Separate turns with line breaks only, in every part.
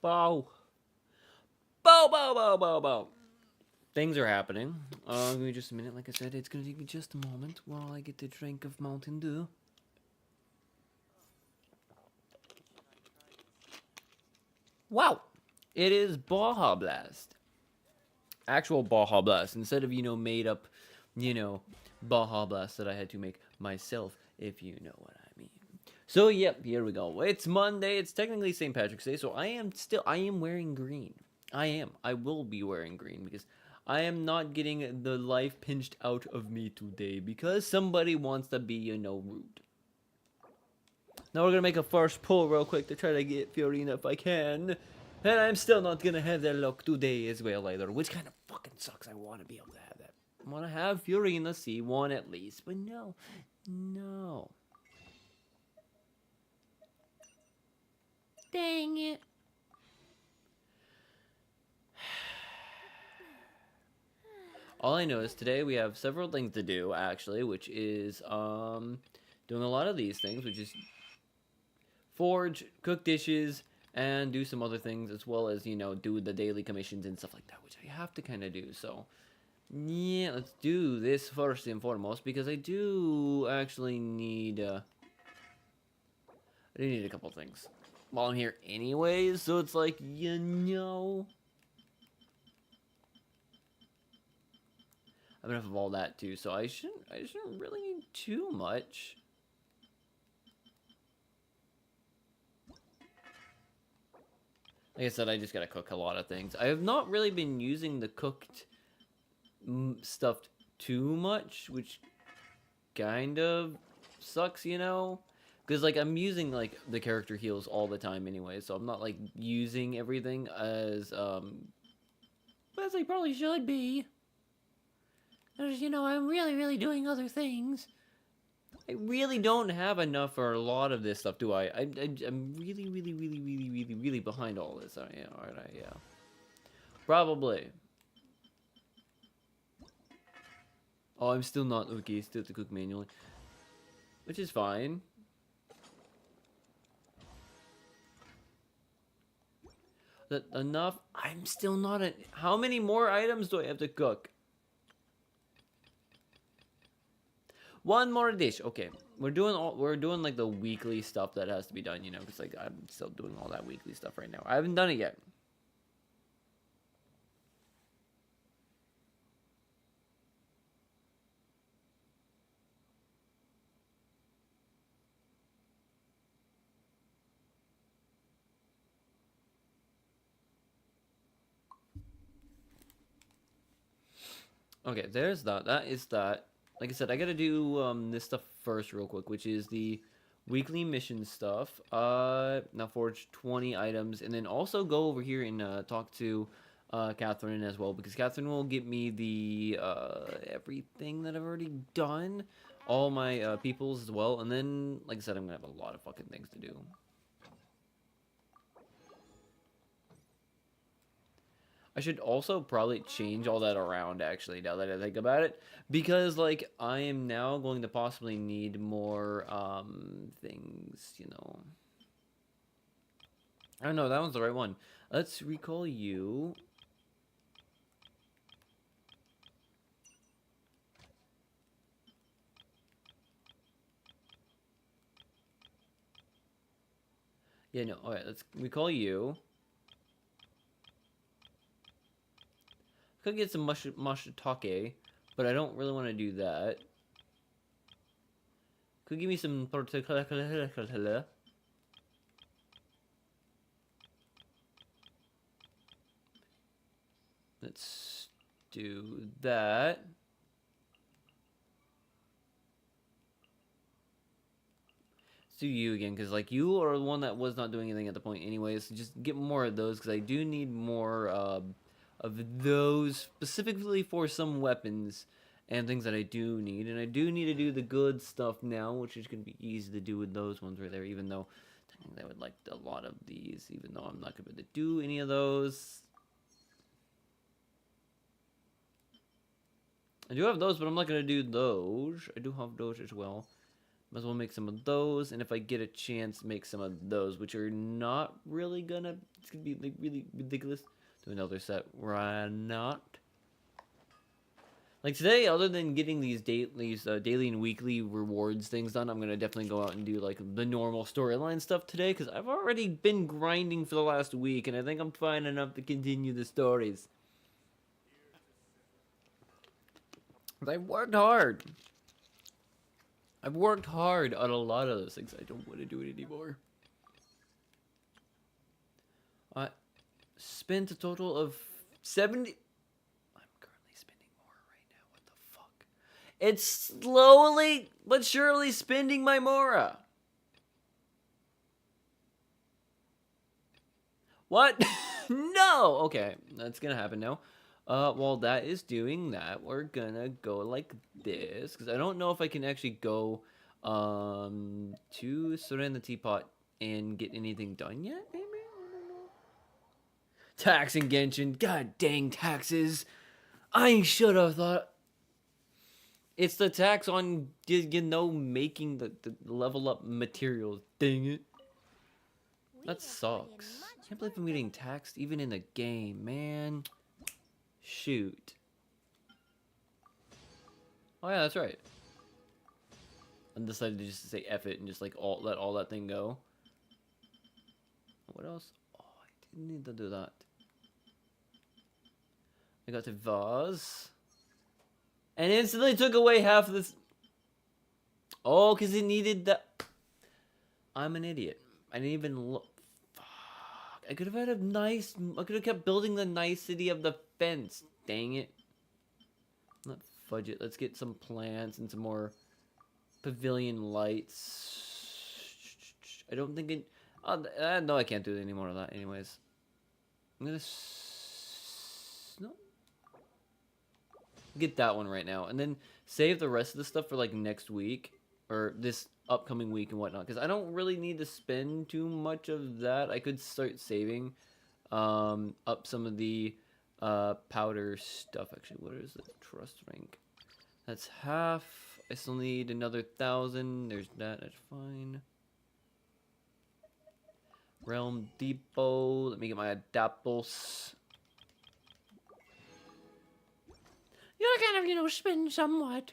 Bow. Bow, bow, bow, bow, bow. Things are happening. Give me just a minute. Like I said, it's gonna take me just a moment while I get the drink of Mountain Dew. Wow! It is Baja Blast. Actual Baja Blast. Instead of, made up, Baja Blast that I had to make myself, if you know what I mean. So, yep, here we go. It's Monday. It's technically St. Patrick's Day, so I am wearing green. I will be wearing green because I am not getting the life pinched out of me today because somebody wants to be, rude. Now we're gonna make a first pull real quick to try to get Fiorina if I can. And I'm still not gonna have that luck today as well either, which kind of fucking sucks. I want to be able to have that. I want to have Fiorina C1 at least, but no. No. Dang it. All I know is today we have several things to do, actually, which is doing a lot of these things, which is forge, cook dishes, and do some other things, as well as, do the daily commissions and stuff like that, which I have to kind of do. So, yeah, let's do this first and foremost, because I do actually need, I do need a couple things while I'm here anyways, so it's like, I have enough of all that too, so I shouldn't really need too much. Like I said, I just gotta cook a lot of things. I have not really been using the cooked stuff too much, which kind of sucks, because like I'm using like the character heals all the time anyway, so I'm not like using everything as I probably should be. Because, I'm really doing other things. I really don't have enough for a lot of this stuff, do I? I'm really behind all this. Aren't I? Yeah. Probably. Oh, I'm still not. Okay, still have to cook manually. Which is fine. That enough? I'm still not at... How many more items do I have to cook? One more dish. Okay, we're doing like the weekly stuff that has to be done, because like I'm still doing all that weekly stuff right now. I haven't done it yet. Okay, there's that. That is that. Like I said, I gotta do this stuff first real quick, which is the weekly mission stuff. Now forge 20 items, and then also go over here and talk to Catherine as well, because Catherine will get me the everything that I've already done, all my peoples as well, and then, like I said, I'm gonna have a lot of fucking things to do. I should also probably change all that around, actually, now that I think about it. Because, like, I am now going to possibly need more, things, I don't know, that one's the right one. Let's recall you. Yeah, no, alright, let's recall you. Could get some mashitake, but I don't really want to do that. Could give me some particular. Let's do that. Let's do you again, because like you are the one that was not doing anything at the point anyways. So just get more of those, because I do need more of those specifically for some weapons and things that I do need. And I do need to do the good stuff now, which is going to be easy to do with those ones right there, even though technically I would like a lot of these, even though I'm not going to be able to do any of those. I do have those, but I'm not going to do those. I do have those as well. Might as well make some of those, and if I get a chance, make some of those, which are not really gonna. It's gonna be like really ridiculous. Do another set. Why not? Like today, other than getting these daily and weekly rewards things done, I'm gonna definitely go out and do like the normal storyline stuff today, because I've already been grinding for the last week, and I think I'm fine enough to continue the stories. But I've worked hard. I've worked hard on a lot of those things. I don't want to do it anymore. I spent a total of 70. It's slowly but surely spending my Mora. What? No! Okay, that's gonna happen now. While that is doing that, we're gonna go like this. Because I don't know if I can actually go to Surrender the Teapot and get anything done yet, maybe? I don't know. Tax and Genshin. God dang taxes. I should have thought. It's the tax on, making the level up materials. Dang it. That sucks. Can't believe I'm getting taxed even in the game, man. Shoot. Oh yeah, that's right. I decided to just say F it and just like let all that thing go. What else? Oh, I didn't need to do that. I got to vase. And instantly took away half of this. Oh, because it needed that. I'm an idiot. I didn't even look. Fuck. I could have had a nice. I could have kept building the nicety of the fence. Dang it. Not fudge it. Let's get some plants and some more pavilion lights. I don't think it. No, I can't do any more of that, anyways. I'm gonna. No. Get that one right now, and then save the rest of the stuff for like next week or this upcoming week and whatnot, because I don't really need to spend too much of that. I could start saving up some of the powder stuff. Actually, what is the trust rank? That's half. I still need another 1,000. There's that. That's fine. Realm Depot. Let me get my adaptals. You're kind of, spend somewhat.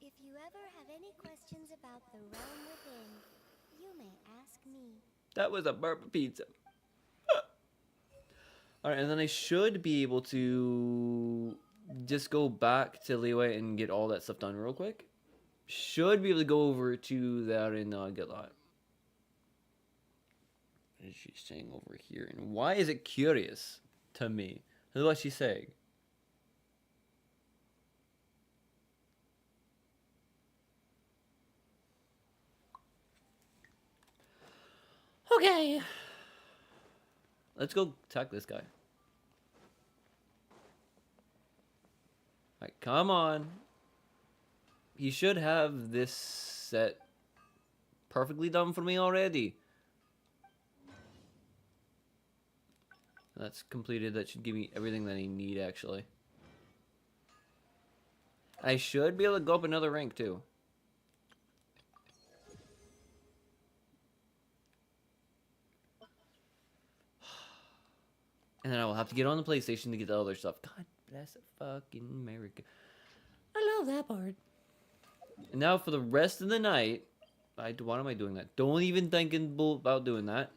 If you ever have any questions about the realm within, you may ask me.
That was a burp pizza. Alright, and then I should be able to just go back to Leeway and get all that stuff done real quick. Should be able to go over to that in Galat. What is she saying over here? And why is it curious to me? What's she saying? Okay. Let's go attack this guy. Alright, come on. He should have this set perfectly done for me already. That's completed. That should give me everything that I need, actually. I should be able to go up another rank, too. And then I will have to get on the PlayStation to get the other stuff. God bless fucking America. I love that part. And now for the rest of the night, why am I doing that? Don't even think about doing that.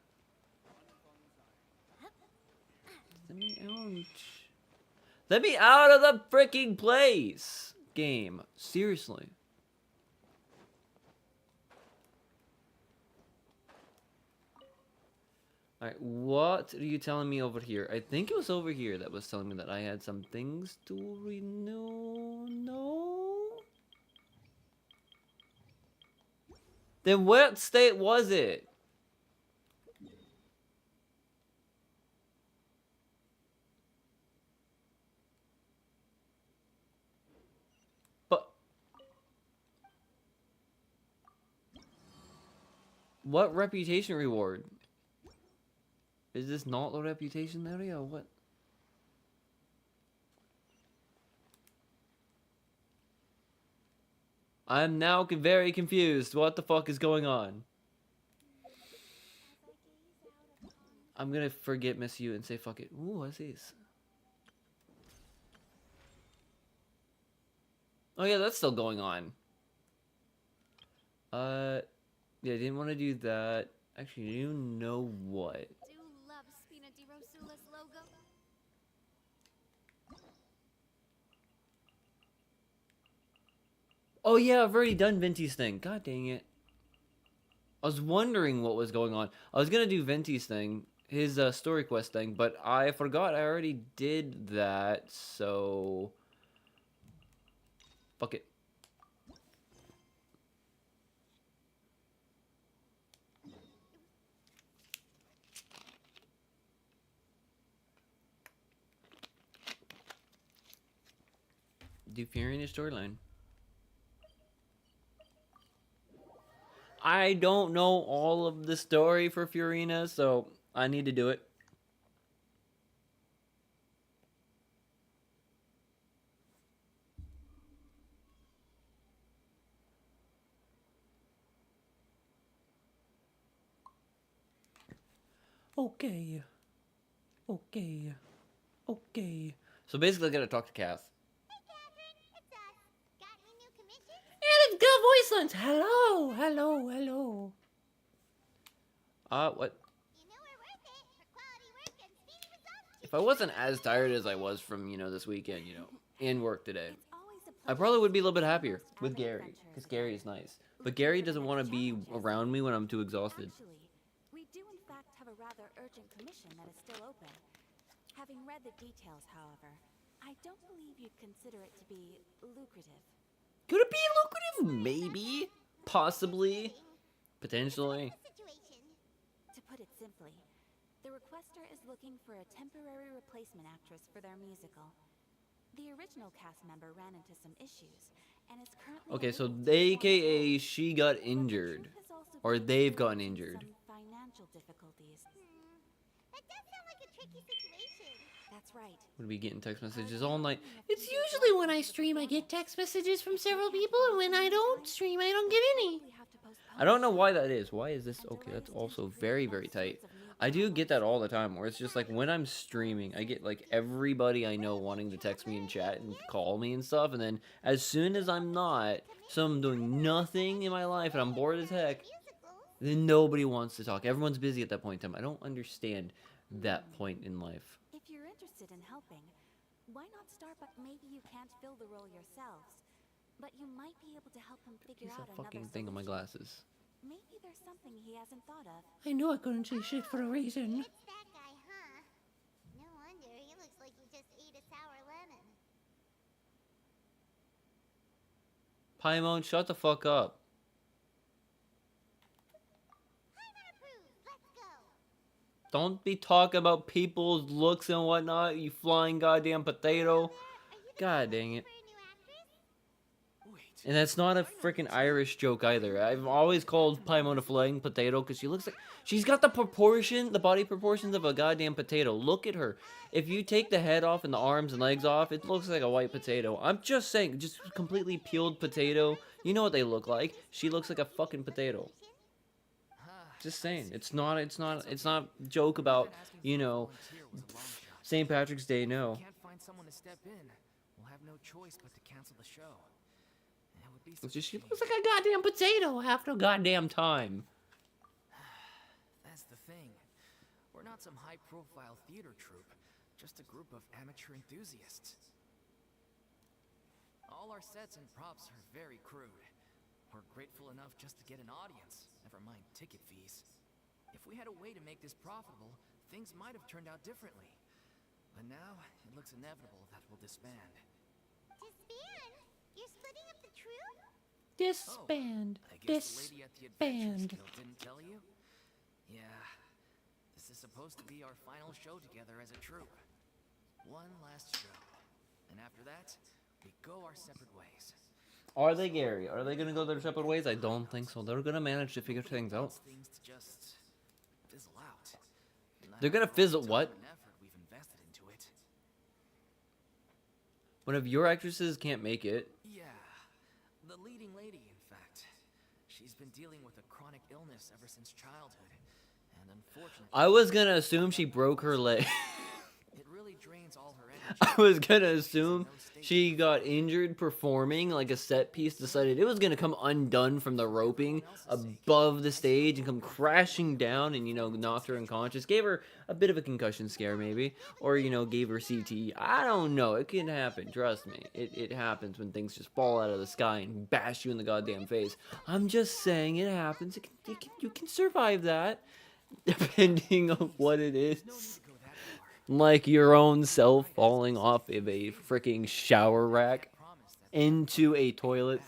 Let me out of the freaking place, game. Seriously. Alright, what are you telling me over here? I think it was over here that was telling me that I had some things to renew. No? Then what state was it? But what reputation reward? Is this not the reputation area or what? I'm now very confused. What the fuck is going on? I'm gonna forget Miss You and say fuck it. Ooh, what's this? Oh yeah, that's still going on. Yeah, I didn't want to do that. Actually, you know what?
Do love Spina di Rosula's logo.
Oh yeah, I've already done Venti's thing. God dang it. I was wondering what was going on. I was gonna do Venti's thing, his story quest thing, but I forgot I already did that, so... Fuck it. Do Furious storyline. I don't know all of the story for Fiorina, so I need to do it. Okay. Okay. Okay. So basically, I gotta talk to Cass.
Hey, Catherine, it's us. Got any new commissions?
And it's good voice lines. Hello, hello, hello. What?
You know we're worth it for quality work and speedy results.
If I wasn't as tired as I was from, this weekend, and work today,
It's always a
I
pleasure
probably
to
would be a
see
little bit
you
happier
most
with
epic
Gary, because
adventures.
Gary is nice. But Gary doesn't want to be around me when I'm too exhausted.
Actually, we do in fact have a rather urgent commission that is still open. Having read the details, however, I don't believe you'd consider it to be lucrative.
Could it be lucrative? Maybe. Possibly. Potentially.
Situation.
To put it simply, the requester is looking for a temporary replacement actress for their musical. The original cast member ran into some issues, and is currently
Okay, so
unable to perform
AKA
at all.
she got
But the
injured.
troupe has also
Or
been
they've gotten
experiencing
injured.
some financial difficulties.
That does sound like a tricky situation.
That's right.
Would be getting text messages all night. It's usually when I stream I get text messages from several people, and when I don't stream I don't get any. I don't know why that is. Why is this? Okay, that's also very, very tight. I do get that all the time, where it's just like when I'm streaming, I get like everybody I know wanting to text me and chat and call me and stuff, and then as soon as I'm not, so I'm doing nothing in my life and I'm bored as heck,
Musicals.
then nobody wants to talk. Everyone's busy at that point in time. I don't understand that point in life.
If you're interested in helping, why not start but maybe you can't fill the role yourselves, but you might be able to help him figure
Piece
out
of
another
fucking thing on my
solution.
glasses.
Maybe there's something he hasn't thought of.
I knew I couldn't say shit for a reason.
It's that guy, huh? No wonder. He looks like he just ate a sour lemon.
Paimon, shut the fuck up.
Timer approved. Let's go.
Don't be talking about people's looks and whatnot, you flying goddamn potato. God dang it.
For a new actress?
Wait.
And that's not a freaking Irish joke either. I've always called Paimon a flying potato because she looks like... She's got the body proportions of a goddamn potato. Look at her. If you take the head off and the arms and legs off, it looks like a white potato. I'm just saying, just completely peeled potato. You know what they look like. She looks like a fucking potato. Just saying. It's not joke about, St. Patrick's Day, no.
Can't find someone to step in. We'll have no choice but to cancel the show. That would be
It's
such
just, she
a shame.
looks like a goddamn potato half the goddamn time.
That's the thing. We're not some high-profile theater troupe, just a group of amateur enthusiasts. All our sets and props are very crude. We're grateful enough just to get an audience, never mind ticket fees. If we had a way to make this profitable, things might have turned out differently. But now, it looks inevitable that we'll disband.
Disband? You're splitting up the troupe?
Disband.
I guess the lady at the Adventures
Disband.
Guild didn't tell you? Yeah. This is supposed to be our final show together as a troupe. One last show. And after that, we go our separate ways.
Are they, Gary? Are they gonna go their separate ways? I don't think so. They're gonna manage to figure things out.
Wants things to just fizzle out. And
They're gonna
after all the
fizzle
time
what?
and effort we've invested into it.
One of your actresses can't make it.
Yeah. The leading lady been dealing with a chronic illness ever since childhood, and unfortunately,
I was gonna assume she broke her leg.
it really drains all her energy.
I was gonna
She's in
assume
no state
she
to
got
perform.
injured performing like a set piece, decided it was gonna come undone from the roping above the stage and come crashing down and, you know, knocked her unconscious. Gave her a bit of a concussion scare, maybe. Or, you know, gave her CTE. I don't know. It can happen. Trust me. It happens when things just fall out of the sky and bash you in the goddamn face. I'm just saying it happens. You can survive that, depending on what it
No need
is.
to go that far.
Like your own self falling off of a freaking shower rack
Promise that
into a toilet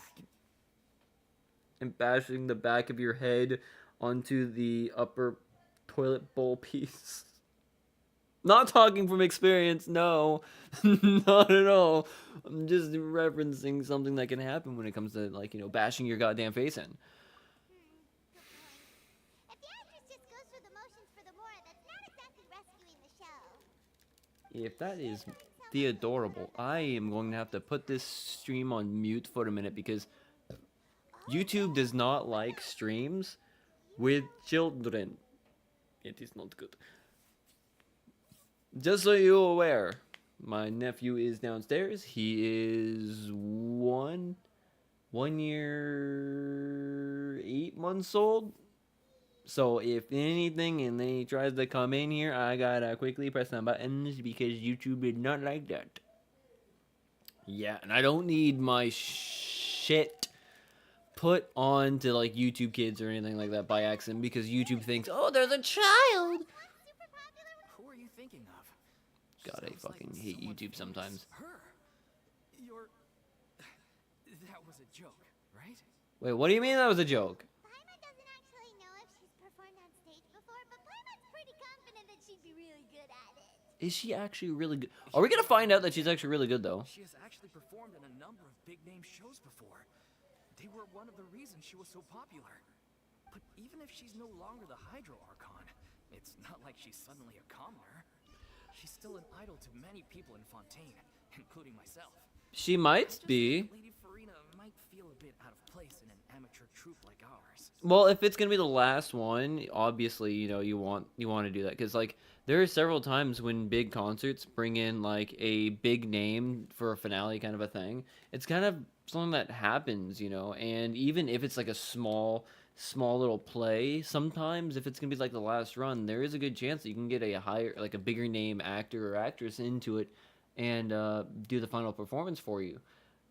and bashing the back of your head onto the upper toilet bowl piece. Not talking from experience, no. Not at all. I'm just referencing something that can happen when it comes to, like, you know, bashing your goddamn face in.
If the actress just goes through the motions for the Mora, that's not exactly rescuing the show.
If that is the adorable, I am going to have to put this stream on mute for a minute because YouTube does not like streams with children. It is not good. Just so you're aware, my nephew is downstairs. He is one year, 8 months old. So if anything and then he tries to come in here, I gotta quickly press some buttons because YouTube did not like that. Yeah, and I don't need my shit put on to like YouTube Kids or anything like that by accident because YouTube thinks, oh, there's a child.
who are you thinking of?
God, I
Sounds like
fucking hate
someone
YouTube
famous.
sometimes.
Her. You're. That was a joke, right?
Wait, what do you mean that was a joke?
Paimon doesn't actually know if she's performed on stage before, but Paimon's pretty confident that she'd be really good at it.
Is she actually really good? Are we gonna find out that she's actually really good though?
She has actually performed in a number of big name shows before. They were one of the reasons she was so popular. But even if she's no longer the Hydro Archon, it's not like she's suddenly a commoner. She's still an idol to many people in Fontaine, including myself.
She might
Just
be.
think Lady Farina might feel a bit out of place in an amateur troupe like ours.
Well, if it's gonna be the last one, obviously, you know, you want to do that because like there are several times when big concerts bring in like a big name for a finale kind of a thing. It's kind of something that happens, you know, and even if it's like a small little play, sometimes if it's gonna be like the last run, there is a good chance that you can get a higher, like a bigger name actor or actress into it and do the final performance for you.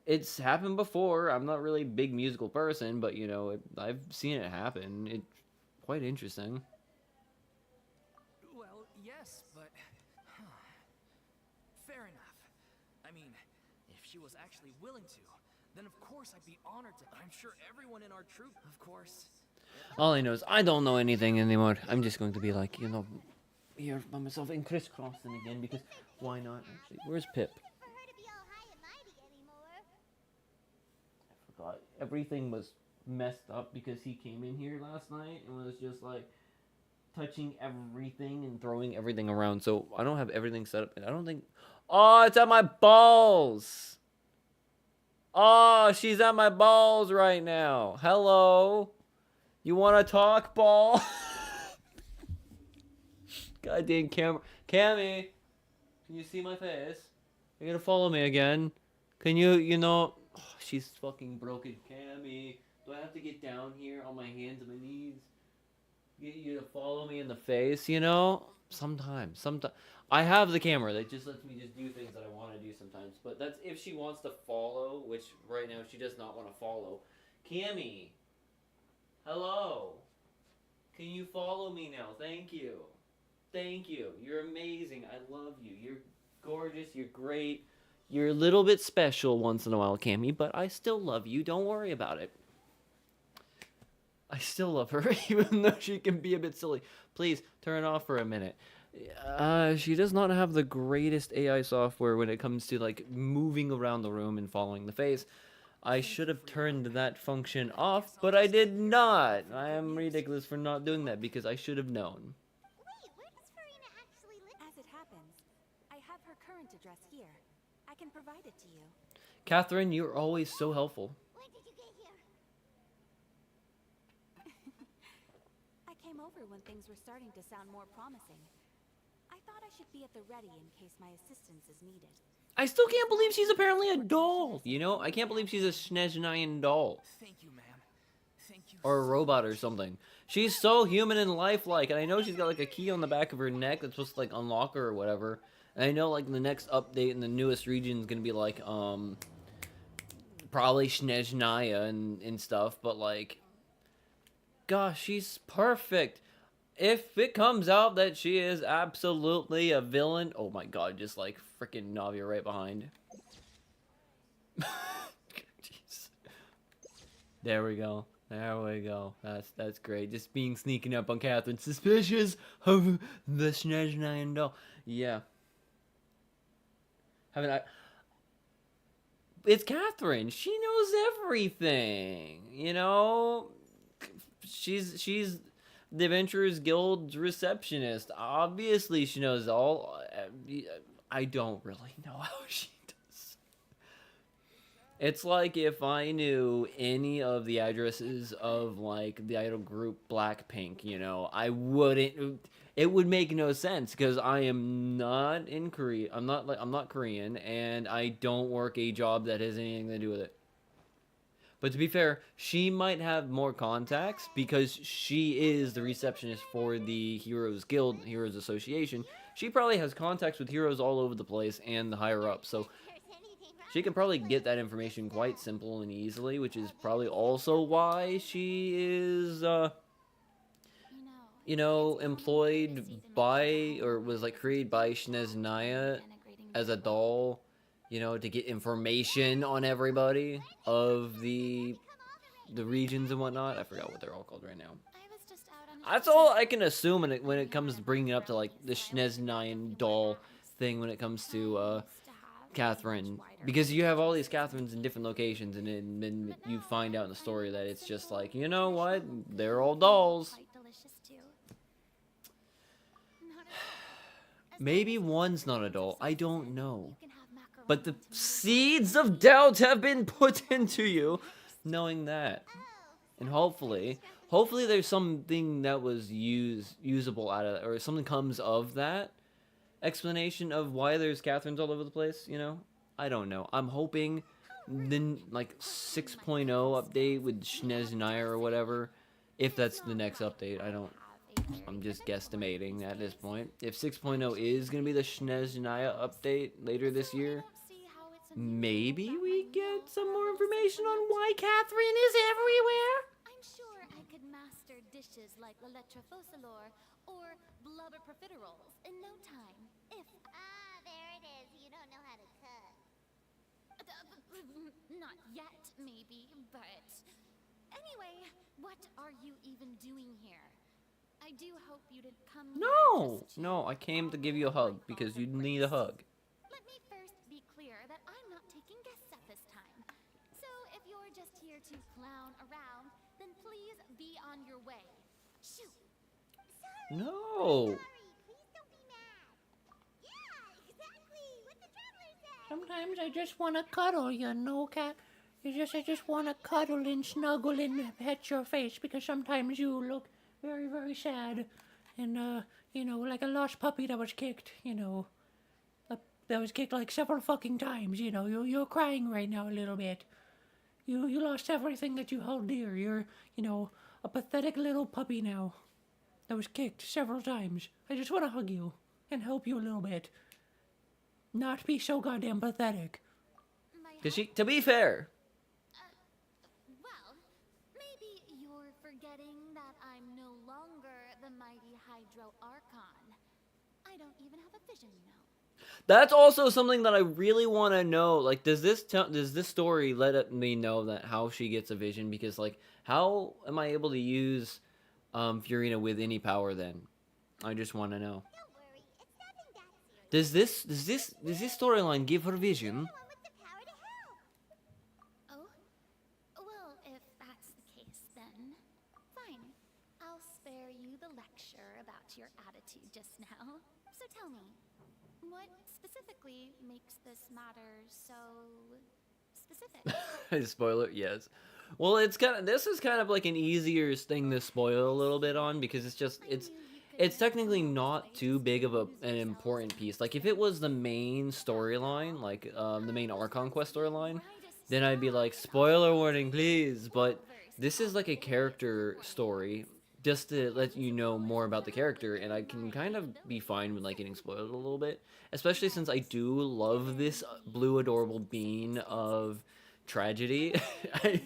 It's happened before. I'm not really a big musical person, but you know, I've seen it happen. It's quite interesting.
Well, yes, but fair enough. I mean, if she was actually willing to, then of course I'd be honored to. I'm sure everyone in our troupe, of course.
All I know is I don't know anything anymore. I'm just going to be like, you know, here by myself and crisscrossing again because why not? Actually, where's Pip?
For her to be all high and mighty anymore.
I forgot. Everything was messed up because he came in here last night and was just like touching everything and throwing everything around. So I don't have everything set up. And I don't think. Oh, it's at my balls. Oh, she's at my balls right now. Hello. You want to talk, ball? Goddamn camera. Cammy, can you see my face? You're gonna follow me again? Can you know? Oh, she's fucking broken. Cammy, do I have to get down here on my hands and my knees? Get you to follow me in the face, you know? Sometimes. I have the camera that just lets me just do things that I want to do sometimes. But that's if she wants to follow, which right now she does not want to follow. Cammy, hello. Can you follow me now? Thank you. Thank you. You're amazing. I love you. You're gorgeous. You're great. You're a little bit special once in a while, Cammy, but I still love you. Don't worry about it. I still love her, even though she can be a bit silly. Please, turn it off for a minute. She does not have the greatest AI software when it comes to, like, moving around the room and following the face. I should have turned that function off, but I did not. I am ridiculous for not doing that because I should have known.
Wait, where does Farina actually live?
As it happens, I have her current address here. I can provide it to you.
Catherine, you're always so helpful.
When did you get here?
came over when things were starting to sound more promising. I thought I should be at the ready in case my assistance is needed.
I still can't believe she's apparently a doll, you know? I can't believe she's a Snezhnayan doll.
Thank you, ma'am. Thank you.
Or a
so
robot or
much.
something. She's so human and lifelike, and I know she's got like a key on the back of her neck that's supposed to like unlock her or whatever. And I know like the next update in the newest region is gonna be like probably Snezhnaya and stuff, but like, gosh, she's perfect. If it comes out that she is absolutely a villain, oh my god, just like freaking Navia right behind. Jeez. There we go. There we go. That's great. Just being sneaking up on Catherine, suspicious of the Snezhnayan doll. Yeah. Haven't I? It's Catherine. She knows everything. You know, she's the Adventurers Guild's receptionist. Obviously, she knows all. I don't really know how she does. It's like if I knew any of the addresses of like the idol group Blackpink, you know, I wouldn't. It would make no sense because I am not in Korea. I'm not Korean, and I don't work a job that has anything to do with it. But to be fair, she might have more contacts because she is the receptionist for the Heroes Guild, Heroes Association. She probably has contacts with heroes all over the place and the higher up, so she can probably get that information quite simple and easily, which is probably also why she is, you know, employed by, or was like created by Snezhnaya as a doll, you know, to get information on everybody of the regions and whatnot. I forgot what they're all called right now. That's all I can assume when it comes to bringing it up to like the Snezhnayan doll thing when it comes to Catherine, because you have all these Catherines in different locations, and then you find out in the story that it's just like, you know what, they're all dolls. Maybe one's not a doll, I don't know. But the seeds of doubt have been put into you, knowing that. And hopefully there's something that was usable out of that, or something comes of that explanation of why there's Catherines all over the place, you know? I don't know. I'm hoping then like 6.0 update with Snezhnaya or whatever, if that's the next update. I'm just guesstimating at this point. If 6.0 is going to be the Snezhnaya update later this year, maybe we get some more information on why Catherine is everywhere.
I'm sure I could master dishes like la leche focilor or blubber profiteroles in no time. If
there it is. You don't know how to cook.
not yet, maybe, but anyway, what are you even doing here? I do hope you didn't come here just to
No, I came to give you a hug because you need a hug.
Let me first be clear that I'm not taking guests at this time. So if you're just here to clown around, then please be on your way. Shoot!
No.
Sorry, please don't be mad. Yeah, exactly. What the traveler said.
Sometimes I just want to cuddle, you know, Cat. I just want to cuddle and snuggle and pet your face because sometimes you look very, very sad. And, you know, like a lost puppy that was kicked, you know. That was kicked like several fucking times, you know. You're crying right now a little bit. You lost everything that you held dear. You're, you know, a pathetic little puppy now that was kicked several times. I just want to hug you and help you a little bit. Not be so goddamn pathetic.
Cause to be fair,
Well, maybe you're forgetting that I'm no longer the mighty Hydro Archon. I don't even have a vision, you know.
that's also something that I really want to know. Like, does this story let me know that how she gets a vision? Because like, how am I able to use Furina with any power? Then, I just want to know.
Don't worry, it's nothing that serious.
Does this storyline give her vision?
One with the power to help.
Oh? Well, if that's the case, then fine. I'll spare you the lecture about your attitude just now. So tell me, what specifically makes this matter so specific?
Spoiler, yes. Well, it's kind of this is kind of like an easier thing to spoil a little bit on because it's technically not too big of an important piece. Like if it was the main storyline, like the main Archon quest storyline, then I'd be like spoiler warning, please. But this is like a character story just to let you know more about the character, and I can kind of be fine with like getting spoiled a little bit, especially since I do love this blue adorable bean of tragedy. I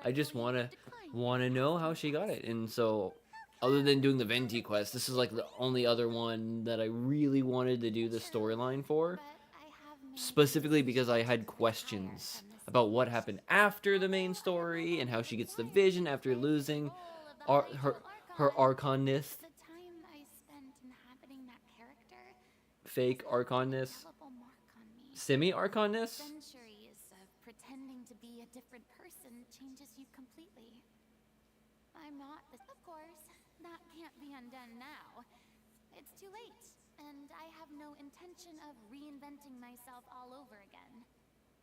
I just wanna know how she got it, and so other than doing the Venti quest, this is like the only other one that I really wanted to do the storyline for, specifically because I had questions about what happened after the main story and how she gets the vision after losing her Archonness,
The time I spent inhabiting that character
fake
left an
Archonness,
indelible mark on me.
semi Archonness.
Centuries of pretending to be a different person changes you completely. I'm not this. Of course, that can't be undone now. It's too late, and I have no intention of reinventing myself all over again.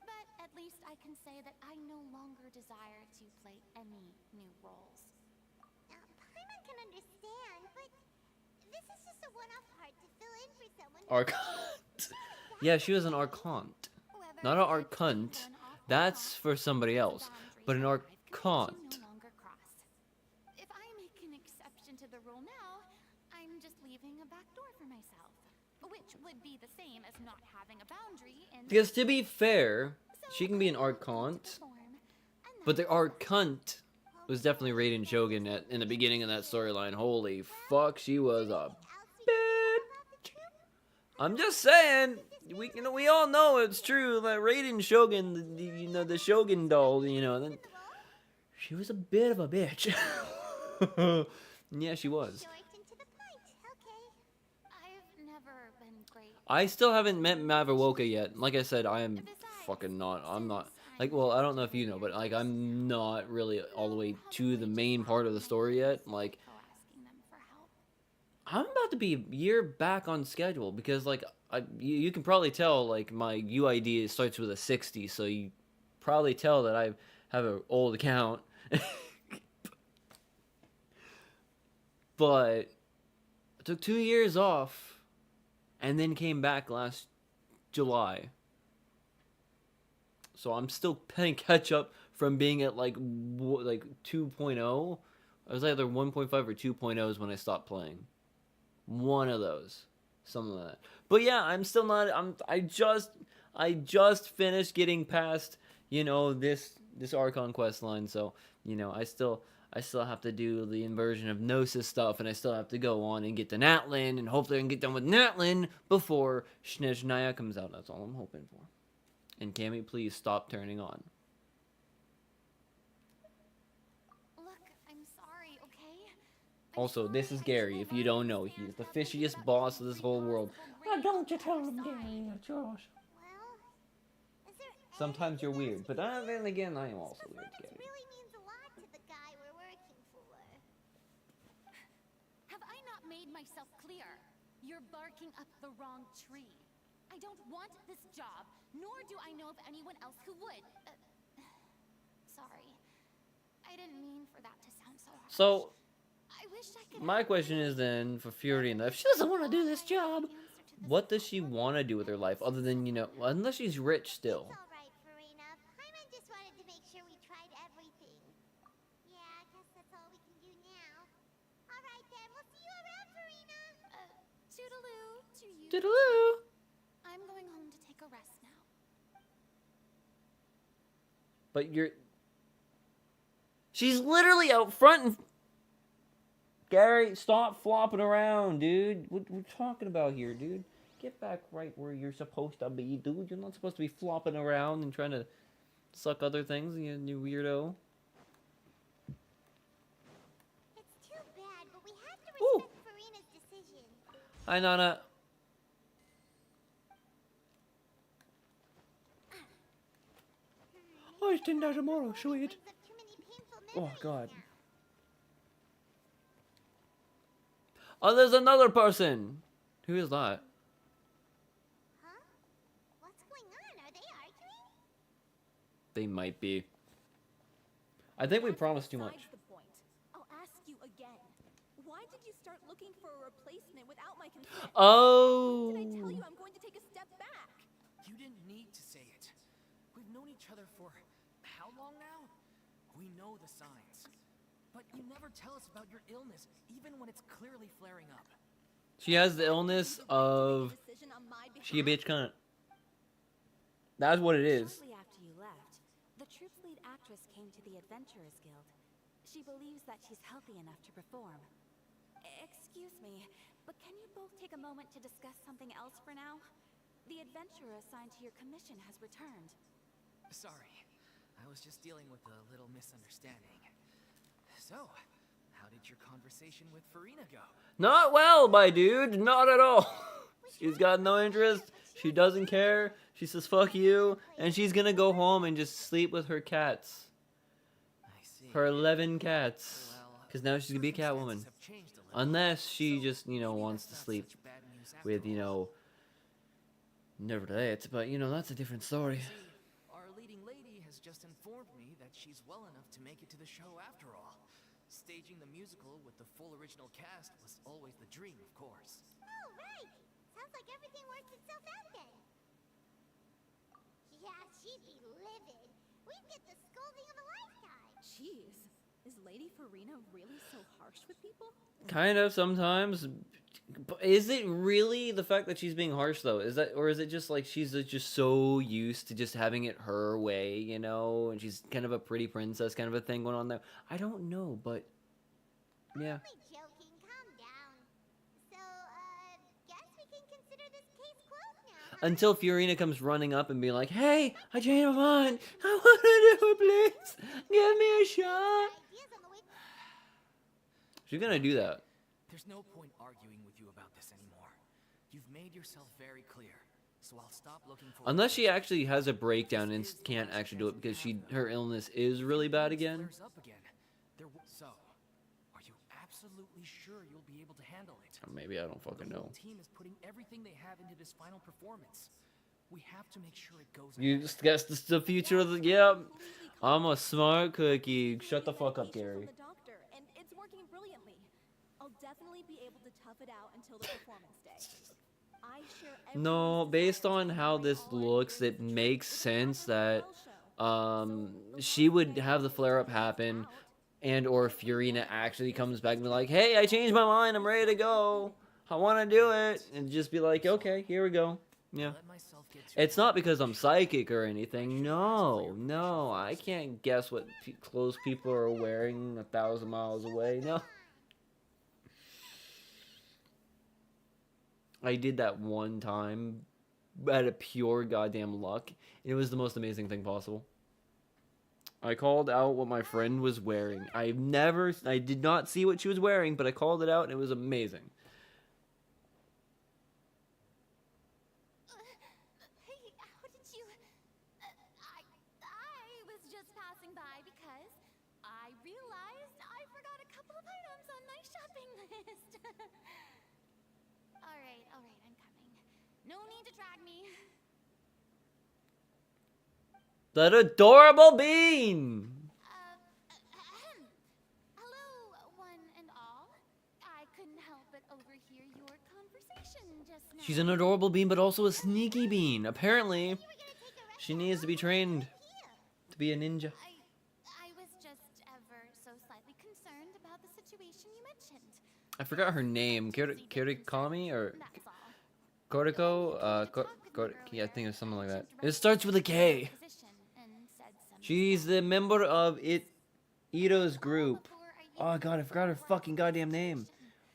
But at least I can say that I no longer desire to play any new roles.
Paimon can understand, but this is just a one-off part to fill in for someone.
Archont. Yeah, she was an Archont. Not an Archont. That's for somebody else. But an Archont.
No longer cross. If I make an exception to the rule now, I'm just leaving a back door for myself, which would be the same as not having a boundary in.
Because to be fair, she can be an Archont, but the Archont was definitely Raiden Shogun in the beginning of that storyline. Holy fuck, she was a bitch. I'm just saying, we all know it's true that Raiden Shogun, the Shogun doll, then she was a bit of a bitch. Yeah, she was.
Short and to the point. Okay.
I've never been great.
I still haven't met Mavawoka yet. Like I said, I am fucking not. I'm not. Like, well, I don't know if you know, but like, I'm not really all the way to the main part of the story yet. Like,
Asking them for help.
I'm about to be a year back on schedule because, like, you can probably tell, like, my UID starts with a 60, so you probably tell that I have an old account. But I took 2 years off and then came back last July. So I'm still playing catch up from being at like 2.0. I was either 1.5 or 2.0s when I stopped playing. One of those. Something like that. But yeah, I'm still not I just finished getting past, this Archon quest line, so, I still have to do the inversion of Gnosis stuff, and I still have to go on and get to Natlin, and hopefully I can get done with Natlin before Snezhnaya comes out. That's all I'm hoping for. And Cammy, please stop turning on.
Look, I'm sorry, okay?
Also, this is Gary. If you don't know, he's the fishiest boss of this whole world.
Why don't you tell him, Gary, it's yours?
Well, is there
Sometimes you're weird, but then again, I am also weird,
performance
Gary.
really means a lot to the guy we're working for.
Have I not made myself clear? You're barking up the wrong tree. I don't want this job, nor do I know of anyone else who would. Sorry. I didn't mean for that to sound so harsh.
So,
I wish I could
my
help
question
you.
is then, for Fury and if she
Doesn't want to do this job.
what does she want to do with her life other than, unless she's rich still?
It's all right, Farina. Paimon just wanted to make sure we tried everything. Yeah, I guess that's all we can do now. All right then, we'll see you around, Farina.
Toodaloo to you.
Toodaloo.
I'm going home to take a rest now.
But she's literally out front and... Gary, stop flopping around, dude. What we're talking about here, dude. Get back right where you're supposed to be, dude. You're not supposed to be flopping around and trying to suck other things, you weirdo.
It's too bad, but we have to respect Farina's decision.
Hi, Nana.
Oh, it's 10 tomorrow, sweet.
Brings up too many painful
Oh,
memories
God.
now.
Oh, there's another person. Who is that?
Huh? What's going on? Are they arguing?
They might be. I think we
That's
promised too
besides
much.
the point. I'll ask you again. Why did you start looking for a replacement without my consent?
Oh.
Did I tell you I'm going to take a step back?
You didn't need to say it. We've known each other for how long now? We know the signs. But you never tell us about your illness, even when it's clearly flaring up.
She has the illness
You
of
make a decision on my
she a
behalf?
bitch cunt. That's what it is.
Shortly after you left, the troupe's lead actress came to the Adventurers Guild. She believes that she's healthy enough to perform. Excuse me, but can you both take a moment to discuss something else for now? The adventurer assigned to your commission has returned.
Sorry, I was just dealing with a little misunderstanding. So, how did your conversation with Farina go?
Not well, my dude. Not at all. She's got no interest. She doesn't care. She says fuck you, and she's gonna go home and just sleep with her cats.
I see.
Her 11 cats.
Well,
Because now she's gonna be a Catwoman.
circumstances have changed a little.
Unless she
So,
just, you know,
maybe
wants to
that's not
sleep
such bad news after
with, you
all.
know, Nevertheless, but, you know, that's a different story.
See, our leading lady has just informed me that she's well enough to make it to the show after all. Staging the musical with the full original cast was always the dream, of course.
Oh, right. Sounds like everything worked itself out then. Yeah, she'd be livid. We'd get the scolding of a lifetime.
Jeez, is Lady Farina really so harsh with people?
Kind of sometimes. But is it really the fact that she's being harsh though? Is that, or is it just like she's just so used to just having it her way, you know, and she's kind of a pretty princess kind of a thing going on there? I don't know, but yeah.
Only joking. Calm down. So, guess we can consider this case closed now, huh?
Until Fiorina comes running up and being like, "Hey, I changed my mind. I want to do it, please. Give me a shot."
Ideas on the way.
She's gonna do that.
There's no point arguing with you about this anymore. You've made yourself very clear, so I'll stop looking for.
Unless she actually has a breakdown and can't actually do it because her illness is really bad again.
Flares up again. So, are you absolutely sure you'll be able to handle it?
Or maybe I don't fucking
The
know.
whole team is putting everything they have into this final performance. We have to make sure it goes.
You
ahead.
just guess this is the future of the. Yep. I'm a smart cookie. Shut the fuck up,
Medication
Gary.
from the doctor, and it's working brilliantly. I'll definitely be able to tough it out until the performance day. I share
No,
everyone's
based
desire
on
to
how
bring
this
all our
looks,
years
it
of
makes
truth
sense
with the
that
Marvel show.
she would have the flare up happen, and or Fiorina actually comes back and be like, "Hey, I changed my mind. I'm ready to go. I want to do it," and just be like, "Okay, here we go." Yeah.
Let myself get too
It's not
caught up
because
in
I'm
the
psychic or anything. No, I can't guess what clothes people are wearing 1,000 miles away. No. I did that one time out of pure goddamn luck, and it was the most amazing thing possible. I called out what my friend was wearing. I did not see what she was wearing, but I called it out, and it was amazing.
Hey, how did you... I was just passing by because I realized I forgot a couple of items on my shopping list. Alright, I'm coming. No need to drag me.
That adorable bean!
Hello, one and all. I couldn't help but overhear your conversation just now.
She's an adorable bean, but also a sneaky bean. Apparently, she needs to be trained to be a ninja.
I was just ever so slightly concerned about the situation you mentioned.
I forgot her name. Kirikami or
That's all.
Koriko? Yeah, I think it's something like that. It starts with a K. She's the member of Ito's group. Oh god, I forgot her fucking goddamn name.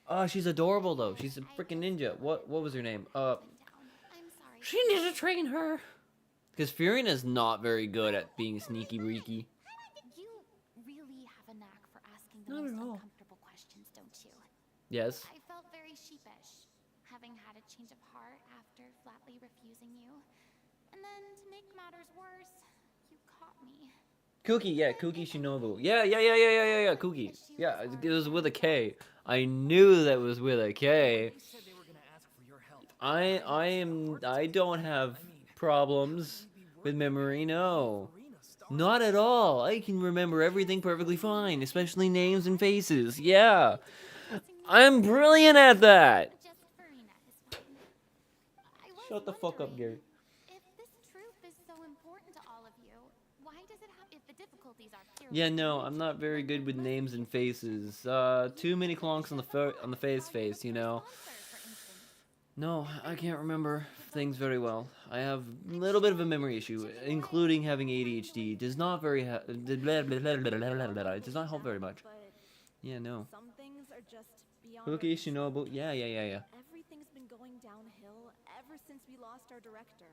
Oh, she's adorable though. She's a freaking ninja. What was her name?
I'm sorry.
She needs to train her.
Because Fiorina's not very good at being sneaky breaky.
You really have a knack for asking the
Not
most
at all.
uncomfortable questions, don't you?
Yes.
I felt very sheepish, having had a change of heart after flatly refusing you. And then, to make matters worse, you caught me.
Kuki, yeah, Kuki Shinobu. Yeah, Kuki. Yeah, it was with a K. I knew that was with a K.
They said they were gonna ask for your help.
I don't have problems with memory, no. Not at all. I can remember everything perfectly fine, especially names and faces. Yeah. I'm brilliant at that.
Just Farina is fine. I was
Shut the fuck up, Gary.
wondering, if this troop is so important to all of you, why does it have, if the difficulties are purely
Yeah, no, I'm
financial,
not very
then
good
there
with
must
names
be
and
a solution.
faces. Too many clonks on the face, you know.
Sponsor, for instance.
No, I can't remember things very well. I have a
I'm
little bit of a
sure
memory
the
issue,
chicken
including
way
having
will find a
ADHD.
way
It does
to
not very it does not help very
Down,
much.
but
Yeah, no.
some things are just beyond our
Okay,
control.
Shinobu. Yeah.
Everything's been going downhill ever since we lost our director.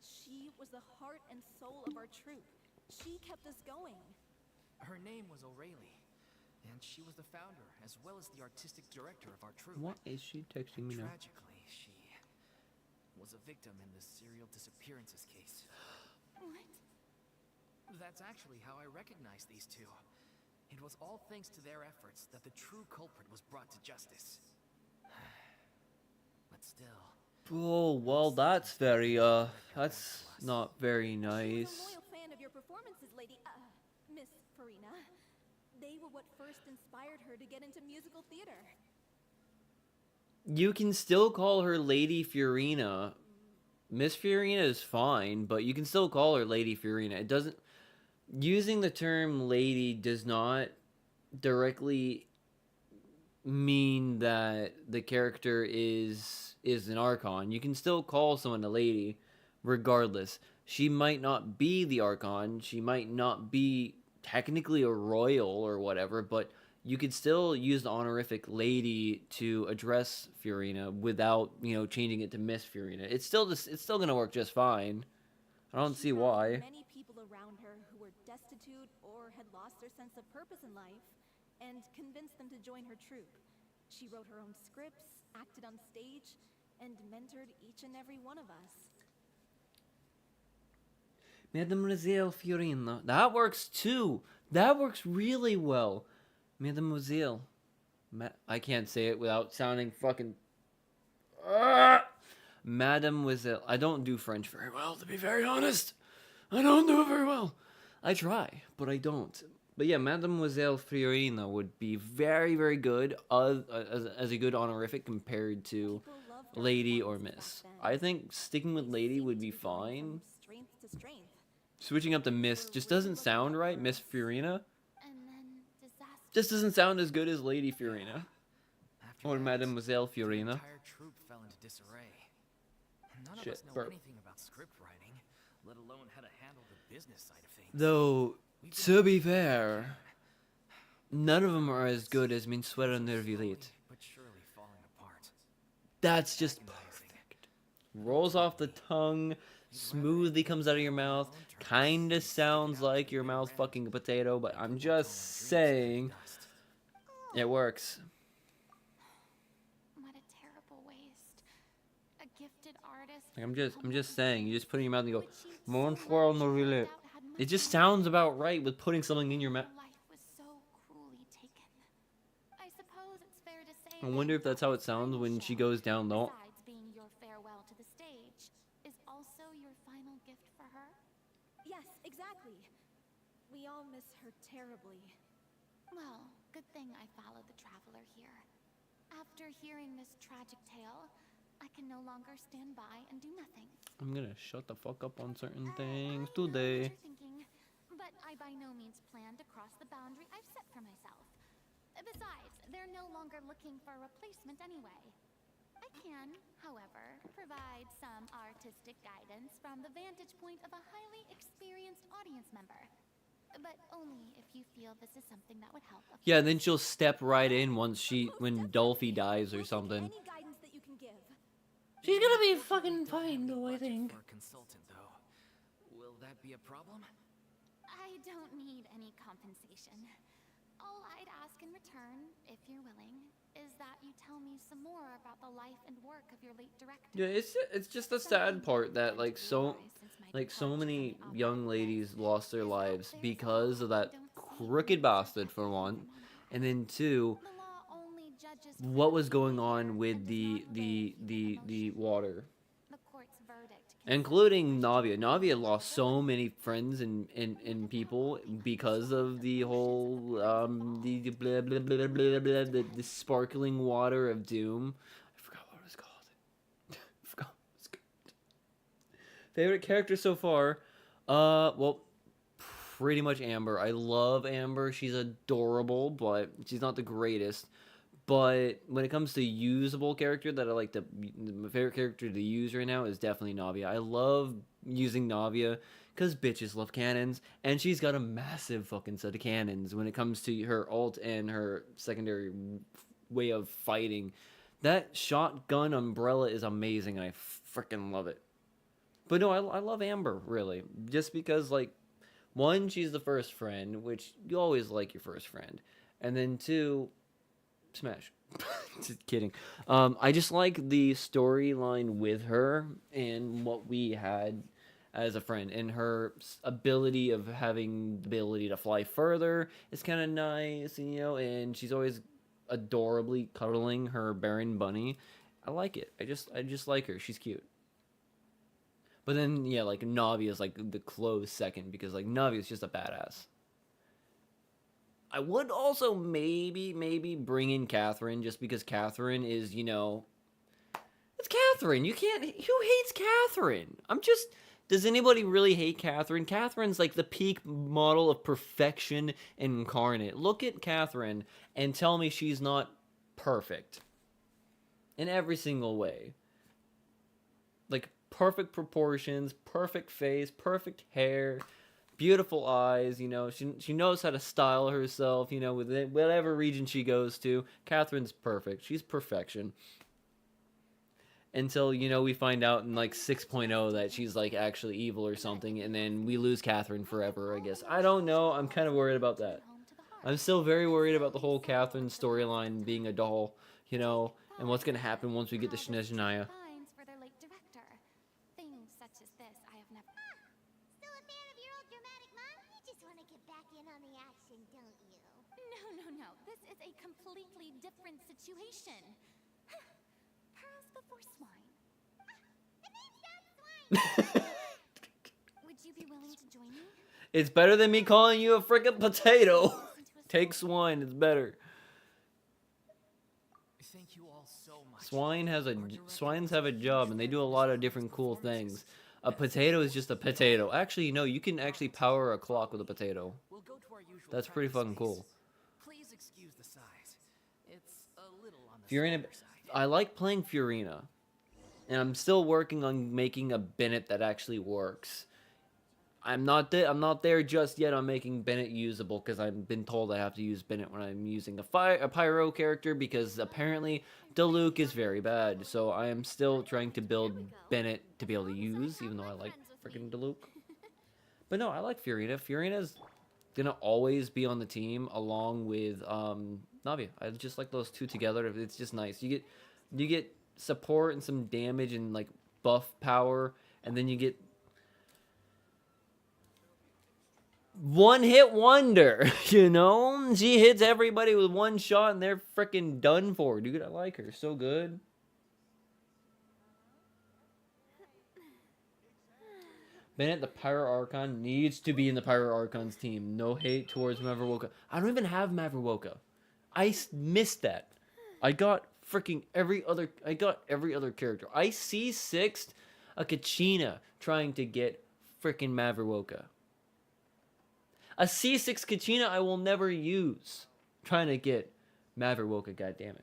She was the heart and soul of our troop. She kept us going.
Her name was O'Reilly, and she was the founder as well as the artistic director of our troop.
What is she texting me now?
Tragically, she was a victim in the serial disappearances case.
What?
That's actually how I recognized these two. It was all thanks to their efforts that the true culprit was brought to justice. But still,
Oh, well, that's not very
She was a
nice.
loyal fan of your performances, Lady, Miss Farina. They were what first inspired her to get into musical theater.
You can still call her Lady Fiorina. Miss Fiorina is fine, but you can still call her Lady Fiorina. It doesn't... Using the term lady does not directly mean that the character is an Archon. You can still call someone a lady, regardless. She might not be the Archon. She might not be technically a royal or whatever, but you could still use the honorific lady to address Fiorina without, changing it to Miss Fiorina. It's still gonna work just fine. I don't
She
see
had
why.
many people around her who were destitute or had lost their sense of purpose in life and convinced them to join her troupe. She wrote her own scripts, acted on stage, and mentored each and every one of us.
Mademoiselle Fiorina. That works too. That works really well. Mademoiselle. I can't say it without sounding fucking... Mademoiselle. I don't do French very well, to be very honest. I don't do it very well. I try, but I don't. But yeah, Mademoiselle Fiorina would be very, very good as a good honorific compared to
People loved our
Lady or
performances
Miss.
back then.
I think sticking with
We
Lady
seemed
would
to
be
going
fine.
from strength to strength.
Switching up to Miss just doesn't sound right. Miss Fiorina
And then disaster.
just doesn't sound as good as Lady Fiorina.
after
Or
that,
Mademoiselle
the
Fiorina.
entire troop fell into disarray. None of
Shit,
us know
burp.
anything about script writing, let alone how to handle the business side of things.
Though,
We've
to
been
be
doing what we
fair,
can.
none of them are as good as Min Sweater Nervilit.
But surely falling apart.
That's just
Agonizing.
perfect. Rolls off the tongue, smoothly comes out of your mouth. Kinda sounds like your mouth fucking a potato, but I'm just saying it works.
What a terrible waste. A gifted artist.
Like, I'm just saying. You just put it in your mouth and you go,
which you'd
Mon
so
frère
much
Nervilit.
doubt had
It just
much
sounds
more
about right with putting something in your mouth.
life was so cruelly taken. I suppose it's fair to say
I wonder if that's how it sounds when she goes down low.
besides being your farewell to the stage, is also your final gift for her?
Yes, exactly. We all miss her terribly.
Well, good thing I followed the traveler here. After hearing this tragic tale, I can no longer stand by and do nothing.
I'm gonna shut the fuck up on certain
I
things
know what
today.
you're thinking, but I by no means plan to cross the boundary I've set for myself. Besides, they're no longer looking for a replacement anyway. I can, however, provide some artistic guidance from the vantage point of a highly experienced audience member. But only if you feel this is something that would help.
Yeah, then she'll step right in when
Most
Dolphy
definitely.
dies or
We'll take
something.
Any guidance that you can give.
She's gonna be fucking fine, though, I think.
For a consultant, though, will that be a problem?
I don't need any compensation. All I'd ask in return, if you're willing, is that you tell me some more about the life and work of your late director.
Yeah, it's just the sad part that so many young ladies lost their lives because of that crooked bastard for one, and then two,
The law only judges
what was
facts
going
here
on
and
with
does not weigh human
the
emotion.
water.
The court's verdict
including Navia. Navia lost so many friends and people because of the whole the blah, blah, blah, blah, blah, the sparkling water of doom. I forgot what it was called. I forgot what it was called. Favorite character so far? Well, pretty much Amber. I love Amber. She's adorable, but she's not the greatest. But when it comes to usable character that I like to, my favorite character to use right now is definitely Navia. I love using Navia because bitches love cannons, and she's got a massive fucking set of cannons when it comes to her ult and her secondary way of fighting. That shotgun umbrella is amazing, and I freaking love it. But no, I love Amber, really. Just because, like, one, she's the first friend, which you always like your first friend. And then two, Smash. Just kidding. I just like the storyline with her and what we had as a friend, and her ability of having the ability to fly further is kind of nice, you know, and she's always adorably cuddling her Baron Bunny. I like it. I just like her. She's cute. But then yeah, like Navi is like the close second because like Navi is just a badass. I would also maybe bring in Catherine just because Catherine is, you know, it's Catherine. You can't. Who hates Catherine? I'm just. Does anybody really hate Catherine? Catherine's like the peak model of perfection incarnate. Look at Catherine and tell me she's not perfect in every single way. Like perfect proportions, perfect face, perfect hair, beautiful eyes. You know, she knows how to style herself. You know, with whatever region she goes to, Catherine's perfect. She's perfection. Until, you know, we find out in like 6.0 that she's like actually evil or something, and then we lose Catherine forever, I guess. I don't know. I'm kind of worried about that. I'm still very worried about the whole Catherine storyline being a doll, you know, and what's going to happen once we get to Snezhnaya.
For their late director. Things such as this I have never.
Still a fan of your old dramatic mom? You just want to get back in on the action, don't you?
No. This is a completely different situation. Pearls before swine.
The name sounds swine.
Would you be willing to join me?
It's better than me calling you a freaking potato. Take swine, it's better.
Thank you all so much.
Swines have a job, and they do a lot of different cool things. A potato is just a potato. Actually, no, you can actually power a clock with a potato.
We'll go to our usual
That's pretty
practice
fucking cool.
space. Please excuse the size. It's a little on the
Fiorina,
smaller side.
I like playing Fiorina, and I'm still working on making a Bennett that actually works. I'm not there just yet on making Bennett usable because I've been told I have to use Bennett when I'm using a pyro character because apparently Diluc is very bad. So I am still trying to build Bennett to be able to use, even though I like freaking Diluc. But no, I like Fiorina. Fiorina's gonna always be on the team along with Navia. I just like those two together. It's just nice. You get support and some damage and like buff power, and then you get one hit wonder, you know? She hits everybody with one shot and they're freaking done for, dude. I like her. So good. Bennett, the Pyro Archon, needs to be in the Pyro Archon's team. No hate towards Mavrowoka. I don't even have Mavrowoka. I missed that. I got every other character. I C6'd a Kachina trying to get freaking Mavrowoka. A C6 Kachina I will never use. Trying to get Mavrowoka, goddammit.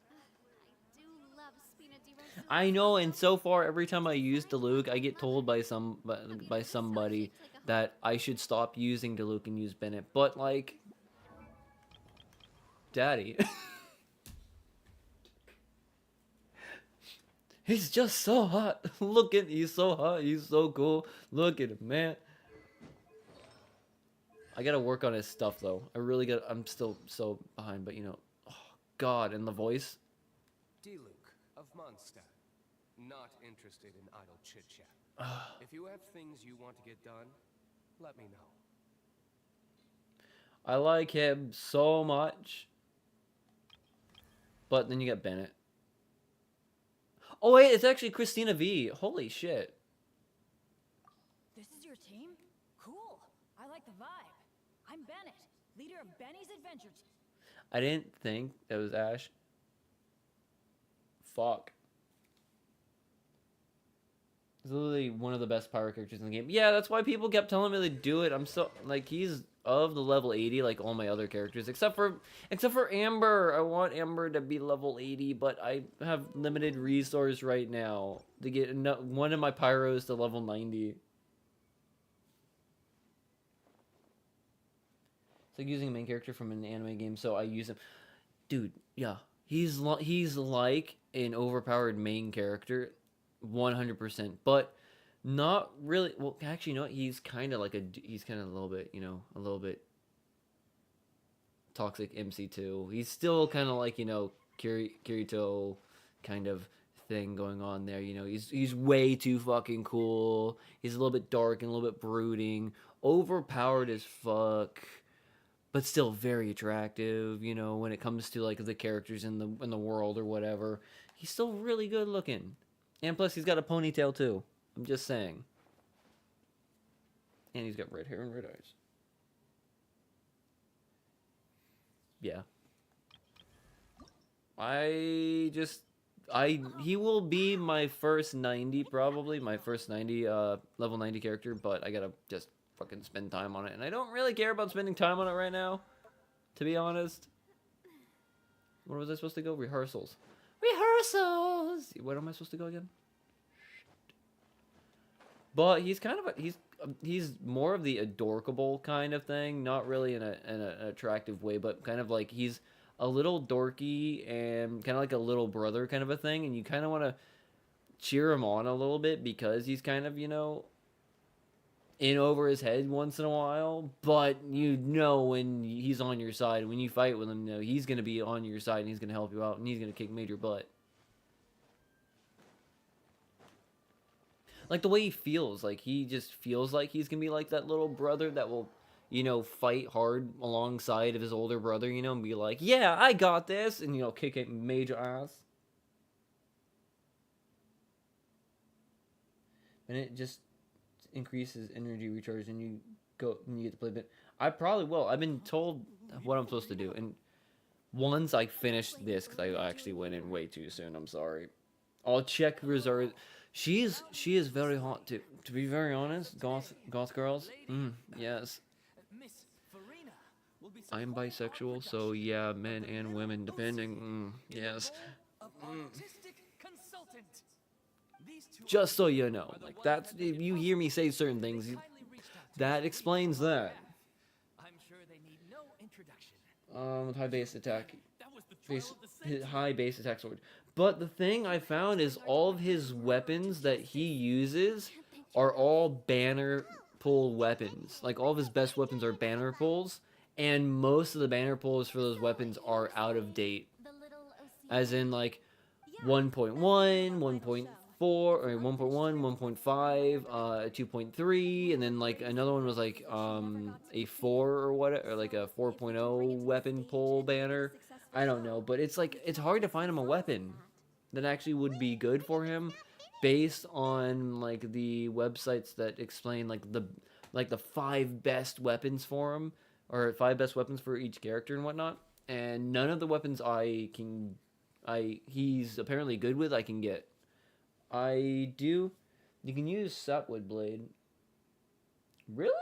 I do love Spina di Rosula.
I know, and so far every time I use Diluc, I get told by somebody that I should stop using Diluc and use Bennett. But like, Daddy, he's just so hot. He's so hot. He's so cool. Look at him, man. I gotta work on his stuff though. I'm still so behind, but you know, oh God, and the voice.
Diluc of Mondstadt. Not interested in idle chit-chat. If you have things you want to get done, let me know.
I like him so much. But then you get Bennett. Oh wait, it's actually Christina V. Holy shit.
This is your team? Cool. I like the vibe. I'm Bennett, leader of Benny's Adventure Team.
I didn't think that was Ash. Fuck. He's literally one of the best pirate characters in the game. Yeah, that's why people kept telling me to do it. I'm so like he's of the level 80 like all my other characters except for Amber. I want Amber to be level 80, but I have limited resource right now to get one of my pyros to level 90. It's like using a main character from an anime game, so I use him. Dude, yeah. He's like an overpowered main character 100%, but not really. Well, actually, you know what? He's kind of a little bit, a little bit toxic MC2. He's still kind of like, Kirito kind of thing going on there. He's way too fucking cool. He's a little bit dark and a little bit brooding, overpowered as fuck, but still very attractive. When it comes to like the characters in the world or whatever, he's still really good looking. And plus, he's got a ponytail, too. I'm just saying. And he's got red hair and red eyes. Yeah. He will be my first 90, probably. My first 90, level 90 character. But I gotta just fucking spend time on it. And I don't really care about spending time on it right now. To be honest. Where was I supposed to go? Rehearsals. Rehearsals! Where am I supposed to go again? But he's kind of he's more of the adorkable kind of thing, not really in an attractive way, but kind of like he's a little dorky and kind of like a little brother kind of a thing, and you kind of want to cheer him on a little bit because he's kind of, in over his head once in a while, but when he's on your side, when you fight with him, he's going to be on your side and he's going to help you out and he's going to kick major butt. Like the way he feels, like he just feels like he's going to be like that little brother that will, fight hard alongside of his older brother, and be like, yeah, I got this, and, kick it major ass. And it just increases energy recharge and you get to play a bit. I probably will. I've been told what I'm supposed to do, and once I finish this, because I actually went in way too soon, I'm sorry, I'll check reserve. She is very hot to be very honest. Goth girls. Yes. I'm bisexual, so yeah, men and women depending. Yes. Just so you know, like that's if you hear me say certain things, that explains that.
I'm sure they need no introduction.
High base attack, high base attack sword. But the thing I found is all of his weapons that he uses are all banner pull weapons. Like all of his best weapons are banner pulls, and most of the banner pulls for those weapons are out of date. As in like 1.1, 1.4, or 1.1, 1.5, 2.3, and then like another one was like a 4 or what, or like a 4.0 weapon pull banner. I don't know, but it's like it's hard to find him a weapon that actually would be good for him based on like the websites that explain like the 5 best weapons for him, or 5 best weapons for each character and whatnot. And none of the weapons he's apparently good with I can get. You can use Sapwood Blade. Really?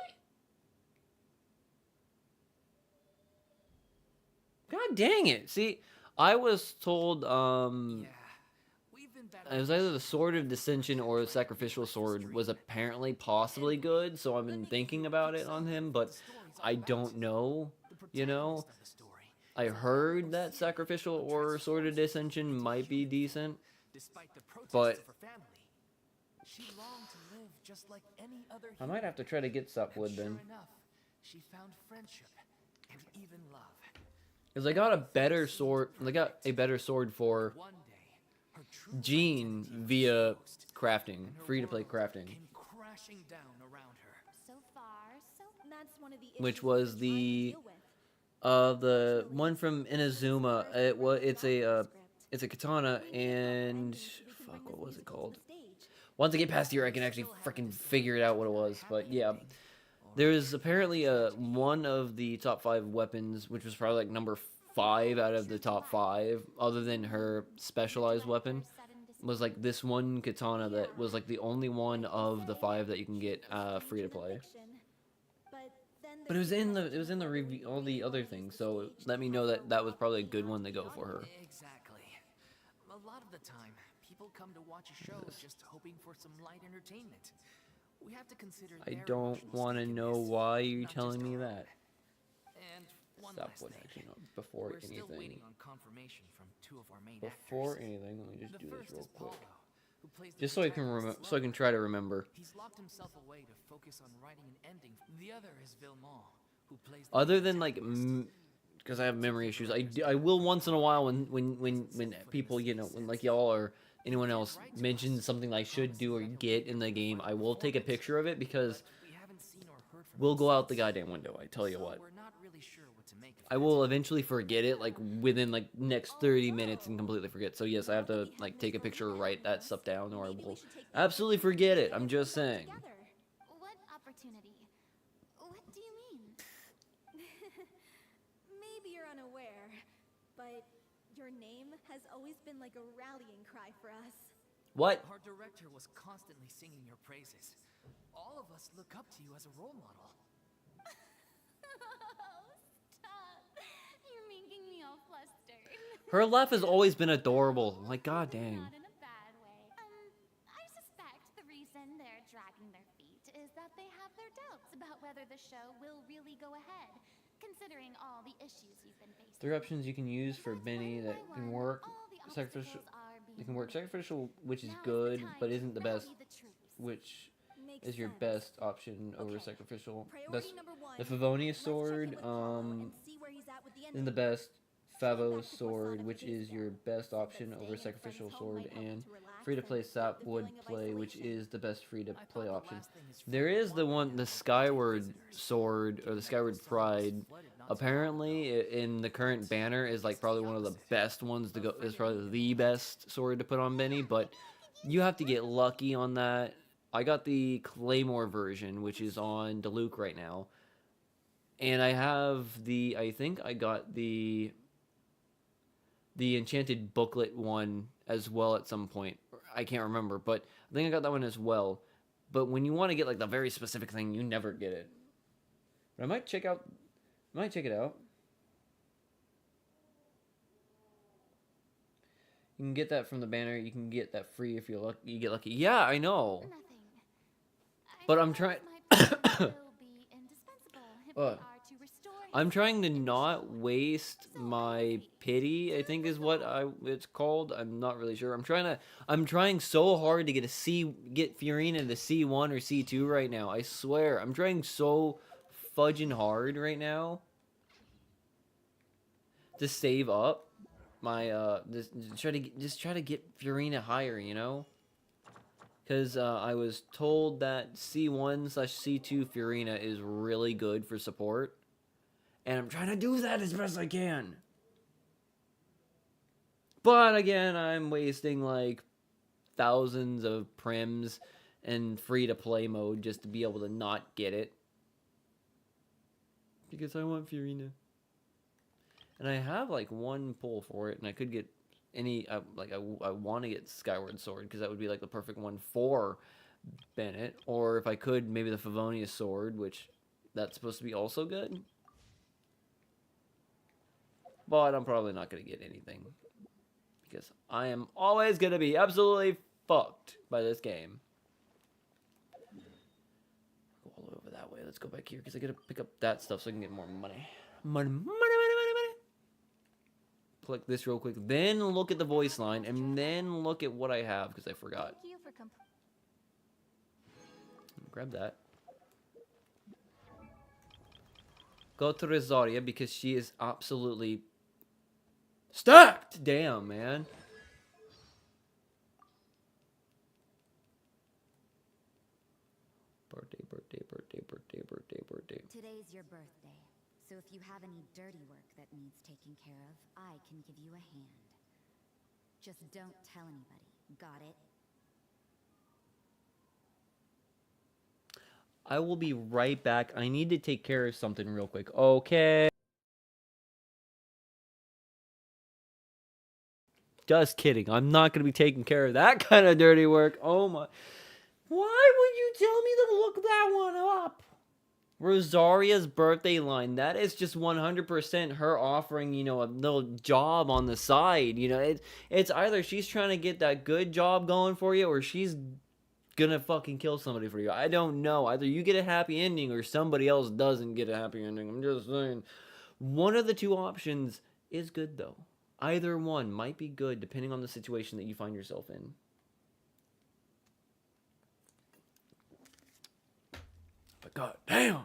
God dang it. See, I was told, it was either the Sword of Dissension or the Sacrificial Sword was apparently possibly good, so I've been thinking about it on him, but I don't know, I heard that Sacrificial or Sword of Dissension might be decent, but I might have to try to get Sapwood then.
She found friendship and even love.
Because I got a better sword. I got a better sword for Jean via crafting, free-to-play crafting,
So far, so
That's one of the
which
issues
was
we've been trying
the
to deal with.
one from Inazuma. It's a katana, and
bring
Fuck, what
this
was it
musical to
called?
the stage.
Once I get past here, I can actually freaking figure it out what it was. But yeah, there is apparently one of the top 5 weapons, which was probably like number 5 out of the top 5, other than her specialized weapon, was like this one katana that was like the only one of the 5 that you can get free to play. But it was in the review, all the other things, so let me know that that was probably a good one to go for her.
Exactly. A lot of the time, people come to watch a show just hoping for some light entertainment. We have to consider
I
their
don't
emotional
want to
stake in
know
this,
why you're
not
telling
just
me
our own.
that.
And one
Stop
last
what
thing.
actually, no, before
We're still waiting
anything.
on confirmation from 2 of our main
Before
actors.
anything, let me just
The
do this
first
real
is
quick.
Paulo, who plays the
Just so I can
protagonist's
remember, so I can
lover.
try to remember.
He's locked himself away to focus on writing an ending. The other is Villemont, who plays the
Other
main
than like,
antagonist.
because I have memory issues, I will once in a while when people, you know, when like y'all or anyone else mentions something I should do or get in the game, I will take a picture of it because
We haven't seen or heard from
we'll
him
go out the
since.
goddamn window. I tell you
So
what.
we're not really sure what to make of
I
it.
will eventually forget it, like within like next 30 minutes and completely forget. So yes, I have to like take a picture or write that stuff down, or I will absolutely forget it. I'm just saying.
What opportunity? What do you mean?
Maybe you're unaware, but your name has always been like a rallying cry for us.
What?
Our director was constantly singing your praises. All of us look up to you as a role model.
Oh, stop. You're making me all flustered.
Her laugh has always been adorable. Like god dang.
Not in a bad way. I suspect the reason they're dragging their feet is that they have their doubts about whether the show will really go ahead, considering all the issues you've been facing.
3 options you can use for Benny that can work.
All the
Sacrificial.
obstacles are being
You can work
removed.
sacrificial, which is
Now
good,
the time
but
to
isn't the best.
rally the troops.
Which
Makes
is your
sense.
best option over
Okay.
sacrificial?
Priority
Best.
number 1.
The Favonius
Let's check in
sword.
with Paulo and see where he's at with the
Isn't the
ending.
best. Favo's sword, which is your best option over sacrificial sword, and free to play Sapwood play, which is the best free to play option. There is the one, the Skyward sword or the Skyward Pride. Apparently, in the current banner, is like probably one of the best ones to go. Is probably the best sword to put on Benny, but you have to get lucky on that. I got the Claymore version, which is on Diluc right now, and I have the. I think I got the enchanted booklet one as well at some point. I can't remember, but I think I got that one as well. But when you want to get like the very specific thing, you never get it. But I might check it out. You can get that from the banner. You can get that free if you're lucky. You get lucky. Yeah, I know.
Nothing.
But I'm trying.
My presence will be indispensable if we are to restore
I'm
his
trying to
sanity.
not waste my pity, I think is what it's called. I'm not really sure. I'm trying so hard to get Fiorina to C1 or C2 right now. I swear. I'm trying so fudging hard right now to save up my just try to get Fiorina higher, you know? Because I was told that C1/C2 Fiorina is really good for support. And I'm trying to do that as best I can. But again, I'm wasting like thousands of prims and free-to-play mode just to be able to not get it. Because I want Fiorina. And I have like one pull for it, and I could get any, I want to get Skyward Sword, because that would be like the perfect one for Bennett. Or if I could, maybe the Favonius Sword, which that's supposed to be also good. But I'm probably not going to get anything. Because I am always going to be absolutely fucked by this game. Go all the way over that way. Let's go back here because I got to pick up that stuff so I can get more money. Money. Click this real quick. Then look at the voice line. And then look at what I have because I forgot.
Thank you for
Grab that. Go to Rosaria because she is absolutely stacked. Damn, man. Birthday.
Today's your birthday, so if you have any dirty work that needs taking care of, I can give you a hand. Just don't tell anybody. Got it.
I will be right back. I need to take care of something real quick. Okay. Just kidding. I'm not going to be taking care of that kind of dirty work. Oh my. Why would you tell me to look that one up? Rosaria's birthday line. That is just 100% her offering, you know, a little job on the side. You know, it's either she's trying to get that good job going for you or she's gonna fucking kill somebody for you. I don't know. Either you get a happy ending or somebody else doesn't get a happy ending. I'm just saying. One of the two options is good, though. Either one might be good depending on the situation that you find yourself in. But god damn!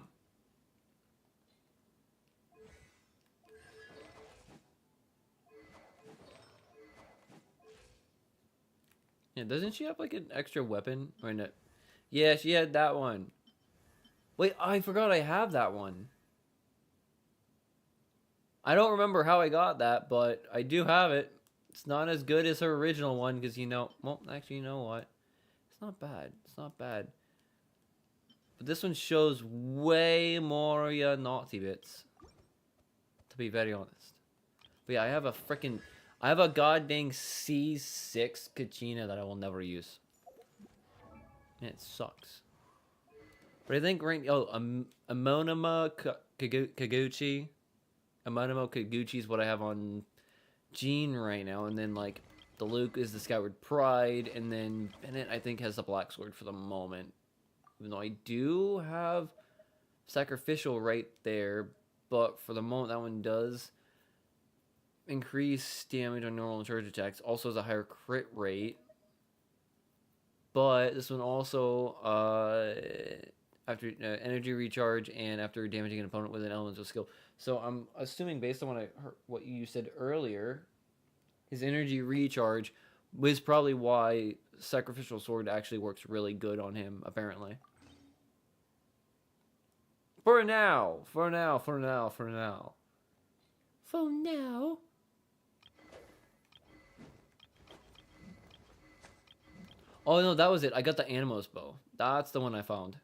Yeah, doesn't she have like an extra weapon? Or no? Yeah, she had that one. Wait, I forgot I have that one. I don't remember how I got that, but I do have it. It's not as good as her original one because, you know, well, actually, you know what? It's not bad. It's not bad. But this one shows way more naughty bits. To be very honest. But yeah, I have a goddamn C6 Kachina that I will never use. And it sucks. But I think right... Oh, Amonima Kaguchi. Amonimo Kaguchi is what I have on Jean right now. And then, like, the Luke is the Skyward Pride. And then Bennett, I think, has the Black Sword for the moment. Even though I do have Sacrificial right there. But for the moment, that one does increase damage on normal and charge attacks. Also has a higher crit rate. But this one also, after energy recharge and after damaging an opponent with an elemental skill. So I'm assuming based on what you said earlier, his energy recharge was probably why Sacrificial Sword actually works really good on him, apparently. For now. For now. Oh no, that was it. I got the Animos bow. That's the one I found.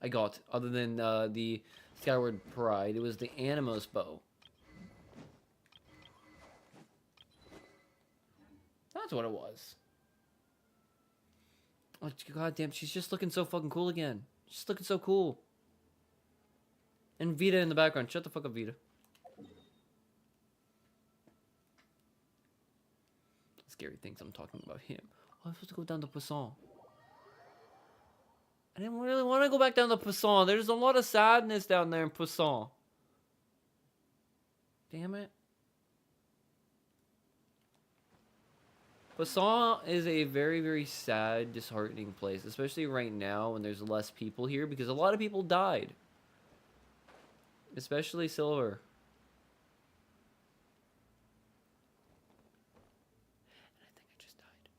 I got, other than the Skyward Pride. It was the Animos bow. That's what it was. Oh, goddamn, she's just looking so fucking cool again. She's looking so cool. And Vita in the background. Shut the fuck up, Vita. Scary things I'm talking about him. Oh, I'm supposed to go down to Poisson. I didn't really want to go back down to Poisson. There's a lot of sadness down there in Poisson. Damn it. Poisson is a very, very sad, disheartening place. Especially right now when there's less people here. Because a lot of people died. Especially Silver. And I think I just died.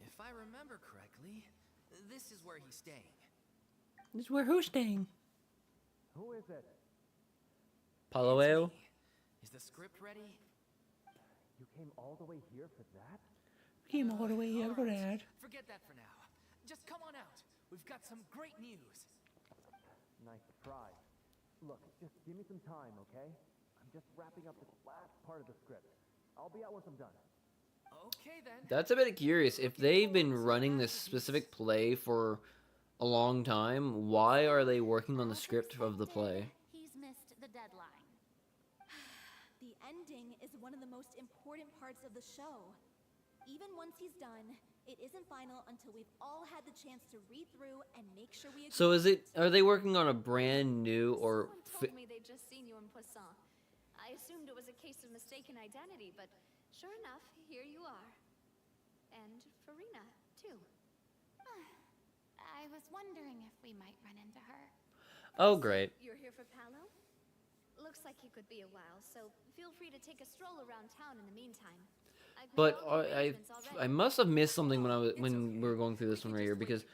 If I remember correctly, this is where he's staying.
This is where who's staying?
Who is it?
Paloeo?
Is the script ready?
You came all the way here for that?
Came all the way here for that.
Forget that for now. Just come on out. We've got some great news.
Nice try. Look, just give me some time, okay? I'm just wrapping up this last part of the script. I'll be out once I'm done.
Okay then.
That's a bit curious. If they've been running this specific play for a long time, why are they working on the script of the play?
He's missed the deadline.
The ending is one of the most important parts of the show. Even once he's done, it isn't final until we've all had the chance to read through and make sure we agree.
So are they working on a brand new or...
Someone told me they'd just seen you in Poisson. I assumed it was a case of mistaken identity, but sure enough, here you are. And Farina, too.
I was wondering if we might run into her.
Oh, great.
You're here for Palo? Looks like you could be a while, so feel free to take a stroll around town in the meantime. I've made
But
all the arrangements
I
already.
must have missed something when we were going through this one right here, because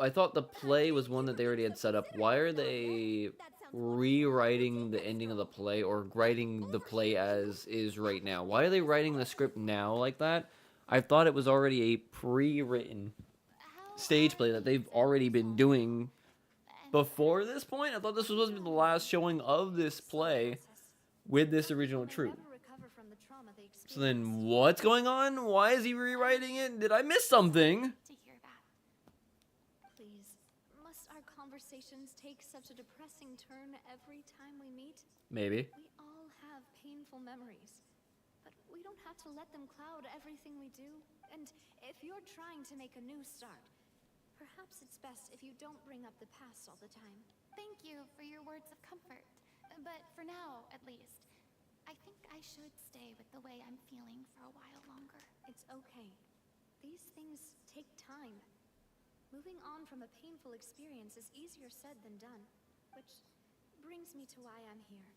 I thought the play was one that they already had set up. Why are they rewriting the ending of the play or writing the play as is right now? Why are they writing the script now like that? I thought it was already a pre-written stage play that they've already been doing before this point. I thought this was supposed to be the last showing of this play with this original troupe. So then what's going on? Why is he rewriting it? Did I miss something?
To hear that.
Please, must our conversations take such a depressing turn every time we meet?
Maybe.
We all have painful memories, but we don't have to let them cloud everything we do. And if you're trying to make a new start, perhaps it's best if you don't bring up the past all the time.
Thank you for your words of comfort. But for now, at least, I think I should stay with the way I'm feeling for a while longer.
It's okay. These things take time. Moving on from a painful experience is easier said than done, which brings me to why I'm here.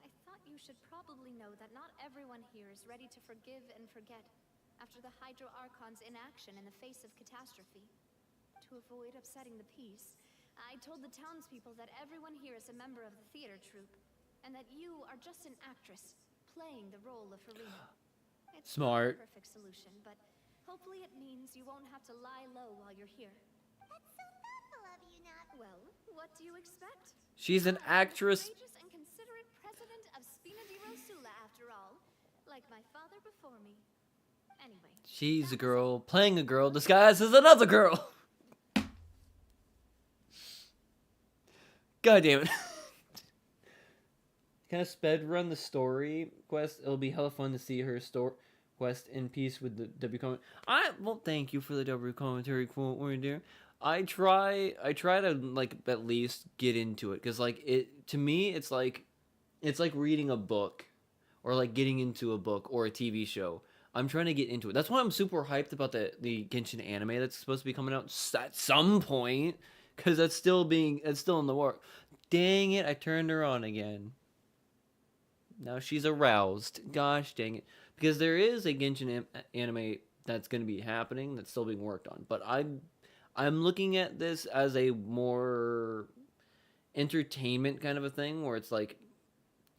I thought you should probably know that not everyone here is ready to forgive and forget after the Hydro Archon's inaction in the face of catastrophe. To avoid upsetting the peace, I told the townspeople that everyone here is a member of the theater troupe, and that you are just an actress playing the role of Harina. It's
Smart.
not a perfect solution, but hopefully it means you won't have to lie low while you're here.
That's so thoughtful of you, Nat.
Well, what do you expect?
She's an actress.
Courageous and considerate president of Spina di Rosula, after all, like my father before me. Anyway,
She's a girl playing a girl disguised as another girl. God damn it. Kind of sped run the story quest. It'll be hella fun to see her story quest in peace with the W comment. Well, thank you for the W commentary quote, my dear. I try to like at least get into it because like it to me it's like reading a book or like getting into a book or a TV show. I'm trying to get into it. That's why I'm super hyped about the Genshin anime that's supposed to be coming out at some point because it's still in the work. Dang it! I turned her on again. Now she's aroused. Gosh dang it. Because there is a Genshin anime that's going to be happening that's still being worked on. But I'm looking at this as a more entertainment kind of a thing where it's like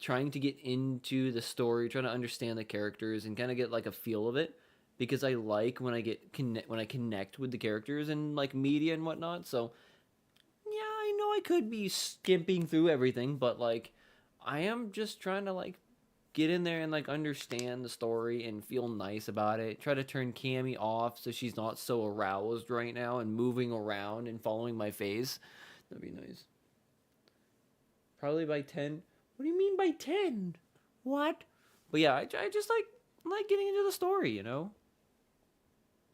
trying to get into the story, trying to understand the characters and kind of get like a feel of it because I like when I connect with the characters and like media and whatnot. So yeah, I know I could be skimping through everything, but like I am just trying to like get in there and like understand the story and feel nice about it. Try to turn Cammy off so she's not so aroused right now and moving around and following my face. That'd be nice. Probably by 10. What do you mean by 10? What? But yeah, I just like getting into the story, you know?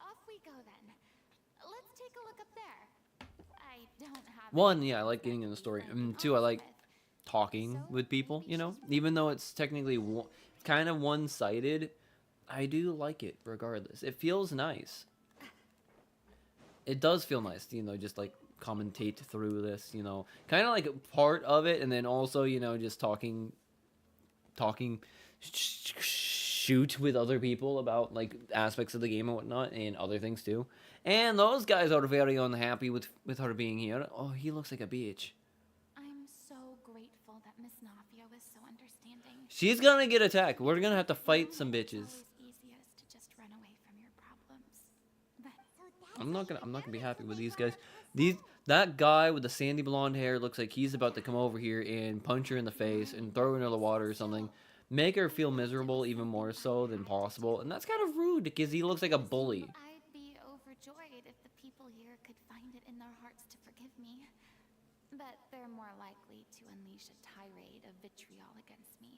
Off we go then. Let's take a look up there. I don't have
One, yeah, I like getting in the story. And two, I like talking with people, you know? Even though it's technically kind of one-sided, I do like it regardless. It feels nice. It does feel nice, you know, just like commentate through this, you know. Kind of like part of it and then also, you know, just talking shoot with other people about like aspects of the game and whatnot and other things too. And those guys are very unhappy with her being here. Oh, he looks like a bitch.
I'm so grateful that Miss Nafia was so understanding.
She's gonna get attacked. We're gonna have to fight some bitches.
It's always easiest to just run away from your problems. But
I'm not gonna be happy with these guys. That guy with the sandy blonde hair looks like he's about to come over here and punch her in the face and throw her into the water or something. Make her feel miserable even more so than possible. And that's kind of rude because he looks like a bully.
I'd be overjoyed if the people here could find it in their hearts to forgive me. But they're more likely to unleash a tirade of vitriol against me.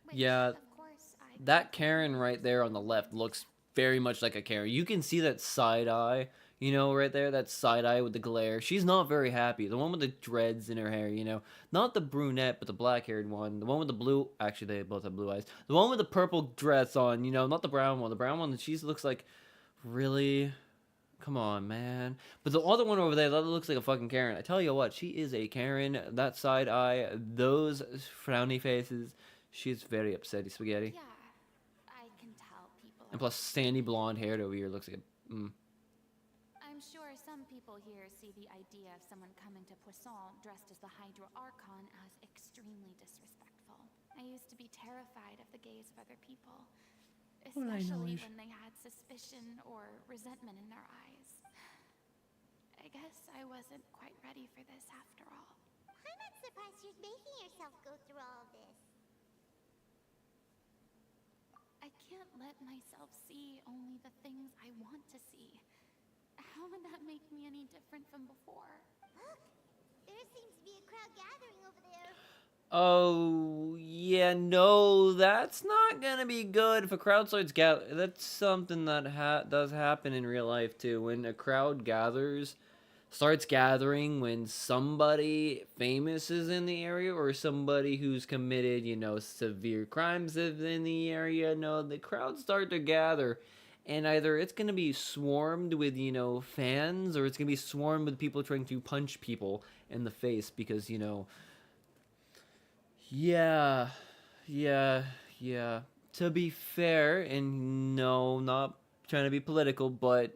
Which,
Yeah,
of course,
that Karen right there on the left looks very much like a Karen. You can see that side eye, you know, right there, that side eye with the glare. She's not very happy. The one with the dreads in her hair, you know. Not the brunette, but the black-haired one. The one with the blue... Actually, they both have blue eyes. The one with the purple dress on, you know, not the brown one. The brown one, she looks like... Really? Come on, man. But the other one over there, that looks like a fucking Karen. I tell you what, she is a Karen. That side eye, those frowny faces. She's very upsetty spaghetti.
Yeah, I can tell people.
And plus, sandy blonde hair over here looks like a...
I'm sure some Some people here see the idea of someone coming to Poisson dressed as the Hydro Archon as extremely disrespectful. I used to be terrified of the gaze of other people,
All I know
especially
is-
when they had suspicion or resentment in their eyes. I guess I wasn't quite ready for this after all.
I'm not surprised you're making yourself go through all of this.
I can't let myself see only the things I want to see. How would that make me any different from before?
Look, there seems to be a crowd gathering over there.
Oh, yeah, no, that's not gonna be good if a crowd starts gather. That's something that does happen in real life too. When a crowd starts gathering when somebody famous is in the area or somebody who's committed, severe crimes is in the area. No, the crowds start to gather. And either it's going to be swarmed with, fans, or it's going to be swarmed with people trying to punch people in the face because, yeah, yeah. To be fair, and no, not trying to be political, but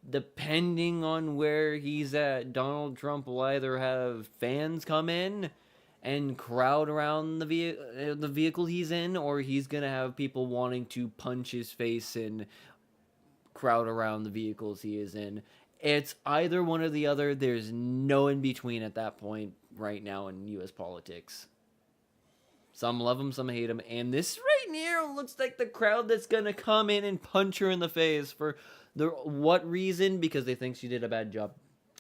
depending on where he's at, Donald Trump will either have fans come in and crowd around the vehicle he's in, or he's gonna have people wanting to punch his face and crowd around the vehicles he is in. It's either one or the other. There's no in between at that point right now in U.S. politics. Some love him, some hate him, and this right here looks like the crowd that's gonna come in and punch her in the face for what reason? Because they think she did a bad job,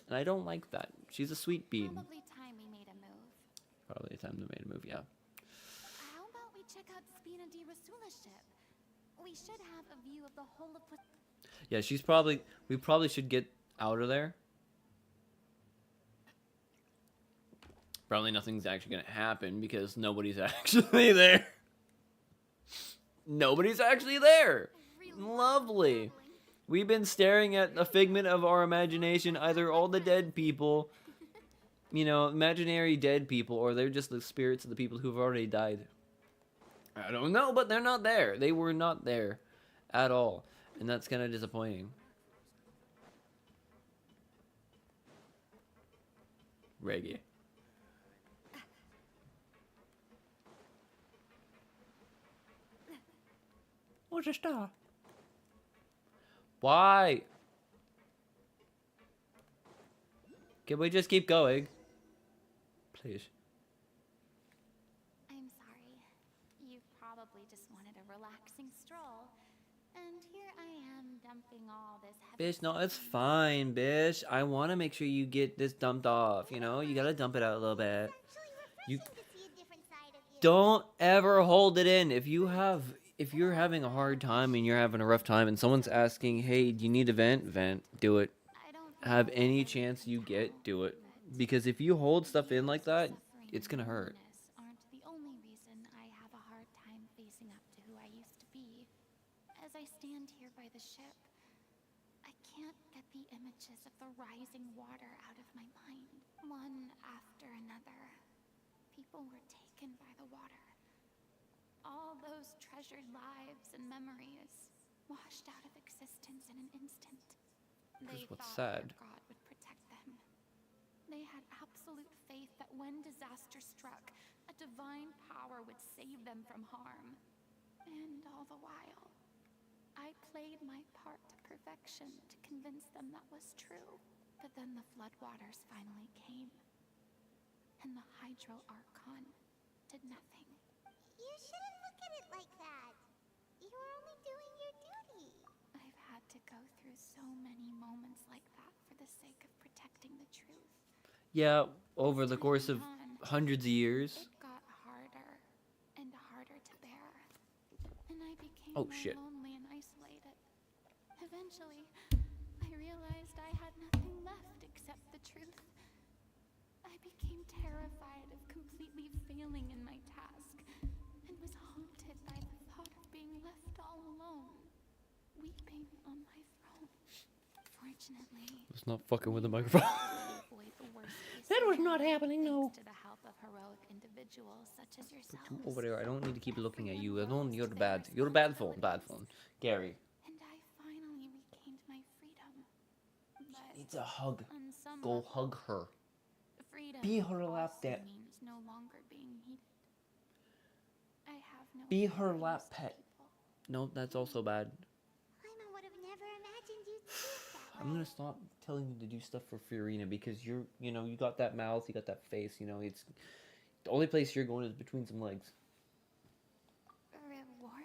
and I don't like that. She's a sweet bean.
Probably time we made a move.
Probably time they made a move, yeah.
How about we check out Spina di Rasula ship? We should have a view of the whole of
Yeah, we probably should get out of there. Probably nothing's actually gonna happen because nobody's actually there. Nobody's actually there. Lovely. We've been staring at a figment of our imagination, either all the dead people, imaginary dead people, or they're just the spirits of the people who've already died. I don't know, but they're not there. They were not there at all. And that's kind of disappointing. Reggae.
Where's the star?
Why? Can we just keep going? Please.
I'm sorry. You probably just wanted a relaxing stroll. And here I am dumping all this heavy
Bish, no, it's
stuff.
fine, Bish. I want to make sure you get this dumped off, You gotta dump it out a little bit.
Actually
You
refreshing to see a different side of you.
don't ever hold it in. If you're having a hard time and you're having a rough time and someone's asking, hey, do you need a vent? Do it.
I don't
Have
know
any
if I
chance you
can
get,
help,
do it.
but
Because if you hold stuff in like that,
suffering
it's gonna
and
hurt.
loneliness aren't the only reason I have a hard time facing up to who I used to be. As I stand here by the ship, I can't get the images of the rising water out of my mind. One after another, people were taken by the water. All those treasured lives and memories washed out of existence in an instant. They
what's
thought
sad.
their God would protect them. They had absolute faith that when disaster struck, a divine power would save them from harm. And all the while, I played my part to perfection to convince them that was true. But then the floodwaters finally came, and the Hydro Archon did nothing.
You shouldn't look at it like that. You were only doing your duty.
I've had to go through so many moments like that for the sake of protecting the truth.
Yeah, over the course of hundreds of years.
It got harder and harder to bear, and I became
Oh,
more
shit.
lonely and isolated. Eventually, I realized I had nothing left except the truth. I became terrified of completely failing in my task, and was haunted by the thought of being left all alone, weeping on my throne. Fortunately,
It's not fucking with the microphone.
avoid the worst case
That was
scenario,
not happening, no.
thanks to the help of heroic individuals such as yourselves.
Over there, I don't need to keep looking at you. I
Everyone
don't. You're
rose to
bad.
their
You're a bad phone. Bad
responsibilities.
phone. Gary.
And I finally regained my freedom. But
needs a hug.
On some
Go
level,
hug her.
freedom
Be her lap
also
dance.
means no longer being needed. I have no
Be her
feelings
lap
to
pet.
people.
No, that's also bad.
Paimon would have never imagined you'd see it that
I'm
way.
gonna stop telling you to do stuff for Fiorina because you got that mouth, you got that face, it's the only place you're going is between some legs.
Reward?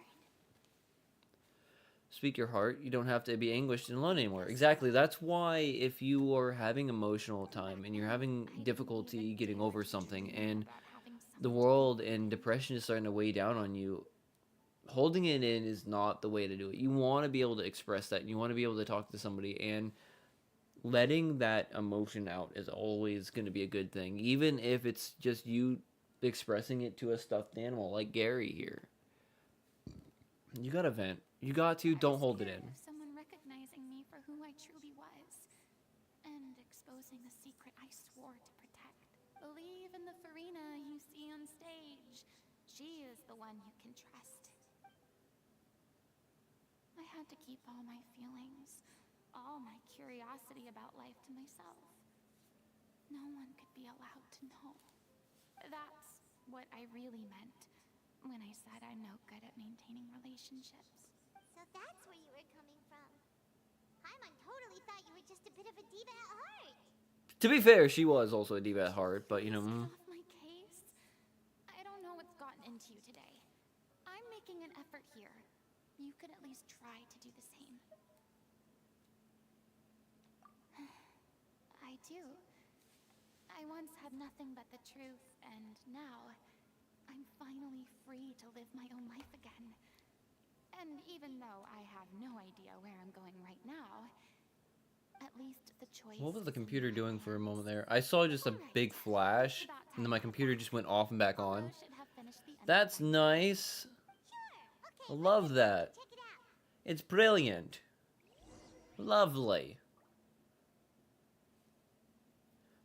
Speak your heart. You don't have to be anguished and alone anymore. Exactly. That's why if you are having emotional time and you're having difficulty getting over something and the world and depression is starting to weigh down on you, holding it in is not the way to do it. You want to be able to express that. You want to be able to talk to somebody, and letting that emotion out is always going to be a good thing, even if it's just you expressing it to a stuffed animal like Gary here. You gotta vent. You got to. Don't hold it in.
Of someone recognizing me for who I truly was, and exposing a secret I swore to protect. Believe in the Farina you see on stage. She is the one you can trust. I had to keep all my feelings, all my curiosity about life to myself. No one could be allowed to know. That's what I really meant when I said I'm no good at maintaining relationships.
So that's where you were coming from. Paimon totally thought you were just a bit of a diva at heart.
To be fair, she was also a diva at heart, but
Get off my case. I don't know what's gotten into you today. I'm making an effort here. You could at least try to do the same. I do. I once had nothing but the truth, and now I'm finally free to live my own life again. And even though I have no idea where I'm going right now, at least the choice.
what was the
is in
computer
my
doing for a
hands.
moment there? I saw just a big flash, and then my computer just went off and back on.
Almost should have finished the
That's
underground.
nice. I
Okay,
love that.
check it out.
It's brilliant. Lovely.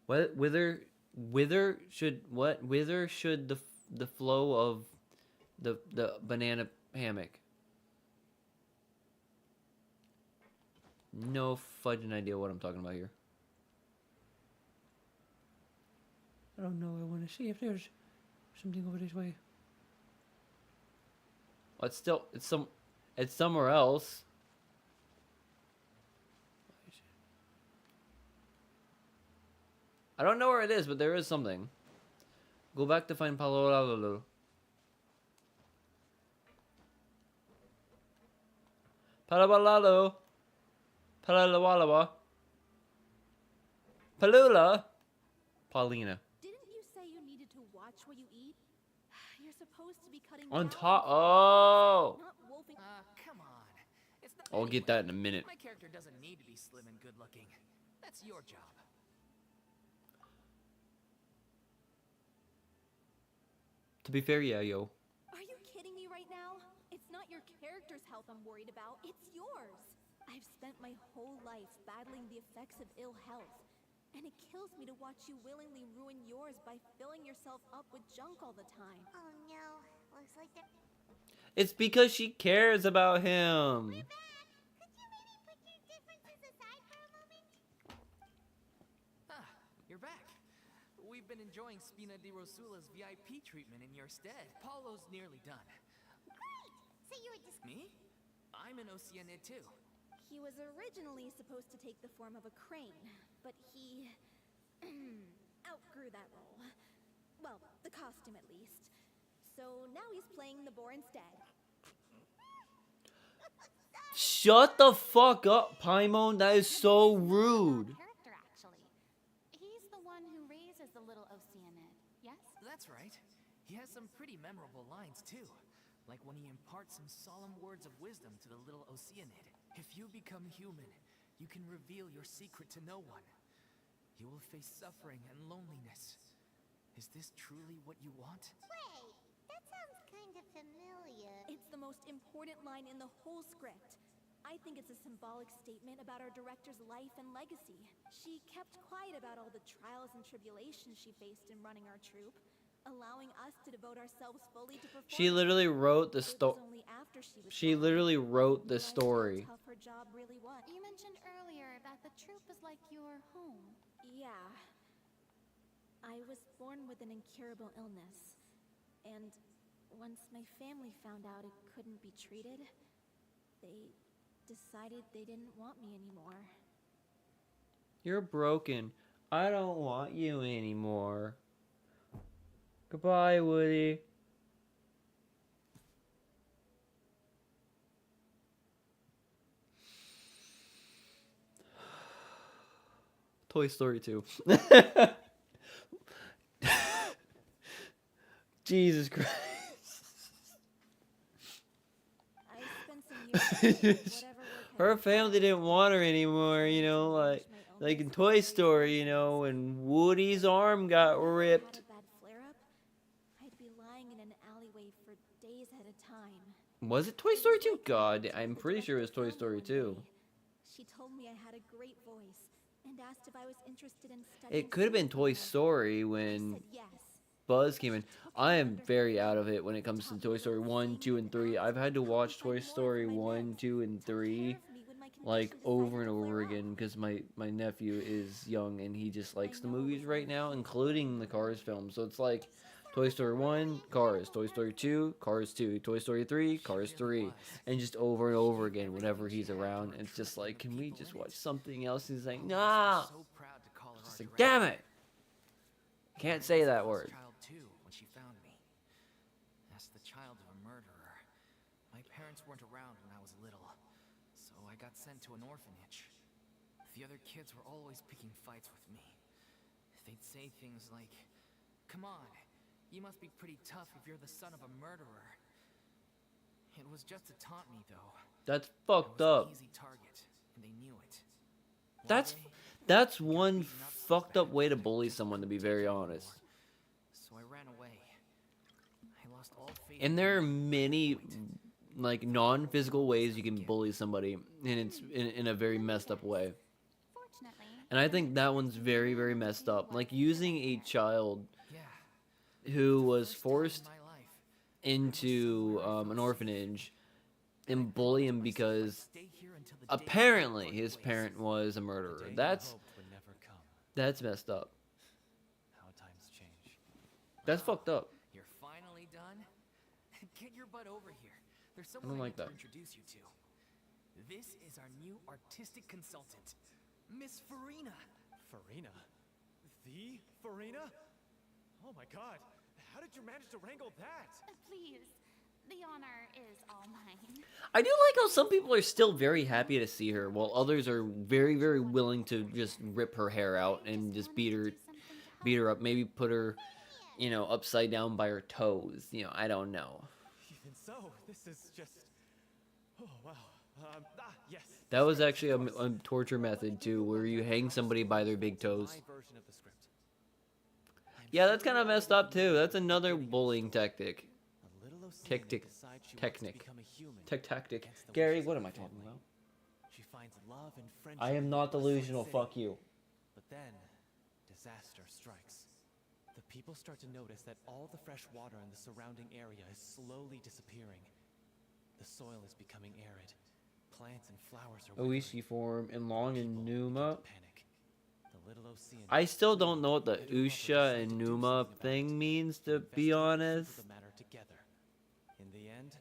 Whither should the flow of the banana hammock? No fudging idea what I'm talking about here.
I don't know. I want to see if there's something over this way.
Well, it's somewhere else. I don't know where it is, but there is something. Go back to find Palolalo. Palabalalo. Palalawalawa. Palula. Paulina.
Didn't you say you needed to watch what you eat? You're supposed to be cutting
On
calories,
top. Oh.
not wolfing.
Come on. It's not
I'll get that in a minute.
My character doesn't need to be slim and good looking. That's your job.
To be fair, yeah, yo.
Are you kidding me right now? It's not your character's health I'm worried about, it's yours. I've spent my whole life battling the effects of ill health, and it kills me to watch you willingly ruin yours by filling yourself up with junk all the time.
Oh no, looks like they're
It's because she cares about him.
back. Could you maybe put your differences aside for a moment?
Ah, you're back. We've been enjoying Spina di Rosula's VIP treatment in your stead. Paulo's nearly done.
Great! So you were just...
Me? I'm an Oceanid too.
He was originally supposed to take the form of a crane, but he outgrew that role. Well, the costume at least. So now he's playing the boar instead.
Shut the fuck up, Paimon. That is so rude.
Character, actually. He's the one who raises the little Oceanid, yes?
That's right. He has some pretty memorable lines too. Like when he imparts some solemn words of wisdom to the little Oceanid. If you become human, you can reveal your secret to no one. You will face suffering and loneliness. Is this truly what you want?
Wait, that sounds kind of familiar.
It's the most important line in the whole script. I think it's a symbolic statement about our director's life and legacy. She kept quiet about all the trials and tribulations she faced in running our troupe. allowing us to devote ourselves fully to performing.
She literally wrote the
It was
story.
only after she was
She
gone
literally wrote the
I realized how
story.
tough her job really was.
You mentioned earlier that the troop is like your home.
Yeah. I was born with an incurable illness, and once my family found out it couldn't be treated, they decided they didn't want me anymore.
You're broken. I don't want you anymore. Goodbye, Woody. Toy Story 2. Jesus Christ.
I spent some years doing whatever work I
Her
could
family didn't want her anymore, you know,
manage my
like in
illness.
Toy Story, you know, when Woody's arm got
Whenever I
ripped.
had a bad flare-up, I'd be lying in an alleyway for days at a time.
Was it Toy Story 2? God, I'm pretty sure it was Toy Story 2.
She told me I had a great voice and asked if I was interested in studying.
It could have been Toy
singing.
Story
I
when
said yes.
Buzz came in. I am very out of it when it comes to Toy Story 1, 2, and 3. I've had to watch Toy Story 1, 2, and 3 like over and over again because my nephew is young and he just likes the movies right now, including the Cars film. So it's like Toy Story 1, Cars, Toy Story 2, Cars 2, Toy Story 3, Cars 3, and just over and over again whenever he's around. It's just like, can we just watch something else? He's like, nah.
So proud to call her
Just
our
like, damn
director.
it. Can't say that
I was
word.
a child too when she found me. As the child of a murderer, my parents weren't around when I was little, so I got sent to an orphanage. The other kids were always picking fights with me. They'd say things like, "Come on, you must be pretty tough if you're the son of a murderer." It was just to taunt me, though.
That's
I
fucked
was
up.
an easy target, and they knew it. One
That's
day,
that's one fucked up way to bully someone, to be very honest.
so I ran away. I lost all faith
And
in
there are
them at that
many
point.
like non-physical ways you can bully somebody, and it's in a very messed up way.
Fortunately.
And I think that one's very, very messed up. Like using a child
Yeah,
who
the
was
first time in
forced
my life,
into an orphanage and bully him because
stay here until the day
apparently
part
his
ways.
parent was a murderer.
Day you
That's
hoped would never come.
that's messed up.
How times change.
That's fucked up.
You're finally done? Get your butt over here. There's
don't
someone I
like
need
that.
to introduce you to. This is our new artistic consultant, Miss Farina.
Farina? The Farina? Oh my god. How did you manage to wrangle that?
Please, the honor is all mine.
I do like how some people are still very happy to see her, while others are very, very willing to just rip her hair out and just beat her up. Maybe put her, you know, upside down by her toes. You know, I don't know.
Even so, this is just... Oh, wow. Yes.
That was actually a torture method too, where you hang somebody by their big toes.
My version of the script.
Yeah, that's kind of messed up too. That's another bullying tactic.
A little Oceana
Tactic.
decides she wants to
Technic.
become a human
Tactic.
against the
Gary,
wishes
what
of
am I
her
talking
family.
about?
She finds love and friendship.
I am not
in Westside
delusional.
City.
Fuck you.
But then, disaster strikes. The people start to notice that all the fresh water in the surrounding area is slowly disappearing. The soil is becoming arid. Plants and flowers are withering.
Oishi form and Long
People
and
begin to
Numa.
panic. The little Oceana
I still
flee.
don't know what the
Bitter lovers
Usha
decide
and
to do
Numa
something about
thing
it.
means,
They
to be
investigate the
honest.
truth of the matter together. In the end,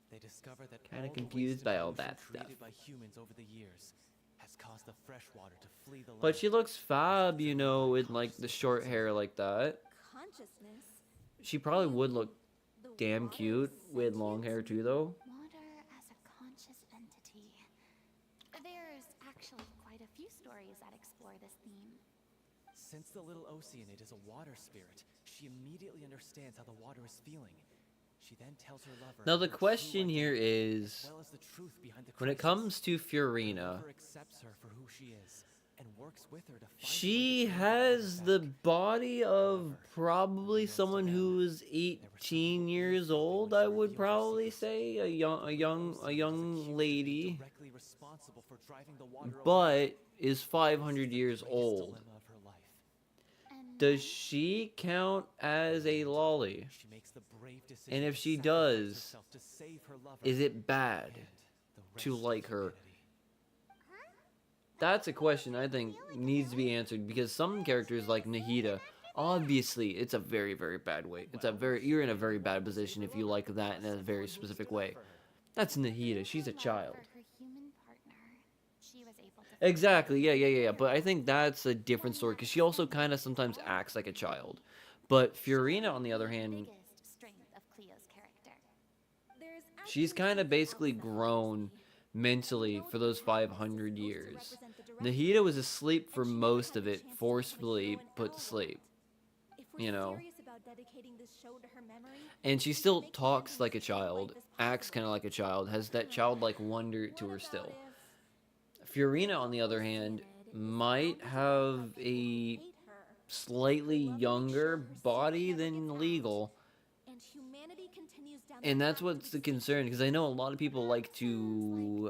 they discover that
Kinda
all the
confused
wasted
by all
pollution
that stuff.
created by humans over the years has caused the fresh water to flee the land.
But she looks fab, you know, with like the short hair like that.
Consciousness.
She probably would look
The
damn
water
cute with long
sentience?
hair too, though.
Water as a conscious entity. There's actually quite a few stories that explore this theme.
Since the little Oceanid is a water spirit, she immediately understands how the water is feeling. She then tells her lover.
Now the
her true
question here
identity,
is,
as well as the truth behind the
when it
crisis.
comes to
Her
Fiorina,
lover accepts her for who she is and works with her to find a way
she
to bring her water
has the
back.
body of
However,
probably
unbeknownst to
someone
them,
who's 18 years old. I would probably say a young lady,
Directly responsible for driving the water away.
but is 500 years
Greatest
old.
dilemma of her life.
And
Does she count as a lolly?
She makes the brave decision
And if
to
she
sacrifice
does,
herself to save her lover
is it bad
and the
to
rest of
like her?
humanity.
That's a question I think needs to be answered, because some characters like Nahida, obviously it's a very, very bad way. You're in a very bad position if you like that in a very specific way. That's Nahida. She's a child.
For her human partner, she was able to
Exactly. Yeah. But I think that's a different story, because she also kind of sometimes acts like a child. But Fiorina, on the other hand,
biggest strength of Cleo's character.
There's
she's
actually
kind of
something
basically
else that
grown
bothers me.
mentally for those 500 years. Nahida was asleep for most of it, forcefully put to sleep.
If we're
You know.
serious about dedicating this show to her memory,
And she
we should
still
make the
talks
ending
like a
as true to life
child,
as
acts
possible.
kind of like a child, has that childlike wonder to her
What
still.
about if
Fiorina, on the other hand, might have a
hate her,
slightly
love to make
younger
sure her secret
body
never
than
gets out,
legal.
and humanity continues down
And
the
that's
path
what's
to
the
extinction?
concern, because I know a lot of people like to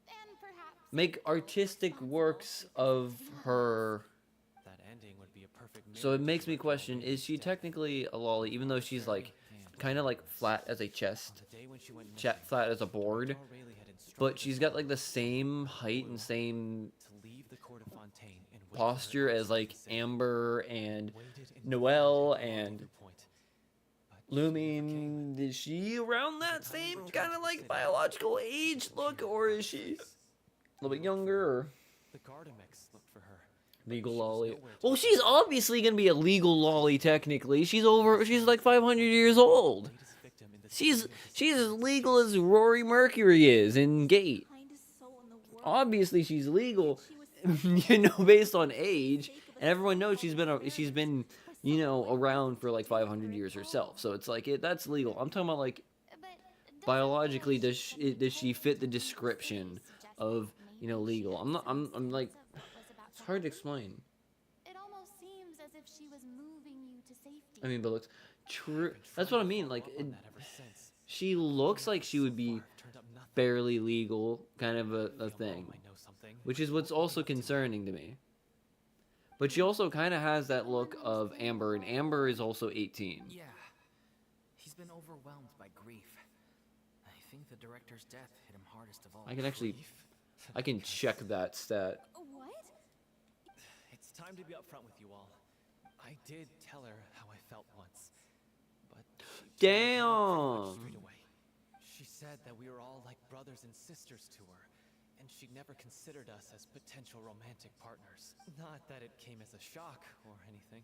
And perhaps
make artistic works of her.
That ending would be a perfect
So it
mirror
makes
to
me
her
question,
Aurelia
is she
death.
technically a lolly, even though she's like kind of like flat as a chest,
On the day when she went missing,
flat as a board,
Aurelia had instructed
but
us
she's got
all
like the same height and same
to leave the court of Fontaine and wait for her
posture as
outside
like
the city.
Amber and
Waited and
Noelle
waited at the
and
rendezvous point, but she never came.
Lumine. Is she around that
By the time we
same
returned
kind
to
of
the
like
city,
biological age
she
look,
had
or
no
is she
trace.
a little bit younger, or
The Gardamex looked for her.
legal
She was
lolly?
nowhere to
Well,
be
she's
found.
obviously gonna be a legal lolly technically. She's like 500 years old.
Latest victim in the
She's
series of
she's as
suspicious
legal as Rory Mercury is in Gate.
Kindest soul in the world.
Obviously, she's legal,
She was
you know, based on age,
sake of a
and everyone knows
so-called
she's
experiment
been,
by
you
some
know,
white
around
person
for like
to take
500
her
years
home.
herself. So it's like that's legal. I'm talking about like
but doesn't
biologically,
the
does she fit the description of, you know, legal? I'm like, it's hard to explain.
It almost seems as if she was moving you to safety.
I mean, but looks true.
Been
That's
trying
what I
to
mean.
follow
Like,
up on that ever since.
she looks like she would be
So far, turned up nothing.
fairly legal, kind of a
Feel
thing,
Mom might know something.
which is what's also concerning to me. But she also kind of has that look of Amber, and Amber is also 18.
Yeah. He's been overwhelmed by grief. I think the director's death hit him hardest of all.
I can actually,
Grief?
I can check that stat.
What?
It's time to be upfront with you all. I did tell her how I felt once, but she pretty much
Damn.
straight away. She said that we were all like brothers and sisters to her, and she never considered us as potential romantic partners. Not that it came as a shock or anything.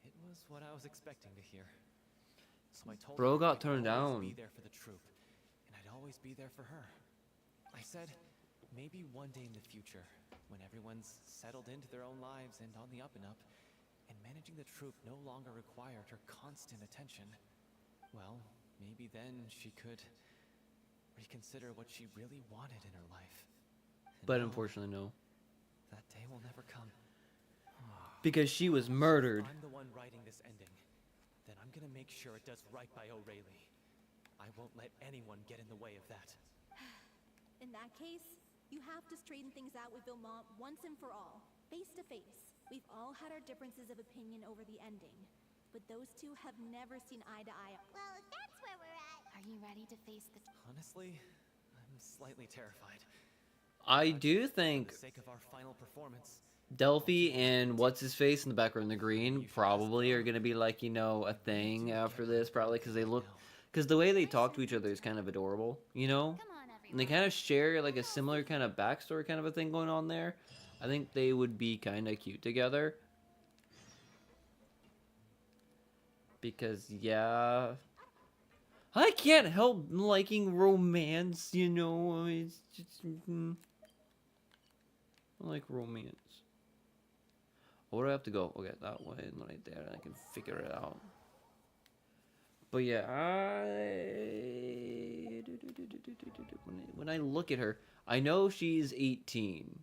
It was what I was expecting to hear. So I told
Bro
her
got
I'd
turned
always
down.
be there for the troop, and I'd always be there for her. I said, maybe one day in the future, when everyone's settled into their own lives and on the up and up, and managing the troop no longer required her constant attention, well, maybe then she could reconsider what she really wanted in her life. And
But
no,
unfortunately, no.
that day will never come.
Because she was murdered.
If I'm the one writing this ending, then I'm gonna make sure it does right by O'Reilly. I won't let anyone get in the way of that.
In that case, you have to straighten things out with Vilmont once and for all, face to face. We've all had our differences of opinion over the ending, but those two have never seen eye to eye.
Well, if that's where we're at.
Are you ready to face the
Honestly, I'm slightly terrified.
I do
For
think
the sake of our final performance,
Delphi and what's his face in the background, the green, probably are gonna be like, you know, a thing after this, probably because they look, because the way they talk to each other is kind of adorable, you know.
Come on,
And they
everyone.
kind of share like a similar kind of backstory kind of a thing going on there. I think they would be kind of cute together. Because, yeah. I can't help liking romance, you know. It's just. I like romance. Oh, where do I have to go? Okay, that way and right there. I can figure it out. But yeah, when I look at her, I know she's 18.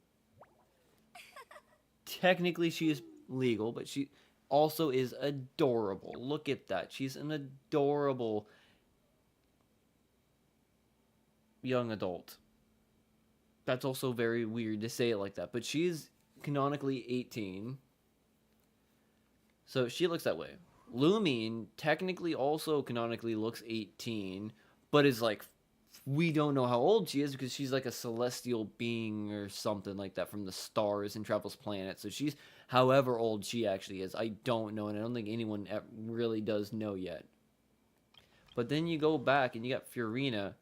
Technically, she is legal, but she also is adorable. Look at that. She's an adorable young adult. That's also very weird to say it like that, but she is canonically 18. So she looks that way. Lumine technically also canonically looks 18, but is like, we don't know how old she is because she's like a celestial being or something like that from the stars and travels planets. So she's however old she actually is. I don't know, and I don't think anyone really does know yet. But then you go back and you got Furina,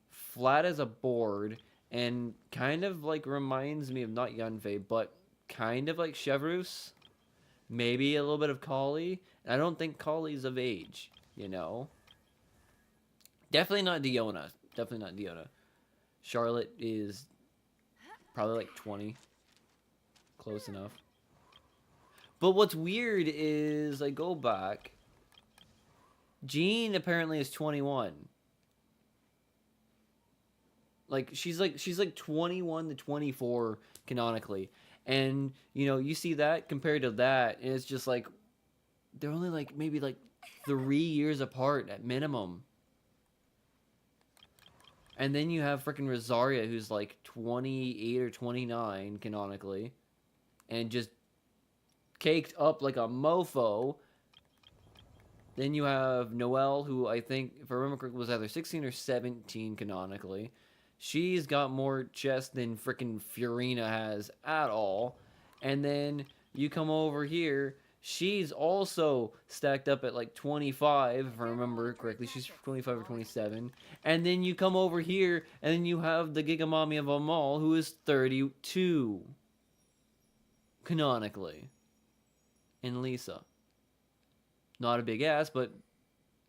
flat as a board, and kind of like reminds me of not Yanfei, but kind of like Chevrus. Maybe a little bit of Kali. And I don't think Kali's of age, you know? Definitely not Diona. Definitely not Diona. Charlotte is probably like 20. Close enough. But what's weird is I go back. Jean apparently is 21. Like she's like 21 to 24 canonically. And you know, you see that compared to that, and it's just like they're only like maybe like 3 years apart at minimum. And then you have freaking Rosaria, who's like 28 or 29 canonically, and just caked up like a mofo. Then you have Noelle, who I think, if I remember correctly, was either 16 or 17 canonically. She's got more chest than freaking Furina has at all. And then you come over here, she's also stacked up at like 25, if I remember correctly. She's 25 or 27. And then you come over here, and then you have the Gigamami of them all, who is 32. Canonically. And Lisa. Not a big ass, but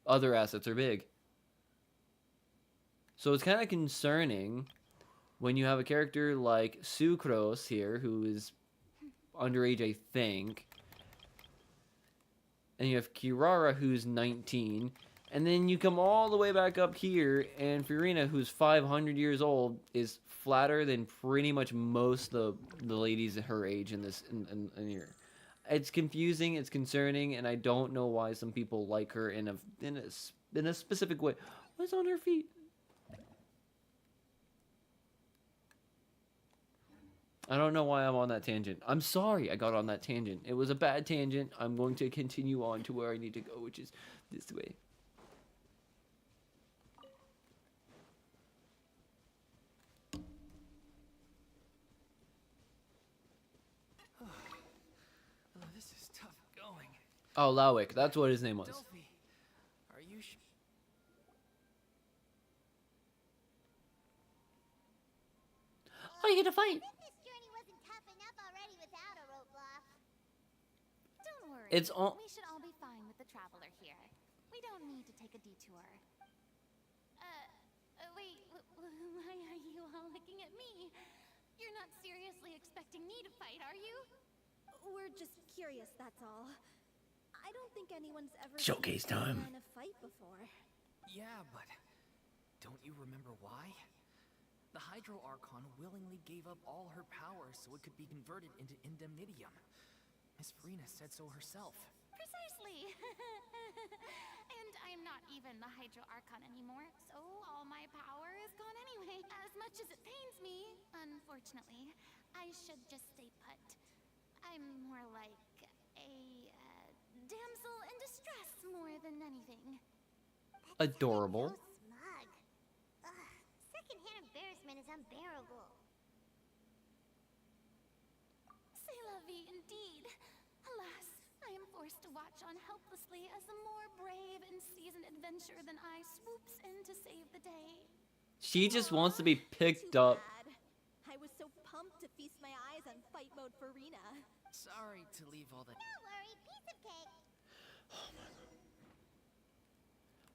other assets are big. So it's kind of concerning when you have a character like Sucrose here, who is underage, I think. And you have Kirara, who's 19. And then you come all the way back up here, and Furina, who's 500 years old, is flatter than pretty much most of the ladies her age in this in here. It's confusing, it's concerning, and I don't know why some people like her in a specific way. What's on her feet? I don't know why I'm on that tangent. I'm sorry I got on that tangent. It was a bad tangent. I'm going to continue on to where I need to go, which is this way.
Oh, this is tough going.
Oh, Lawick. That's what his name was.
Delphi, are you
Are you gonna fight?
This journey wasn't tough enough already without a roadblock.
Don't worry.
It's all.
We should all be fine with the traveler here. We don't need to take a detour. Wait, why are you all looking at me? You're not seriously expecting me to fight, are you?
We're just curious, that's all. I don't think anyone's ever
Showcase
seen
time.
in a fight before.
Yeah, but don't you remember why? The Hydro Archon willingly gave up all her power so it could be converted into Indemnitium. Miss Farina said so herself.
Precisely. And I'm not even the Hydro Archon anymore, so all my power is gone anyway. As much as it pains me, unfortunately, I should just stay put. I'm more like a damsel in distress more than anything.
Adorable.
So smug. Ugh, secondhand embarrassment is unbearable.
C'est la vie indeed. Alas, I am forced to watch on helplessly as a more brave and seasoned adventurer than I swoops in to save the day.
She just wants to be picked
Too
up.
bad. I was so pumped to feast my eyes on fight mode for Rena.
Sorry to leave all that.
Don't worry, piece of cake.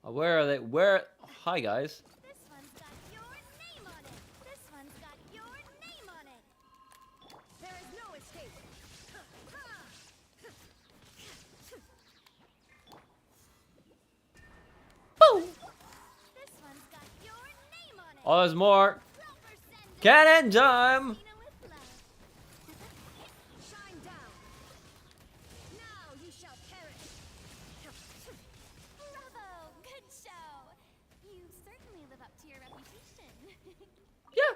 Where are they? Where? Hi, guys.
This one's got your name on it. This one's got your name on it.
There is no escape.
This one's got your name on it.
Oh, there's more.
Proper send
Cannon time.
Rena with love.
Shine down. Now you shall perish.
Bravo! Good show. You certainly live up to your reputation.
Yeah.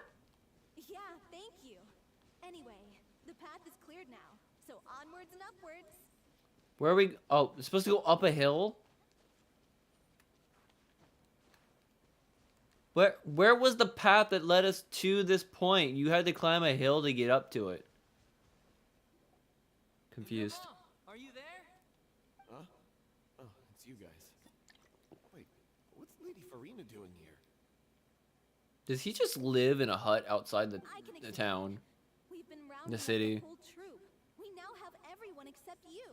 Yeah, thank you. Anyway, The path is cleared now, so onwards and upwards.
Where are we? Oh, it's supposed to go up a hill? Where was the path that led us to this point? You had to climb a hill to get up to it. Confused.
Mom, are you there?
Huh? Oh, it's you guys. Wait, what's Lady Farina doing here?
Does he just live in a hut outside the
I can explain.
town?
We've been
The
rounding up
city.
the whole troop. We now have everyone except you.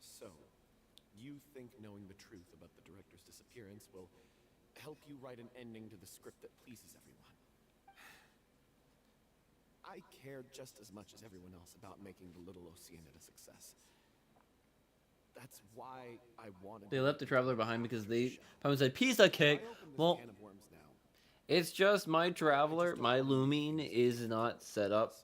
So, you think knowing the truth about the director's disappearance will help you write an ending to the script that pleases everyone? I care just as much as everyone else about making the Little Oceanid a success. That's why I wanted.
They left the traveler behind because they Paimon said pizza cake. Well,
Can of worms now.
it's just my traveler, my Lumine is not set up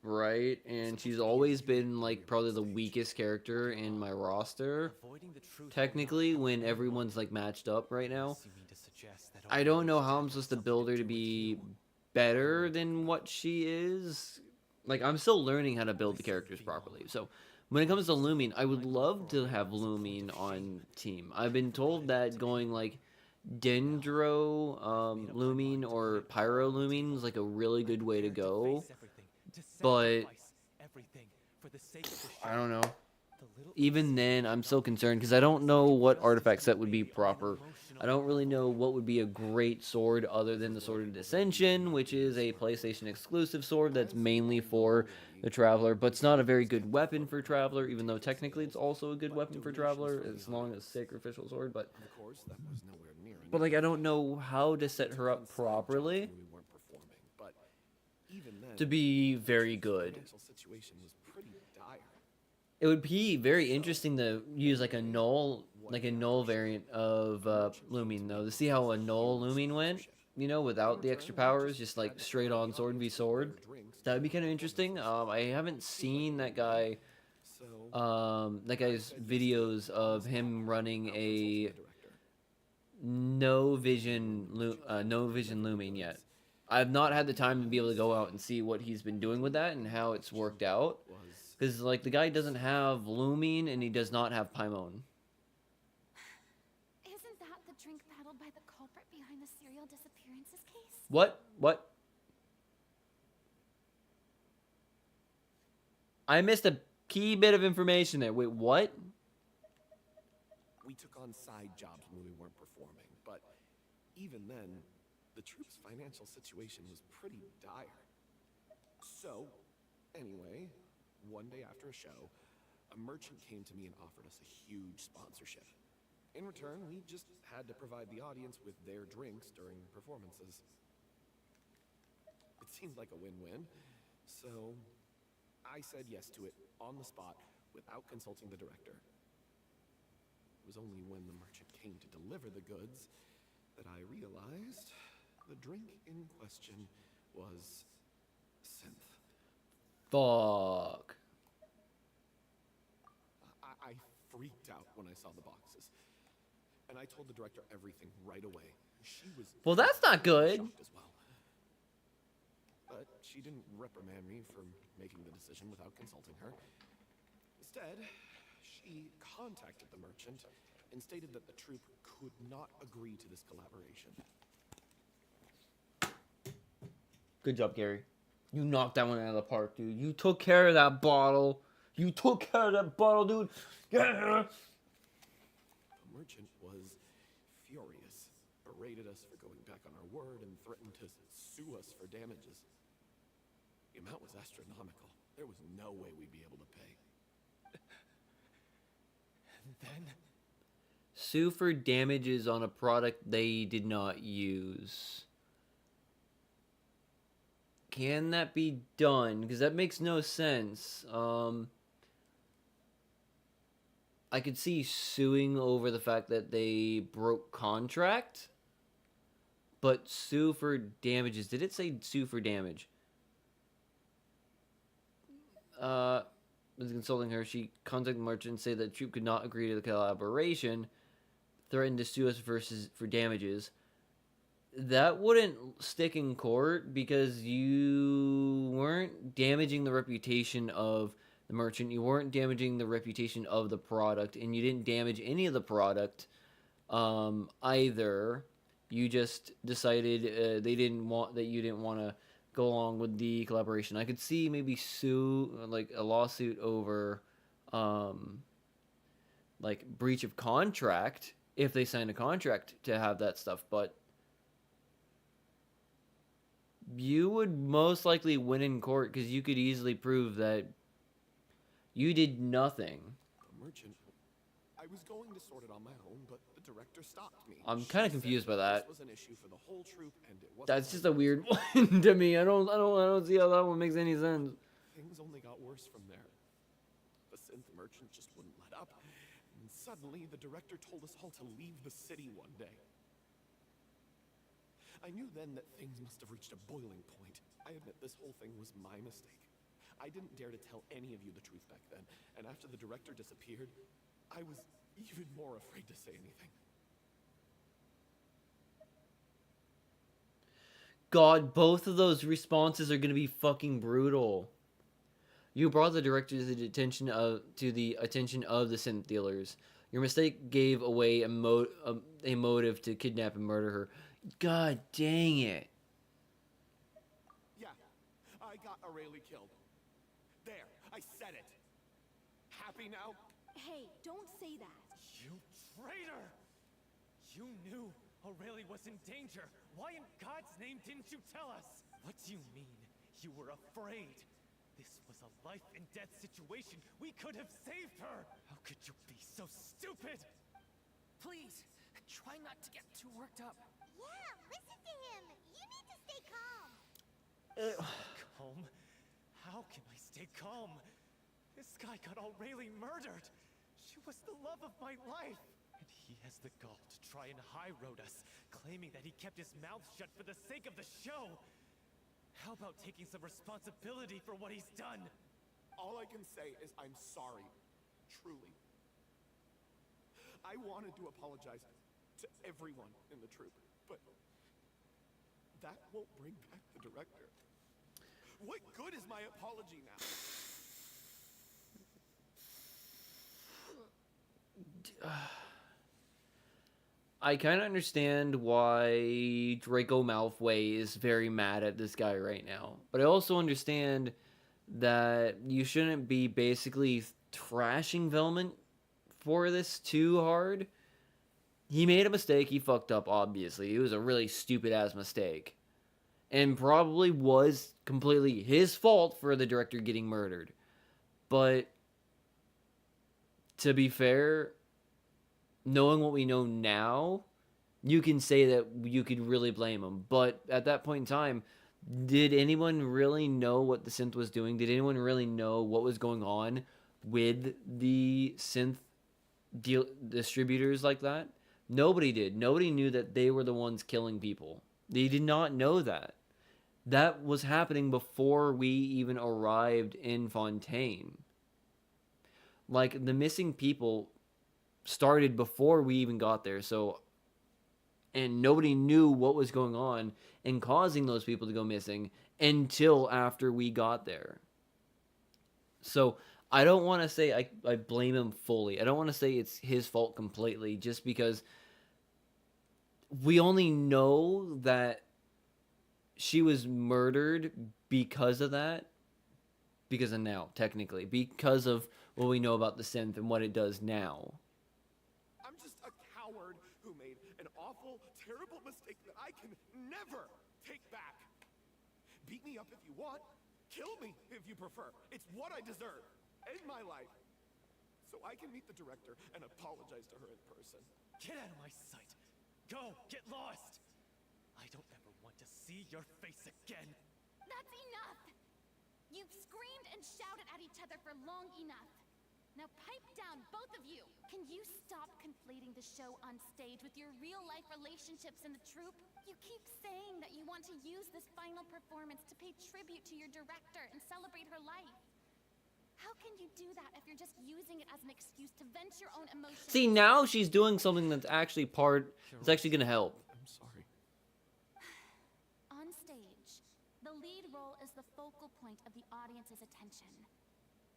right, and she's always been like probably the weakest character in my roster.
Avoiding the truth
Technically, when everyone's like matched up right now,
you mean to suggest that
I don't know how I'm supposed to build her to be better than what she is. Like, I'm still learning how to build the characters properly. So, when it comes to Lumine, I would love to have Lumine on team. I've been told that going like Dendro Lumine or Pyro Lumine is like a really good way to go. But I don't know. Even then, I'm still concerned because I don't know what artifact set would be proper. I don't really know what would be a great sword other than the Sword of Dissension, which is a PlayStation exclusive sword that's mainly for the Traveler, but it's not a very good weapon for Traveler, even though technically it's also a good weapon for Traveler, as long as sacrificial sword, but
Of course, that was nowhere near
but like I don't know how to set her up properly
we weren't performing, but even then,
to be very good.
financial situation was pretty dire.
It would be very interesting to use like a null variant of Lumine though, to see how a null Lumine went, you know, without the extra powers, just like straight on sword v sword. That would be kind of interesting. I haven't seen that guy's videos of him running a no vision Lumine yet. I've not had the time to be able to go out and see what he's been doing with that and how it's worked out. Because, like, the guy doesn't have Lumine and he does not have Paimon.
Isn't that the drink paddled by the culprit behind the serial disappearances case?
What? I missed a key bit of information there. Wait, what?
We took on side jobs when we weren't performing, but even then, the troop's financial situation was pretty dire. So, anyway, one day after a show, a merchant came to me and offered us a huge sponsorship. In return, we just had to provide the audience with their drinks during performances. It seemed like a win-win, so I said yes to it on the spot without consulting the director. It was only when the merchant came to deliver the goods that I realized the drink in question was synth.
Fuck.
I freaked out when I saw the boxes, and I told the director everything right away. She was
Well, that's not good.
shocked as well. But she didn't reprimand me for making the decision without consulting her. Instead, she contacted the merchant and stated that the troupe could not agree to this collaboration.
Good job, Gary. You knocked that one out of the park, dude. You took care of that bottle. You took care of that bottle, dude. Yeah.
The merchant was furious, berated us for going back on our word, and threatened to sue us for damages. The amount was astronomical. There was no way we'd be able to pay.
And then
Sue for damages on a product they did not use. Can that be done? Because that makes no sense. I could see suing over the fact that they broke contract, but sue for damages. Did it say sue for damage? Was consulting her. She contacted the merchant and said that the troop could not agree to the collaboration, threatened to sue us for damages. that wouldn't stick in court because you weren't damaging the reputation of the merchant, you weren't damaging the reputation of the product, and you didn't damage any of the product either. You just decided they didn't want that you didn't want to go along with the collaboration. I could see maybe sue like a lawsuit over um, like breach of contract if they signed a contract to have that stuff, but you would most likely win in court because you could easily prove that you did nothing.
The merchant. I was going to sort it on my own, but the director stopped me.
I'm
She
kind of
said
confused by that.
This was an issue for the whole troop, and it wasn't.
That's just a weird one to me. I don't see how that one makes any sense.
Things only got worse from there. The synth merchant just wouldn't let up, and suddenly the director told us all to leave the city one day. I knew then that things must have reached a boiling point. I admit this whole thing was my mistake. I didn't dare to tell any of you the truth back then, and after the director disappeared, I was even more afraid to say anything.
God, both of those responses are gonna be fucking brutal. You brought the director to the attention of the synth dealers. Your mistake gave away a motive to kidnap and murder her. God dang it.
Yeah, I got Aurelie killed. There, I said it. Happy now?
Hey, don't say that.
You traitor! You knew Aurelie was in danger. Why in God's name didn't you tell us? What do you mean? You were afraid. This was a life and death situation. We could have saved her. How could you be so stupid?
Please, try not to get too worked up.
Yeah, listen to him. You need to stay calm.
Calm? How can I stay calm? This guy got Aurelie murdered. She was the love of my life. And he has the gall to try and high-road us, claiming that he kept his mouth shut for the sake of the show. How about taking some responsibility for what he's done?
All I can say is I'm sorry. Truly. I wanted to apologize to everyone in the troop, but that won't bring back the director. What good is my apology now?
I kind of understand why Draco Malfoy is very mad at this guy right now. But I also understand that you shouldn't be basically trashing Velment for this too hard. He made a mistake. He fucked up, obviously. It was a really stupid-ass mistake. And probably was completely his fault for the director getting murdered. But to be fair, knowing what we know now, you can say that you could really blame him. But at that point in time, did anyone really know what the synth was doing? Did anyone really know what was going on with the synth distributors like that? Nobody did. Nobody knew that they were the ones killing people. They did not know that. That was happening before we even arrived in Fontaine. Like, the missing people started before we even got there, so, and nobody knew what was going on and causing those people to go missing until after we got there. So I don't want to say I blame him fully. I don't want to say it's his fault completely, just because we only know that she was murdered because of that. Because of now, technically. Because of what we know about the synth and what it does now.
I'm just a coward who made an awful, terrible mistake that I can never take back. Beat me up if you want. Kill me if you prefer. It's what I deserve. End my life. So I can meet the director and apologize to her in person.
Get out of my sight. Go, get lost. I don't ever want to see your face again.
That's enough! You've screamed and shouted at each other for long enough. Now pipe down, both of you! Can you stop conflating the show on stage with your real-life relationships in the troupe? You keep saying that you want to use this final performance to pay tribute to your director and celebrate her life. How can you do that if you're just using it as an excuse to vent your own emotions?
See, now she's doing something that's actually gonna help.
I'm sorry.
on stage, the lead role is the focal point of the audience's attention.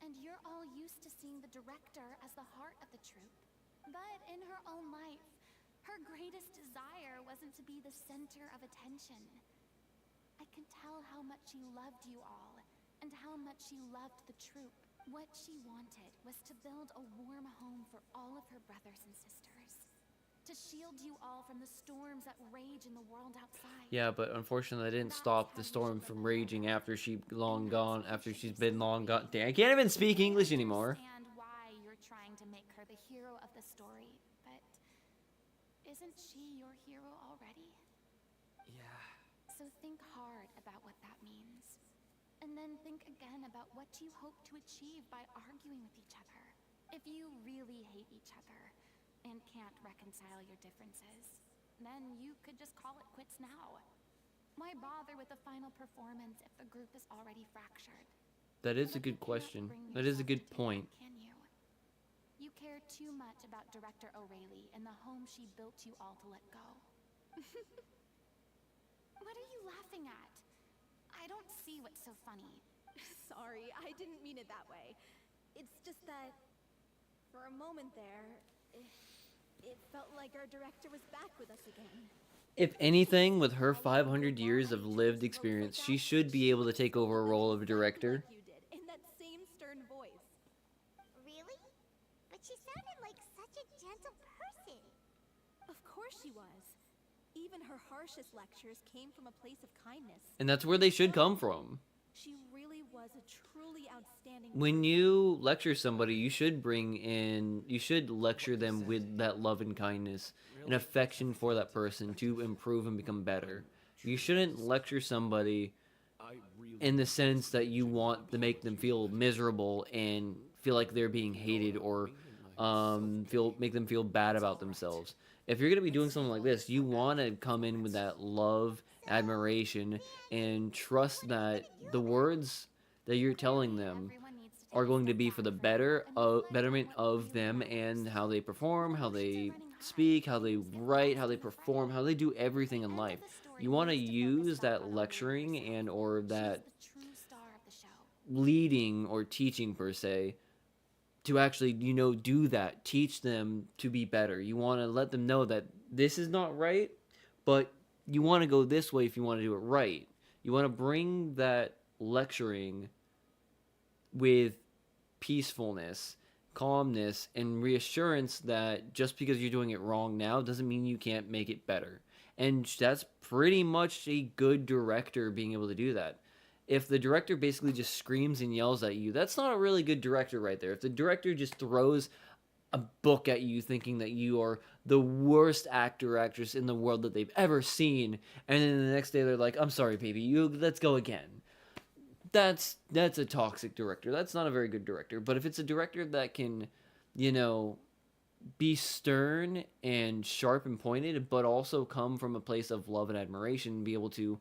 And you're all used to seeing the director as the heart of the troupe. But in her own life, her greatest desire wasn't to be the center of attention. I can tell how much she loved you all, and how much she loved the troupe. What she wanted was to build a warm home for all of her brothers and sisters. To shield you all from the storms that rage in the world outside.
Yeah, but unfortunately, that didn't stop the storm from raging after she's been long gone. Dang, I can't even speak English anymore.
I understand why you're trying to make her the hero of the story, but isn't she your hero already?
Yeah.
So think hard about what that means. And then think again about what you hope to achieve by arguing with each other. If you really hate each other and can't reconcile your differences, then you could just call it quits now. Why bother with the final performance if the group is already fractured?
That is a good question. That is a good point.
Can you? You care too much about Director O'Reilly and the home she built you all to let go. What are you laughing at? I don't see what's so funny.
Sorry, I didn't mean it that way. It's just that, for a moment there, it felt like our director was back with us again.
If anything, with her 500 years of lived experience, she should be able to take over a role of a director.
Like you did, in that same stern voice.
Really? But she sounded like such a gentle person.
Of course she was. Even her harshest lectures came from a place of kindness.
And that's where they should come from.
She really was a truly outstanding
When you lecture somebody, you should lecture them with that love and kindness and affection for that person to improve and become better. You shouldn't lecture somebody in the sense that you want to make them feel miserable and feel like they're being hated or make them feel bad about themselves. If you're going to be doing something like this, you want to come in with that love, admiration, and trust that the words that you're telling them are going to be for the betterment of them and how they perform, how they speak, how they write, how they perform, how they do everything in life. You want to use that lecturing and or that leading or teaching per se to actually, do that. Teach them to be better. You want to let them know that this is not right, but you want to go this way if you want to do it right. You want to bring that lecturing with peacefulness, calmness, and reassurance that just because you're doing it wrong now doesn't mean you can't make it better. And that's pretty much a good director being able to do that. If the director basically just screams and yells at you, that's not a really good director right there. If the director just throws a book at you thinking that you are the worst actor or actress in the world that they've ever seen, and then the next day they're like, I'm sorry, baby, let's go again. That's a toxic director. That's not a very good director. But if it's a director that can, be stern and sharp and pointed, but also come from a place of love and admiration, be able to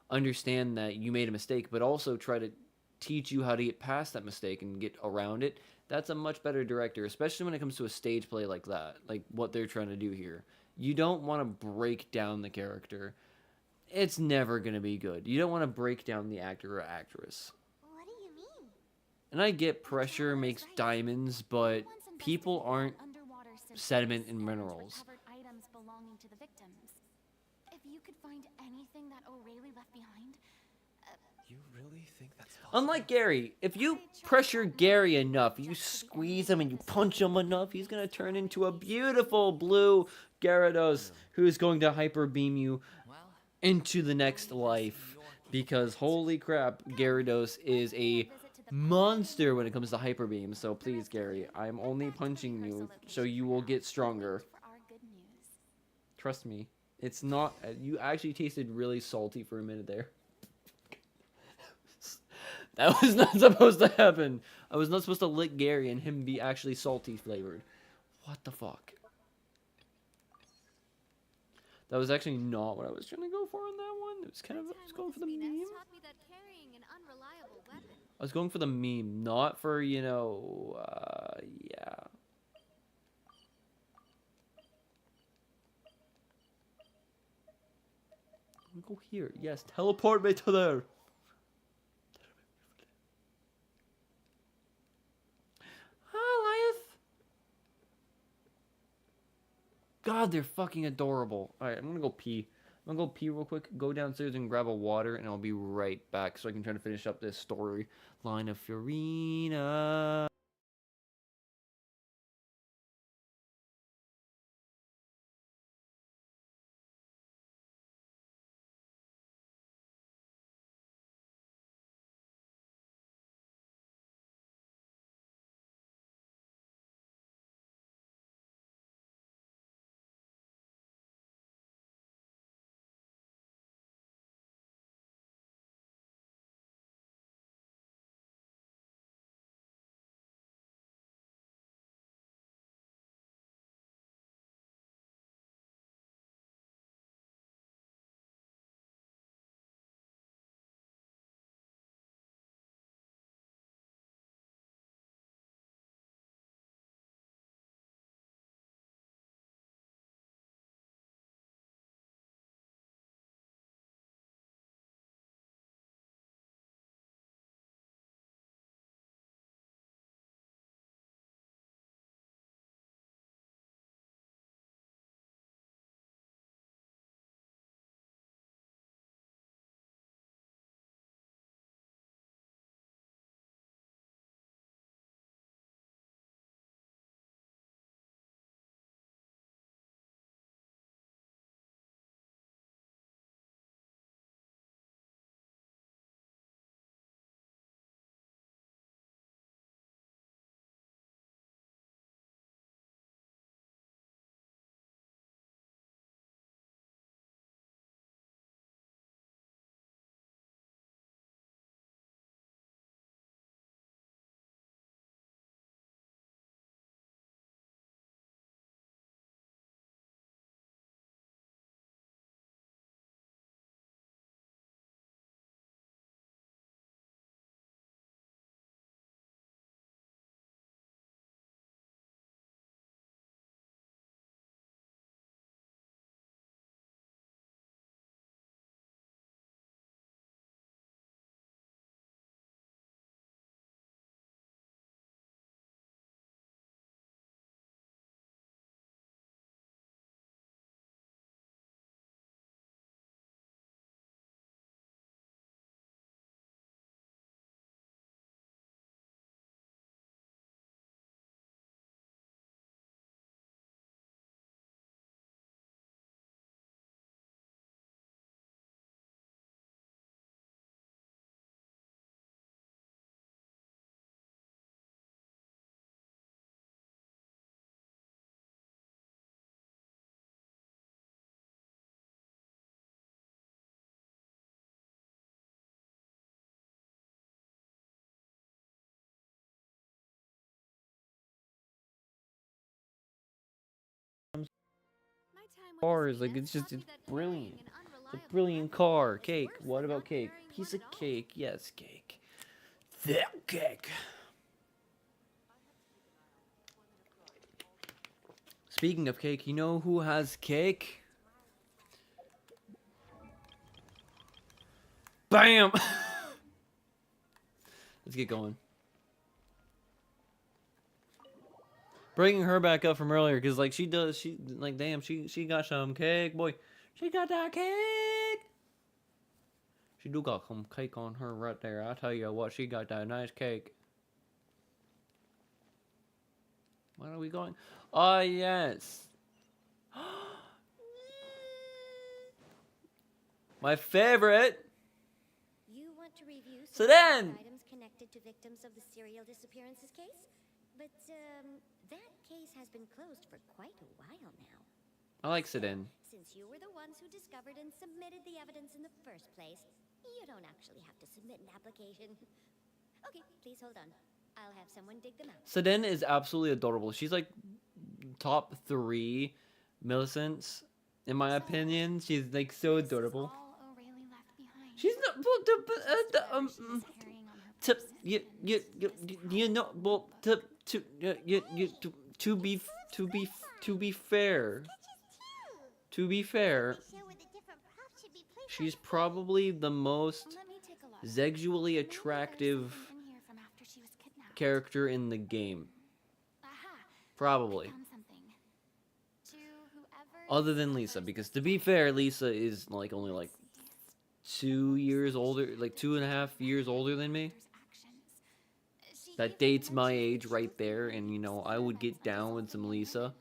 understand that you made a mistake, but also try to teach you how to get past that mistake and get around it, that's a much better director, especially when it comes to a stage play like that, like what they're trying to do here. You don't want to break down the character. It's never going to be good. You don't want to break down the actor or actress.
What do you mean?
And I get pressure makes diamonds, but people aren't sediment and minerals.
Items belonging to the victims. If you could find anything that O'Reilly left behind,
You really think that's possible?
Unlike Gary, if you pressure Gary enough, you squeeze him and you punch him enough, he's going to turn into a beautiful blue Gyarados who's going to hyper beam you into the next life. Because holy crap, Gyarados is a monster when it comes to hyper beam. So please, Gary, I'm only punching you so you will get stronger. Trust me. It's not... You actually tasted really salty for a minute there. That was not supposed to happen. I was not supposed to lick Gary and him be actually salty flavored. What the fuck? That was actually not what I was trying to go for on that one. It was kind of... I was going for the meme. I was going for the meme, not for, yeah. Go here. Yes, teleport me to there. Hi, Elias. God, they're fucking adorable. Alright, I'm gonna go pee. I'm gonna go pee real quick, go downstairs and grab a water, and I'll be right back so I can try to finish up this story line of Fiorina. Cars, like it's just it's brilliant. It's a brilliant car. Cake. What about cake? Piece of cake. Yes, cake. That cake. Speaking of cake, you know who has cake? Bam! Let's get going. Bringing her back up from earlier, because like she like damn, she got some cake, boy. She got that cake. She do got some cake on her right there. I tell you what, she got that nice cake. Where are we going? Oh yes. My favorite.
You want to review
So
some
then-
items connected to victims of the serial disappearances case? But, that case has been closed for quite a while now.
I like Sidin.
Since you were the ones who discovered and submitted the evidence in the first place, you don't actually have to submit an application. Okay, please hold on. I'll have someone dig them out.
Sidin is absolutely adorable. She's like top 3 Millicents, in my opinion. She's like so adorable.
All O'Reilly left behind.
She's not you know well to be fair. To be fair, She's probably the most
Let me take a look.
sexually
Maybe there's
attractive
something in here from after she was kidnapped.
character in the game.
Aha!
Probably.
I found something. To whoever
Other than Lisa,
discovers
because
this
to be
book,
fair, Lisa is like only like
let's see.
2 years older, like 2.5 years older than me.
Doctor's actions. She
That
even
dates my
mentions the
age right
truth
there,
in
and you know,
League's
I would get
experiments on
down with some
dissolving
Lisa.
women.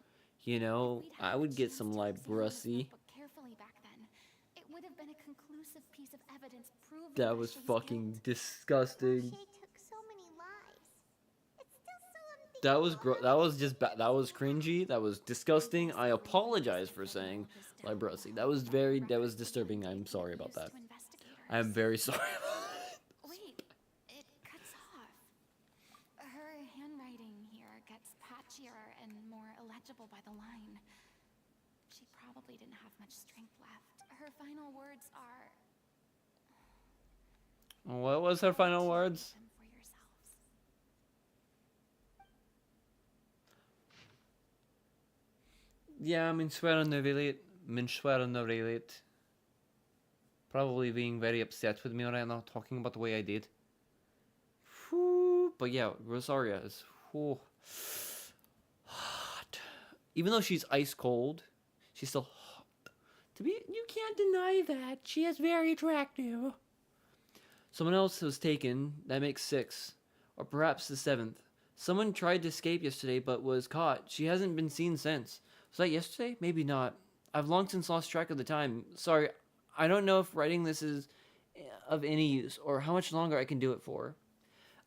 You know,
If we'd
I
had
would
the
get
chance
some
to
like
examine this
Brussy.
notebook carefully back then, it would have been a conclusive piece of evidence proving
That was
Shay's
fucking
guilt.
disgusting.
Shay took so many lives. It's still so
That was
unthinkable.
that was just that was cringy. That was disgusting. I apologize for saying like Brussy. That was disturbing. I'm sorry about that. I am very sorry.
Wait, it cuts off. Her handwriting here gets patchier and more illegible by the line. She probably didn't have much strength left. Her final words are,
What was her final words?
"Them for yourselves."
Yeah, min swearande relate. Probably being very upset with me right now, talking about the way I did. Whew. But yeah, Rosaria is hot. Even though she's ice cold, she's still hot.
You can't deny that. She is very attractive.
Someone else was taken. That makes 6. Or perhaps the 7th. Someone tried to escape yesterday but was caught. She hasn't been seen since. Was that yesterday? Maybe not. I've long since lost track of the time. Sorry, I don't know if writing this is of any use or how much longer I can do it for.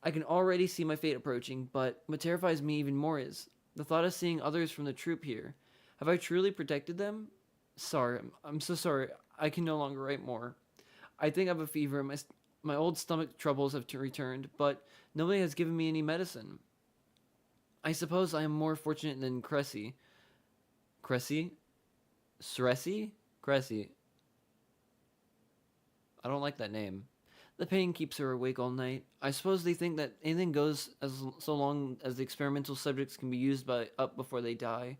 I can already see my fate approaching, but what terrifies me even more is the thought of seeing others from the troop here. Have I truly protected them? Sorry, I'm so sorry. I can no longer write more. I think I have a fever. My old stomach troubles have returned, but nobody has given me any medicine. I suppose I am more fortunate than Cressy. Cressy? Sressi? Cressy. I don't like that name. The pain keeps her awake all night. I suppose they think that anything goes so long as the experimental subjects can be used up before they die.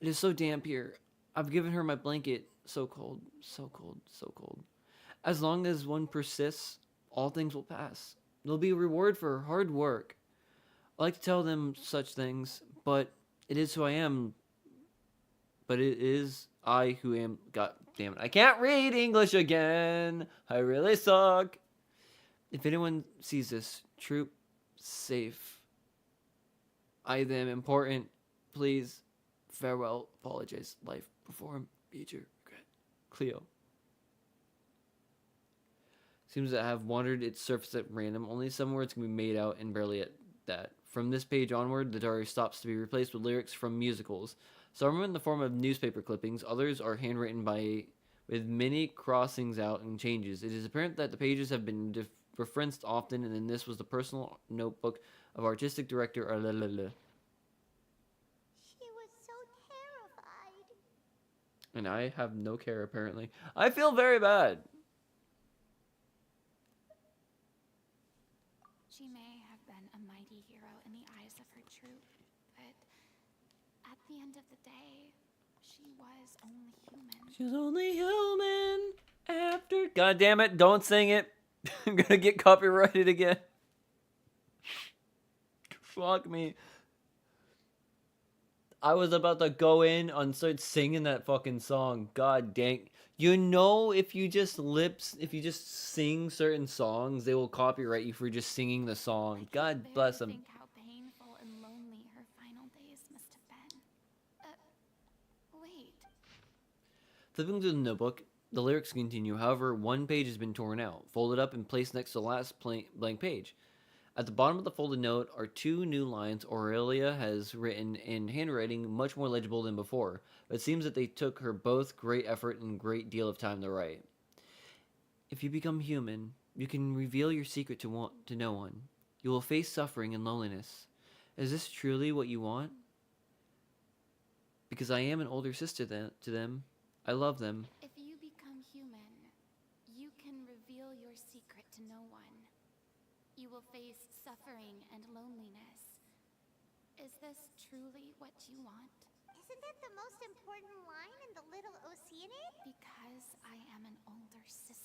It is so damp here. I've given her my blanket. So cold, so cold, so cold. As long as one persists, all things will pass. There'll be a reward for her hard work. I like to tell them such things, but it is who I am. But it is I who am. God damn it. I can't read English again. I really suck. If anyone sees this, troop, safe. I them important. Please, farewell, apologize, life, perform, future, regret. Cleo. Seems to have wandered its surface at random. Only some words can be made out, and barely at that. From this page onward, the diary stops to be replaced with lyrics from musicals. Some are in the form of newspaper clippings. Others are handwritten with many crossings out and changes. It is apparent that the pages have been referenced often, and then this was the personal notebook of artistic director Arlelele.
She was so terrified.
And I have no care, apparently. I feel very bad.
She may have been a mighty hero in the eyes of her troop, but at the end of the day, she was only human.
She's only human after. God damn it, don't sing it. I'm gonna get copyrighted again. Fuck me. I was about to go in and start singing that fucking song. God dang. You know, if you just sing certain songs, they will copyright you for just singing the song. God bless them.
Think how painful and lonely her final days must have been. Wait.
Flipping through the notebook, the lyrics continue. However, one page has been torn out, folded up, and placed next to the last blank page. At the bottom of the folded note are 2 new lines Aurelia has written in handwriting much more legible than before, but it seems that they took her both great effort and great deal of time to write. If you become human, you can reveal your secret to no one. You will face suffering and loneliness. Is this truly what you want? Because I am an older sister to them. I love them.
If you become human, you can reveal your secret to no one. You will face suffering and loneliness. Is this truly what you want?
Isn't that the most important line in the little Oceanid?
Because I am an older sister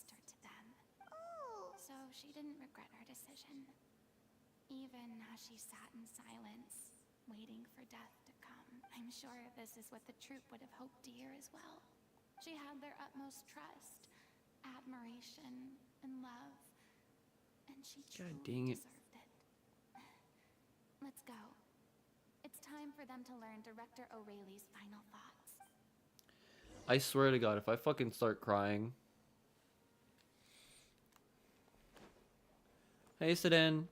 she didn't regret her decision. Even as she sat in silence, waiting for death to come. I'm sure this is what the troop would have hoped to hear as well. She had their utmost trust, admiration, and love. And she
God
truly
dang it.
deserved it. Let's go. It's time for them to learn Director O'Reilly's final thoughts.
I swear to God, if I fucking start crying. Hey, Sedan.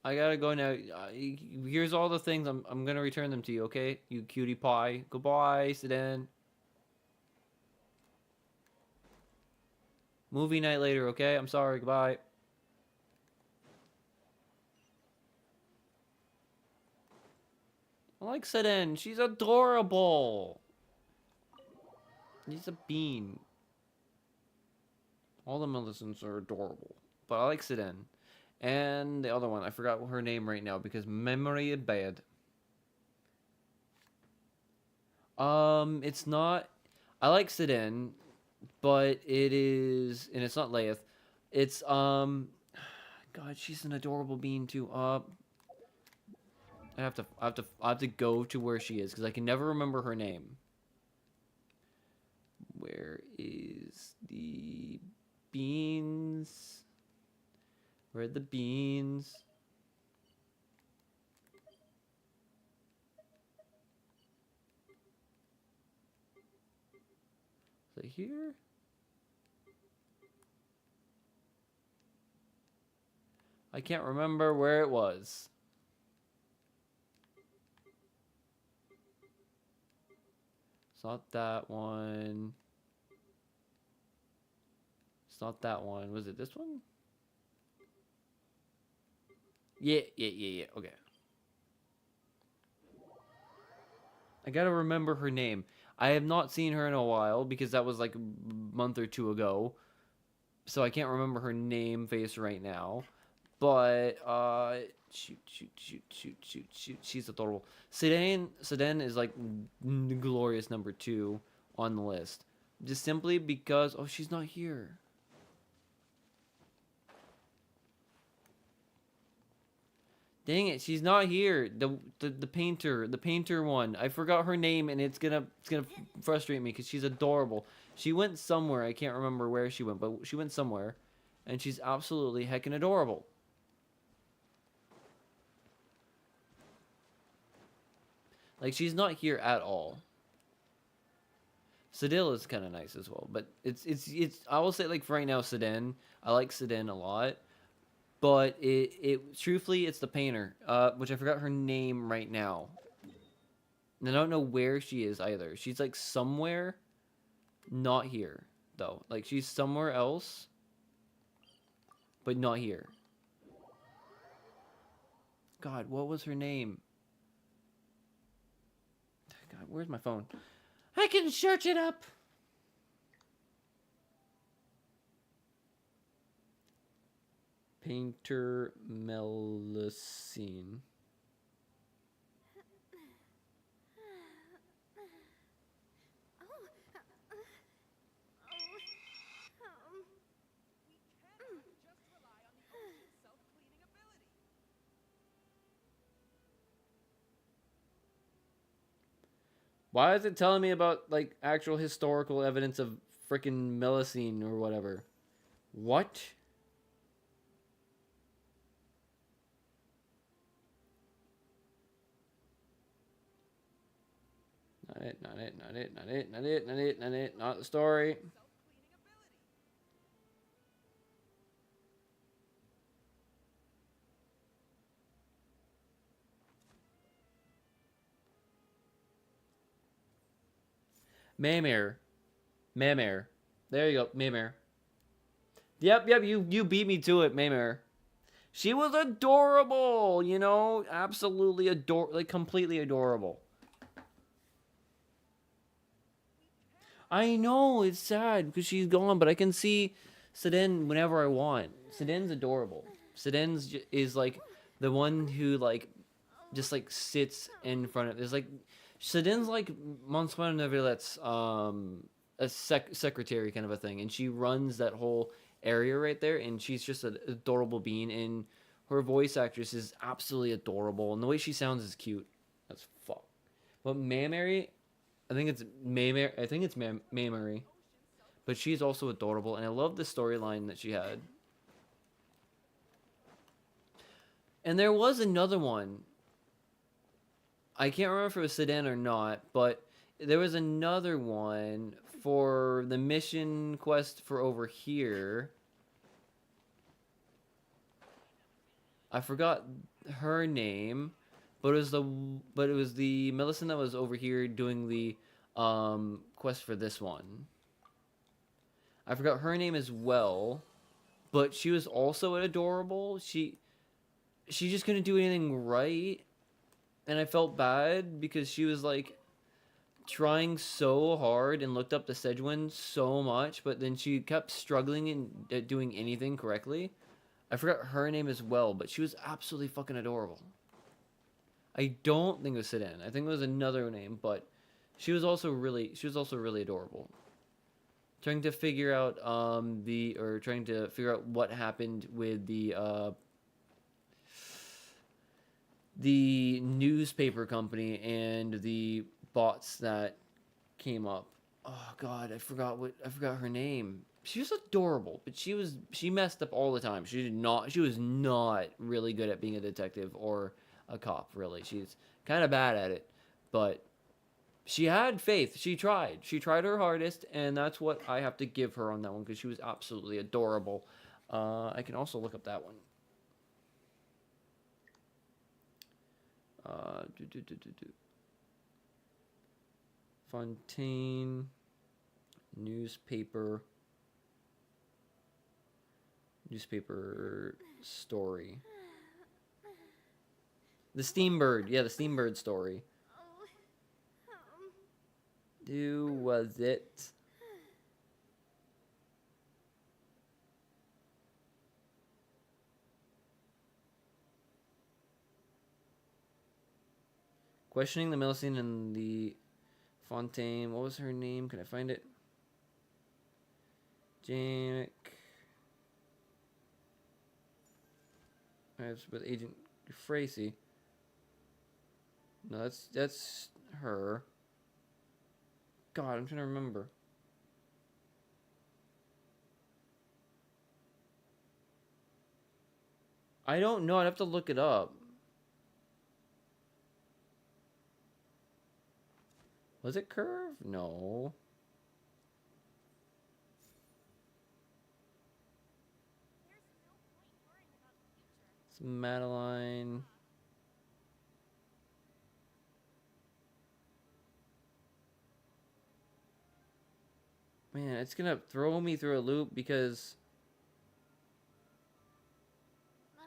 I gotta go now. Here's all the things. I'm gonna return them to you, okay? You cutie pie. Goodbye, Sedan. Movie night later, okay? I'm sorry. Goodbye. I like Sedan. She's adorable. She's a bean. All the Millicents are adorable. But I like Sedan. And the other one, I forgot her name right now because memory is bad. It's not. I like Sedan, but it is, and it's not Leith. It's God, she's an adorable bean too. I have to go to where she is because I can never remember her name. Where is the beans? Where are the beans? Is it here? I can't remember where it was. It's not that one. It's not that one. Was it this one? Yeah. Okay. I gotta remember her name. I have not seen her in a while because that was like a month or two ago. So I can't remember her name face right now. But, shoot. She's adorable. Sedan is like glorious number 2 on the list. Just simply because, oh, she's not here. Dang it, she's not here. The painter one. I forgot her name, and it's gonna frustrate me because she's adorable. She went somewhere. I can't remember where she went, but she went somewhere, and she's absolutely heckin' adorable. Like, she's not here at all. Sedil is kind of nice as well, but it's I will say, like, for right now, Sedan. I like Sedan a lot. But it truthfully, it's the painter, which I forgot her name right now. And I don't know where she is either. She's like somewhere, not here though. Like she's somewhere else, but not here. God, what was her name? God, where's my phone?
I can search it up.
Painter Melusine. Why is it telling me about like actual historical evidence of freaking Melusine or whatever? What? Not the story. Maymare. Maymare. There you go, Maymare. Yep, you beat me to it, Maymare. She was adorable, you know? Absolutely like completely adorable. I know, it's sad because she's gone, but I can see Sedan whenever I want. Sedan's adorable. Sedan's is like the one who like just like sits in front of. There's like Sedan's like Monsieur Nevillette's a secretary kind of a thing, and she runs that whole area right there, and she's just an adorable being, and her voice actress is absolutely adorable, and the way she sounds is cute as fuck. But Mamary, I think it's Mamary, but she's also adorable, and I love the storyline that she had. And there was another one. I can't remember if it was Sedan or not, but there was another one for the mission quest for over here. I forgot her name, but it was the Millicent that was over here doing the quest for this one. I forgot her name as well, but she was also adorable. She just couldn't do anything right, and I felt bad because she was like trying so hard and looked up to Sedgwin so much, but then she kept struggling in doing anything correctly. I forgot her name as well, but she was absolutely fucking adorable. I don't think it was Sedan. I think it was another name, but she was also really adorable. Trying to figure out what happened with the newspaper company and the bots that came up. Oh god, I forgot her name. She was adorable, but she messed up all the time. She was not really good at being a detective or a cop, really. She's kind of bad at it, but she had faith. She tried her hardest, and that's what I have to give her on that one, because she was absolutely adorable. I can also look up that one. Fontaine newspaper story. The Steambird, yeah, the Steambird story. Who was it? Questioning the Millicent and the Fontaine. What was her name? Can I find it? Janek. I was with Agent Frazee. No, that's her. God, I'm trying to remember. I don't know. I'd have to look it up. Was it Curve? No. It's Madeline. Man, it's gonna throw me through a loop because...
I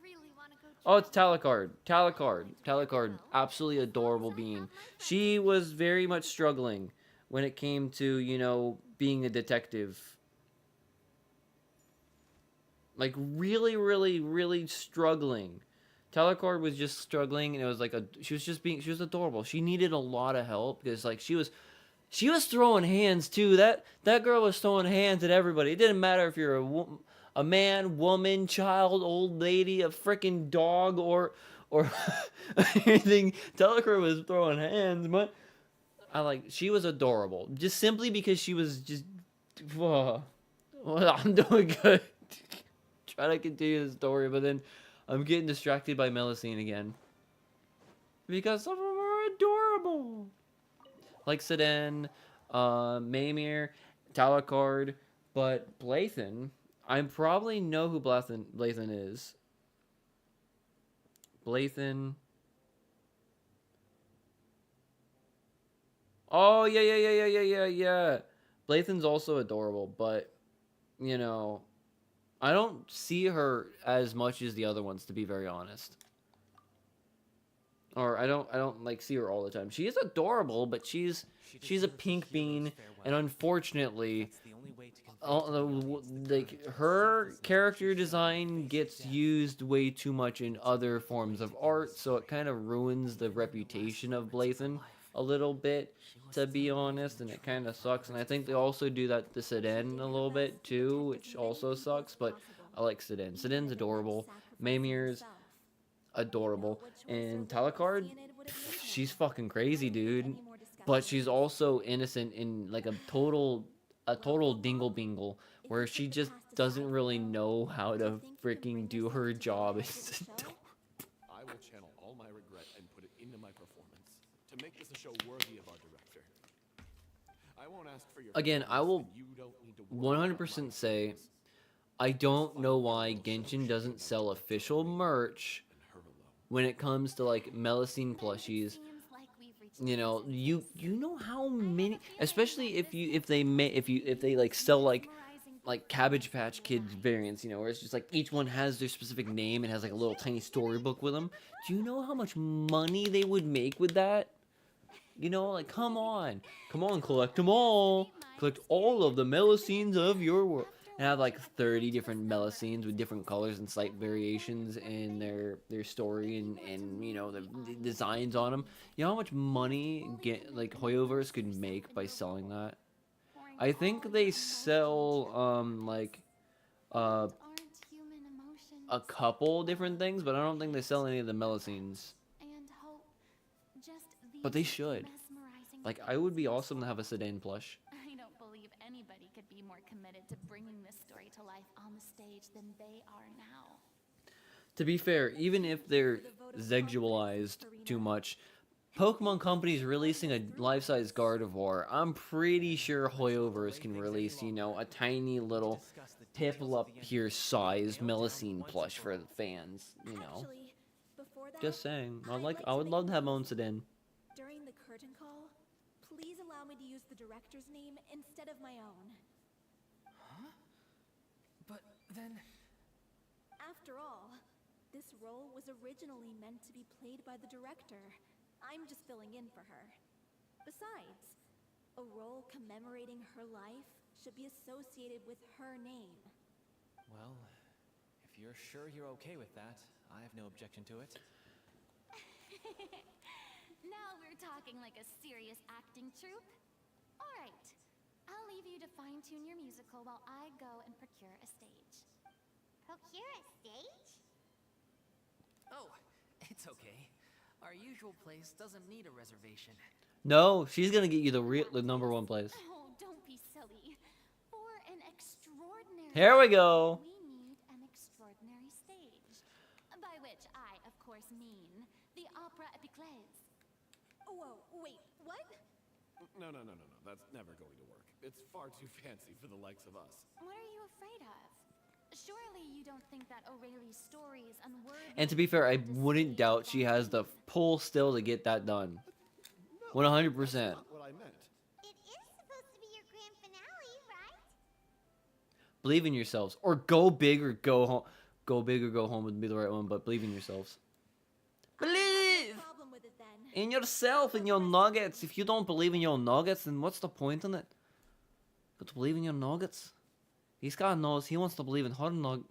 really want to go.
Oh, it's Talakard. Talakard. Absolutely adorable being. She was very much struggling when it came to, you know, being a detective. Like, really, really, really struggling. Talakard was just struggling, and it was like she was adorable. She needed a lot of help because, like, she was throwing hands too. That girl was throwing hands at everybody. It didn't matter if you're a man, woman, child, old lady, a freaking dog, or anything. Talakard was throwing hands, but she was adorable. Just simply because she was just. Well, I'm doing good. Trying to continue the story, but then I'm getting distracted by Melusine again. Because some of them are adorable. Like Sedan, Maymir, Talakard, but Blathen, I probably know who Blathen is. Blathen. Oh, yeah. Blathen's also adorable, but, you know, I don't see her as much as the other ones, to be very honest. Or I don't like see her all the time. She is adorable, but she's a pink bean, and unfortunately, like her character design gets used way too much in other forms of art, so it kind of ruins the reputation of Blathen a little bit, to be honest, and it kind of sucks. And I think they also do that to Sedan a little bit too, which also sucks. But I like Sedan. Sedan's adorable. Mimir's adorable, and Talakard, she's fucking crazy, dude. But she's also innocent in like a total dingle bingle, where she just doesn't really know how to freaking do her job. It's
I will channel all my regret and put it into my performance to make this a show worthy of our director. I won't ask for your
again, I
forgiveness,
will
and you don't need to worry about my
100% say
feelings.
I don't know why Genshin doesn't sell official merch
And her alone.
when it comes to like Melusine plushies.
Seems like we've reached
You know,
a
you know how many, especially if they like sell like Cabbage Patch Kids variants, you know, where it's just like each one has their specific name and has like a little tiny storybook with them. Do you know how much money they would make with that? You know, like come on, collect them all, collect all of the Melusines of your world, and have like 30 different Melusines with different colors and slight variations in their story and you know the designs on them. You know how much money like Hoyoverse could make by selling that? I think they sell like uh
aren't human emotions
a couple different things, but I don't think they sell any of the Melusines.
and hope just
But they
these
should.
mesmerizing
Like I would be
things?
awesome to have a Sedan plush.
I don't believe anybody could be more committed to bringing this story to life on the stage than they are now.
To be fair, even if they're sexualized too much, Pokemon Company's releasing a life-size Gardevoir. I'm pretty sure Hoyoverse can release, you know, a tiny little piplup here sized Melusine plush for the fans, you know.
Actually, before that,
Just saying. I
to
would
make
love to have my
a
own
proposal.
Sedan.
During the curtain call, please allow me to use the director's name instead of my own.
But then,
After all, this role was originally meant to be played by the director. I'm just filling in for her. Besides, a role commemorating her life should be associated with her name.
Well, if you're sure you're okay with that, I have no objection to it.
Now we're talking like a serious acting troupe. All right, I'll leave you to fine-tune your musical while I go and procure a stage.
Procure a stage?
oh, it's okay. Our usual place doesn't need a reservation.
No, she's gonna get you the number one place.
Oh, don't be silly. For an extraordinary
Here we go.
we need an extraordinary stage. By which I, of course, mean the Opera Epiclese.
Whoa, wait, what?
No. That's never going to work. It's far too fancy for the likes of us.
What are you afraid of? Surely you don't think that Aurelie's story is unworthy.
And to be fair, I wouldn't doubt she has the pull still to get that done. 100%.
That's not what I meant.
It is supposed to be your grand finale, right?
Believe in yourselves, or go big or go home. Go big or go home would be the right one, but believe in yourselves. Believe
Problem with it then.
in yourself, in your nuggets. If you don't believe in your nuggets, then what's the point in it? But to believe in your nuggets. This guy knows he wants to believe in her nug.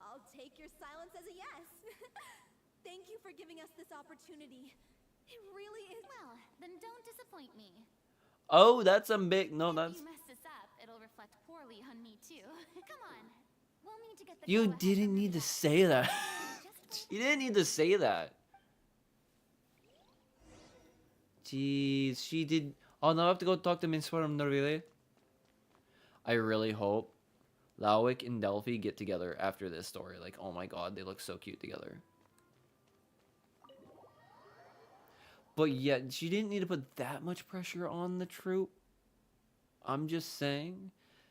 I'll take your silence as a yes. Thank you for giving us this opportunity. It really is.
Well, then don't disappoint me.
Oh, that's a big no.
If
That's
you mess this up, it'll reflect poorly on me too. Come on. We'll need to get the
you
go-ahead
didn't
from
need to
the
say that.
Just
You didn't need to say that. Jeez, she did. Oh, now I have to go talk to Minswaram Norvile. I really hope Lawick and Delphi get together after this story. Like, oh my god, they look so cute together. But yet, she didn't need to put that much pressure on the troop. I'm just saying.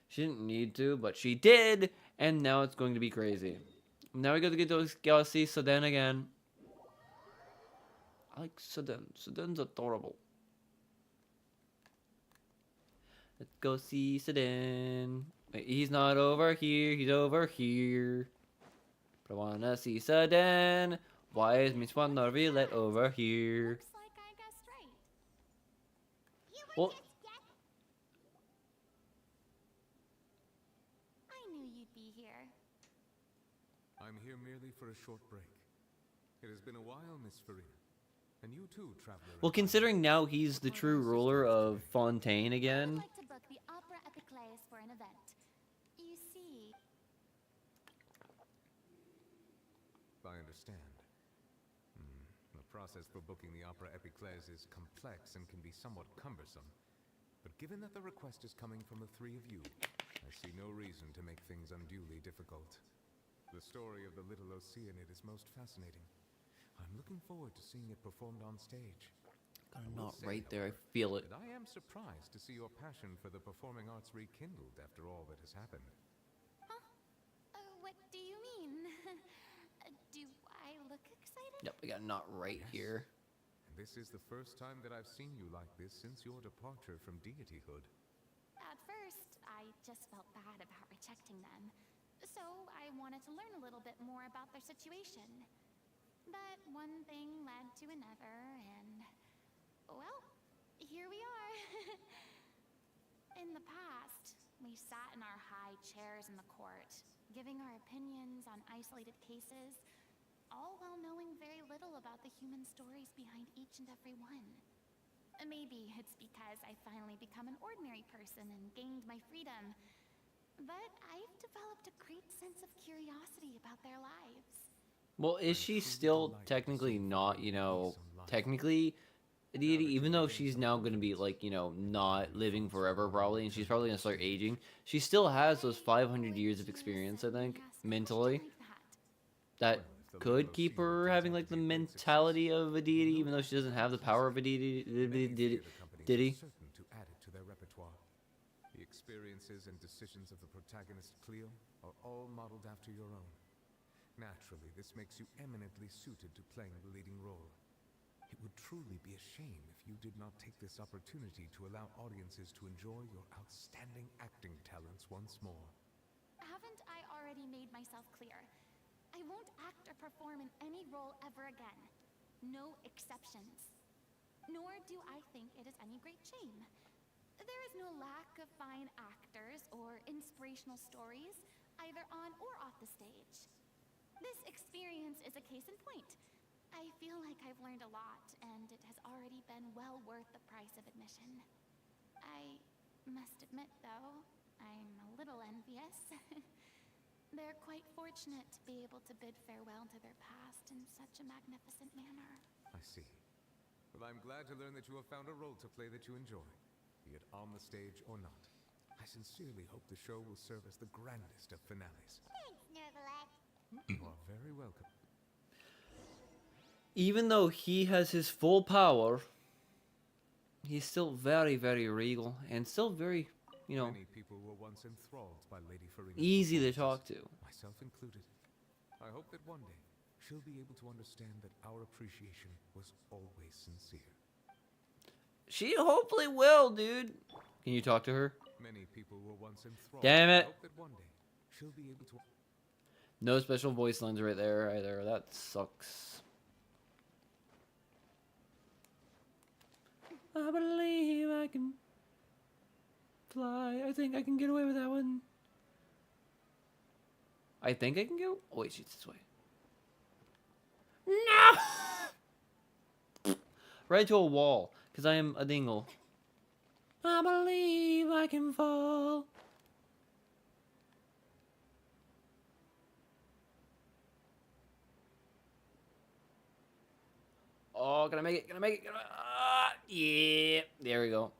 She didn't need to, but she did, and now it's going to be crazy. Now we got to go see Sedan again. I like Sedan. Sedan's adorable. Let's go see Sedan. Wait, he's not over here. He's over here. But I wanna see Sedan. Why is Miss Norville over here?
looks like I guessed right.
You were
Well,
just guessing.
I knew you'd be here.
I'm here merely for a short break. It has been a while, Miss Farina. And you too, traveler.
Well, considering now he's the true ruler of Fontaine
I would
again.
like to book the Opera Epiclese for an event. You see,
I understand. The process for booking the Opera Epiclese is complex and can be somewhat cumbersome. But given that the request is coming from the three of you, I see no reason to make things unduly difficult. The story of the little Oceanid is most fascinating. I'm looking forward to seeing it performed on stage.
Got a
I will
knot
say,
right there. I
however,
feel it.
that I am surprised to see your passion for the performing arts rekindled after all that has happened.
what do you mean? Do I look excited?
Yep, I got a knot right here.
And this is the first time that I've seen you like this since your departure from deityhood.
At first, I just felt bad about rejecting them. So I wanted to learn a little bit more about their situation. But one thing led to another, and well, here we are. In the past, we sat in our high chairs in the court, giving our opinions on isolated cases, all while knowing very little about the human stories behind each and every one. Maybe it's because I finally become an ordinary person and gained my freedom, but I've developed a great sense of curiosity about their lives.
Well, is she still technically not, you know, technically a deity, even though she's now going to be, like, you know, not living forever probably, and she's probably going to start aging. She still has those 500 years of experience, I think, mentally. That could keep her having, like, the mentality of a deity, even though she doesn't have the power of a deity. Diddy?
Certain to add it to their repertoire. The experiences and decisions of the protagonist Cleo are all modeled after your own. Naturally, this makes you eminently suited to playing the leading role. It would truly be a shame if you did not take this opportunity to allow audiences to enjoy your outstanding acting talents once more.
Haven't I already made myself clear? I won't act or perform in any role ever again. No exceptions. Nor do I think it is any great shame. There is no lack of fine actors or inspirational stories, either on or off the stage. This experience is a case in point. I feel like I've learned a lot, and it has already been well worth the price of admission. I must admit, though, I'm a little envious. They're quite fortunate to be able to bid farewell to their past in such a magnificent manner.
I see. Well, I'm glad to learn that you have found a role to play that you enjoy, be it on the stage or not. I sincerely hope the show will serve as the grandest of finales.
Thanks, Nervalette.
You are very welcome.
Even though he has his full power, he's still very, very regal and still very, you know,
Many people were once enthralled by Lady Farina's
easy to
performances,
talk to.
myself included. I hope that one day she'll be able to understand that our appreciation was always sincere.
She hopefully will, dude. Can you talk to her?
Many people were once enthralled.
Damn it.
I hope that one day she'll be able to.
No special voice lines right there either. That sucks. I believe I can fly. I think I can get away with that one. I think I can go. Oh wait, she's this way. No! Right into a wall, because I am a dingle. I believe I can fall. Oh, can I make it? Can I make it? Yeah. There we go.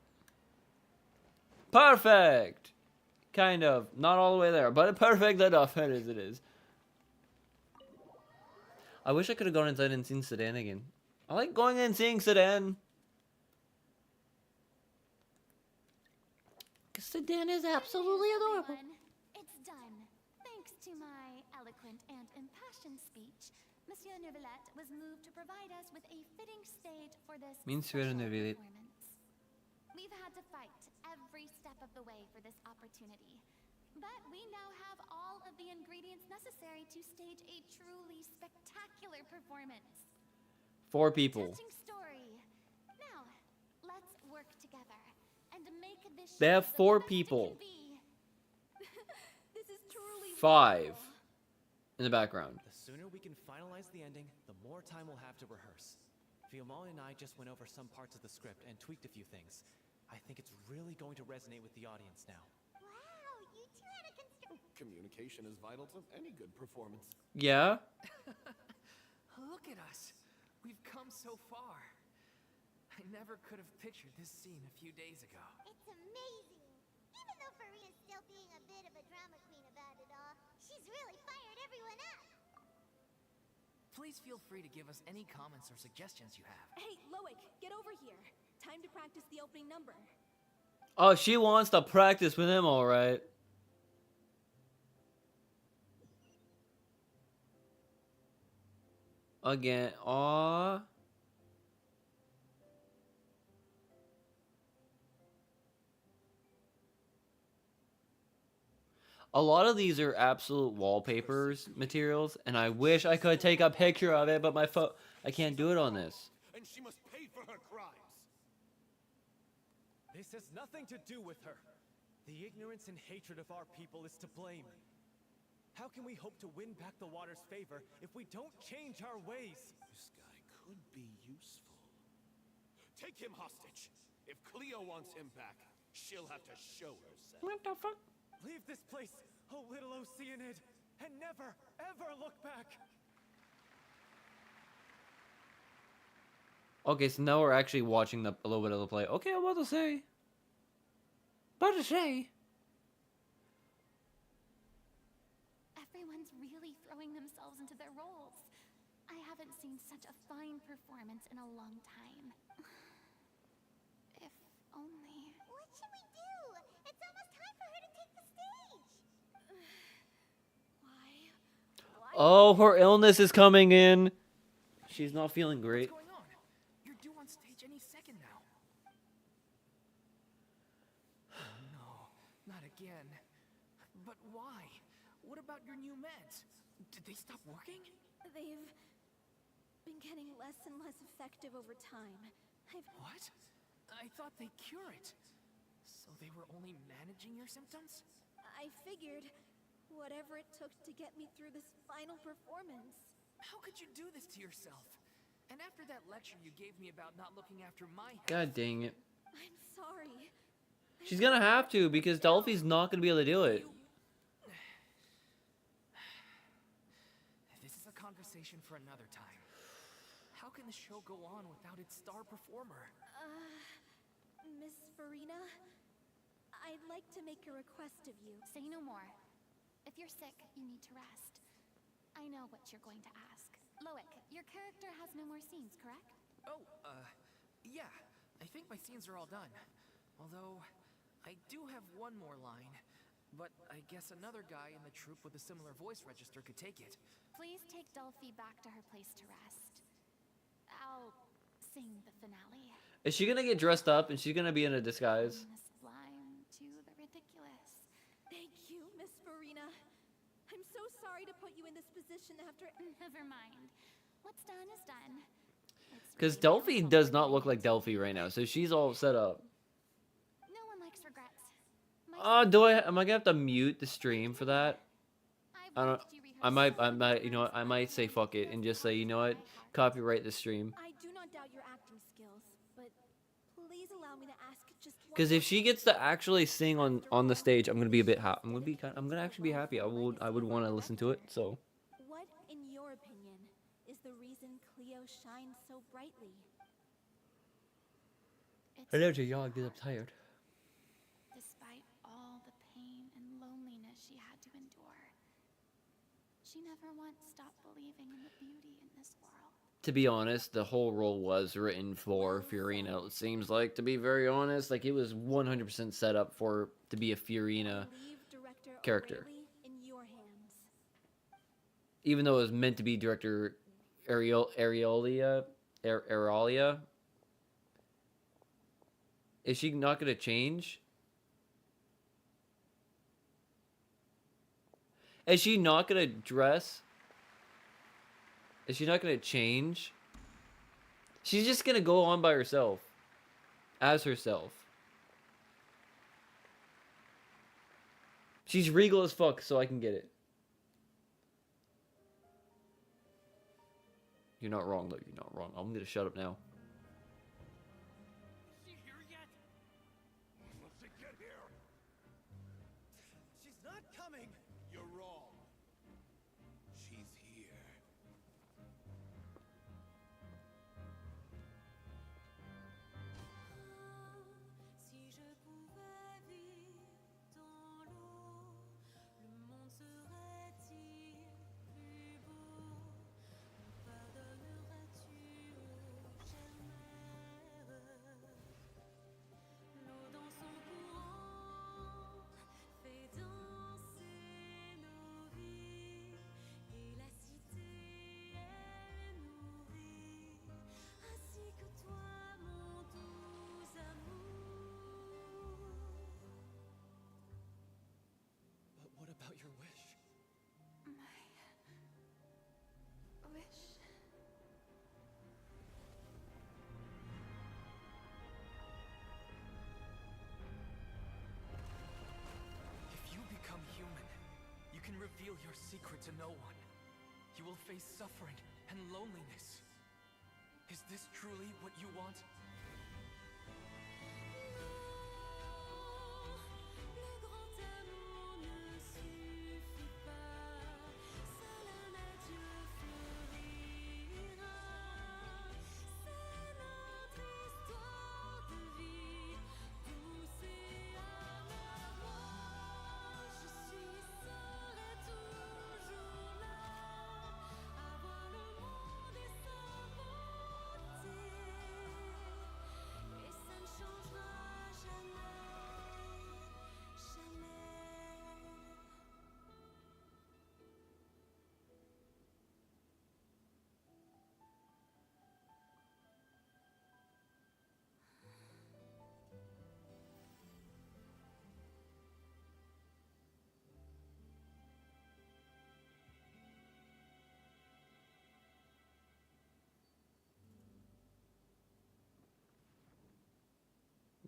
Perfect. Kind of. Not all the way there, but perfect enough as it is. I wish I could have gone inside and seen Sedan again. I like going and seeing Sedan. Sedan is absolutely adorable.
It's done. Thanks to my eloquent and impassioned speech, Monsieur Neuvillette was moved to provide us with a fitting stage for this
Monsieur
special
Neuvillette.
performance. We've had to fight every step of the way for this opportunity, but we now have all of the ingredients necessary to stage a truly spectacular performance.
4 people.
Touching story. Now, let's work together and make this
They have
show the
4
best it
people.
can be.
This is truly
5 in the background.
The sooner we can finalize the ending, the more time we'll have to rehearse. Fiamma and I just went over some parts of the script and tweaked a few things. I think it's really going to resonate with the audience now.
Wow, you two had a
Communication is vital to any good performance.
Yeah?
Look at us. We've come so far. I never could have pictured this scene a few days ago.
It's amazing. Even though Farina's still being a bit of a drama queen about it all, she's really fired everyone up.
Please feel free to give us any comments or suggestions you have.
Hey, Loic, get over here. Time to practice the opening number.
Oh, she wants to practice with him, alright. Again, aw. A lot of these are absolute wallpapers materials, and I wish I could take a picture of it, but my phone, I can't do it on this.
And she must pay for her crimes.
This has nothing to do with her. The ignorance and hatred of our people is to blame. How can we hope to win back the water's favor if we don't change our ways?
This guy could be useful. Take him hostage. If Cleo wants him back, she'll have to show herself.
What the fuck?
Leave this place, O little Oceanid, and never, ever look back.
Okay, so now we're actually watching a little bit of the play. Okay, I'm about to say.
Everyone's really throwing themselves into their roles. I haven't seen such a fine performance in a long time. If only...
What should we do? It's almost time for her to take the stage.
Why?
Oh, her illness is coming in. She's not feeling great.
What's going on? You're due on stage any second now. No, not again. But why? What about your new meds? Did they stop working?
They've been getting less and less effective over time.
What? I thought they cure it. So they were only managing your symptoms?
I figured whatever it took to get me through this final performance.
How could you do this to yourself? And after that lecture you gave me about not looking after my health...
God dang it.
I'm sorry.
She's gonna have to, because Delphi's not gonna be able to do it.
This is a conversation for another time. How can the show go on without its star performer?
Miss Farina, I'd like to make a request of you.
Say no more. If you're sick, you need to rest. I know what you're going to ask. Loic, your character has no more scenes, correct?
Oh, yeah. I think my scenes are all done. Although, I do have one more line. But I guess another guy in the troupe with a similar voice register could take it.
Please take Delphi back to her place to rest. I'll sing the finale.
Is she gonna get dressed up and she's gonna be in a disguise?
From the sublime to the ridiculous.
Thank you, Miss Farina. I'm so sorry to put you in this position after...
Never mind. What's done is done.
Because Delphi does not look like Delphi right now, so she's all set up.
No one likes regrets.
Am I gonna have to mute the stream for that? I don't. I might, you know what, I might say fuck it and just say, you know what, copyright the stream.
I do not doubt your acting skills, but please allow me to ask just one
Because if she gets to actually sing on the stage, I'm gonna be a bit happy. I'm gonna actually be happy. I would want to listen to it. So.
What, in your opinion, is the reason Cleo shines so brightly?
I know you're young, because I'm tired.
Despite all the pain and loneliness she had to endure, she never once stopped believing in the beauty in this world.
To be honest, the whole role was written for Fiorina. It seems like, to be very honest, like it was 100% set up to be a Fiorina
Leave director
character.
O'Reilly in your hands.
Even though it was meant to be director Areolia. Is she not gonna change? Is she not gonna dress? Is she not gonna change? She's just gonna go on by herself. As herself. She's regal as fuck, so I can get it. You're not wrong, though. You're not wrong. I'm gonna shut up now.
Is she here yet?
Will she get here? She's not coming! You're wrong. She's here.
Si je pouvais vivre dans l'eau, le monde serait-il plus beau? Me pardonneras-tu, ô chère mère? L'eau dans son courant fait danser nos vies, et la cité est nourrie, ainsi que toi, mon doux amour.
But what about your wish?
My wish.
If you become human, you can reveal your secret to no one. You will face suffering and loneliness. Is this truly what you want?
Le grand amour ne suffit pas, seul un adieu fleurira. C'est notre histoire de vie, douce et amère. Moi, serai toujours là, à voir le monde et sa beauté, et ça ne changera jamais, jamais.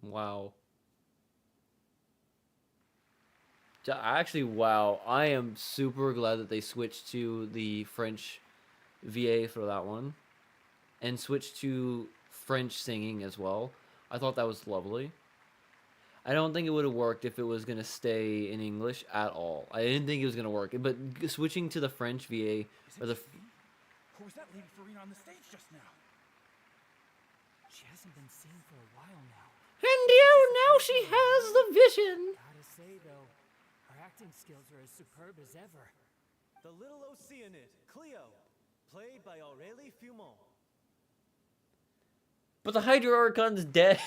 Wow. Actually, wow. I am super glad that they switched to the French VA for that one. And switched to French singing as well. I thought that was lovely. I don't think it would have worked if it was going to stay in English at all. I didn't think it was going to work. But switching to the French VA, or the...
Or was that Lady Farina on the stage just now?
She hasn't been seen for a while now.
And now she has the vision.
Gotta say, though, her acting skills are as superb as ever.
The little Oceanid, Cleo, played by Aurélie Fumont.
But the Hydra Archon's dead.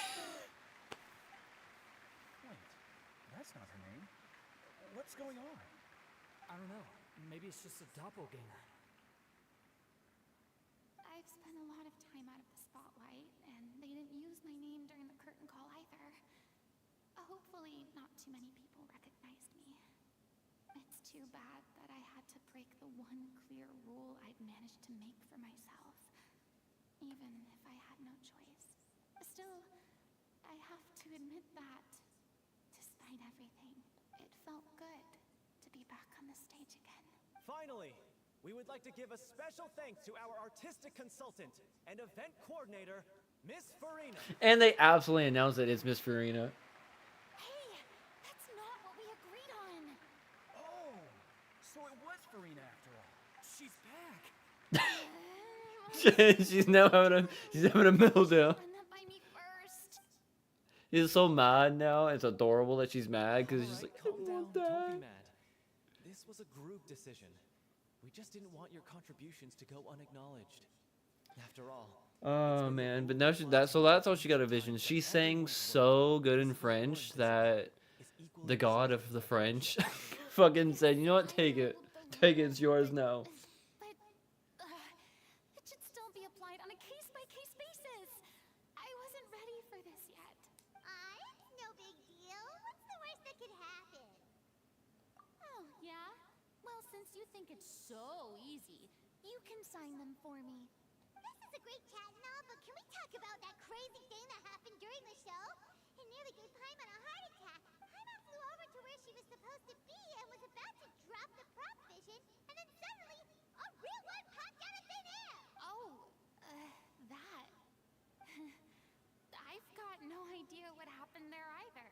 Wait, that's not her name. What's going on?
I don't know. Maybe it's just a doppelganger.
I've spent a lot of time out of the spotlight, and they didn't use my name during the curtain call either. Hopefully, not too many people recognized me. It's too bad that I had to break the one clear rule I'd managed to make for myself, even if I had no choice. Still, I have to admit that, despite everything, it felt good to be back on the stage again.
Finally, we would like to give a special thanks to our artistic consultant and event coordinator, Miss Farina.
And they absolutely announced that it's Miss Farina.
Hey, that's not what we agreed on.
Oh, so it was Farina after all.
She's back.
she's having a meltdown.
Run that by me first.
She's so mad now. It's adorable that she's mad because she's
Alright,
like,
calm
I
down,
want
don't
that.
be mad. This was a group decision. We just didn't want your contributions to go unacknowledged. After all,
Oh man, but now that's how she got a vision. She sang so good in French that the god of the French fucking said, you know what, take it, it's yours now.
But it should still be applied on a case-by-case basis. I wasn't ready for this yet.
It's no big deal. What's the worst that could happen?
Oh, yeah? Well, since you think it's so easy, you can sign them for me.
This is a great chat and all, but can we talk about that crazy thing that happened during the show? It nearly gave Paimon a heart attack. Paimon flew over to where she was supposed to be and was about to drop the prop vision, and then suddenly, a real one popped out of thin air!
Oh, no idea what happened there either.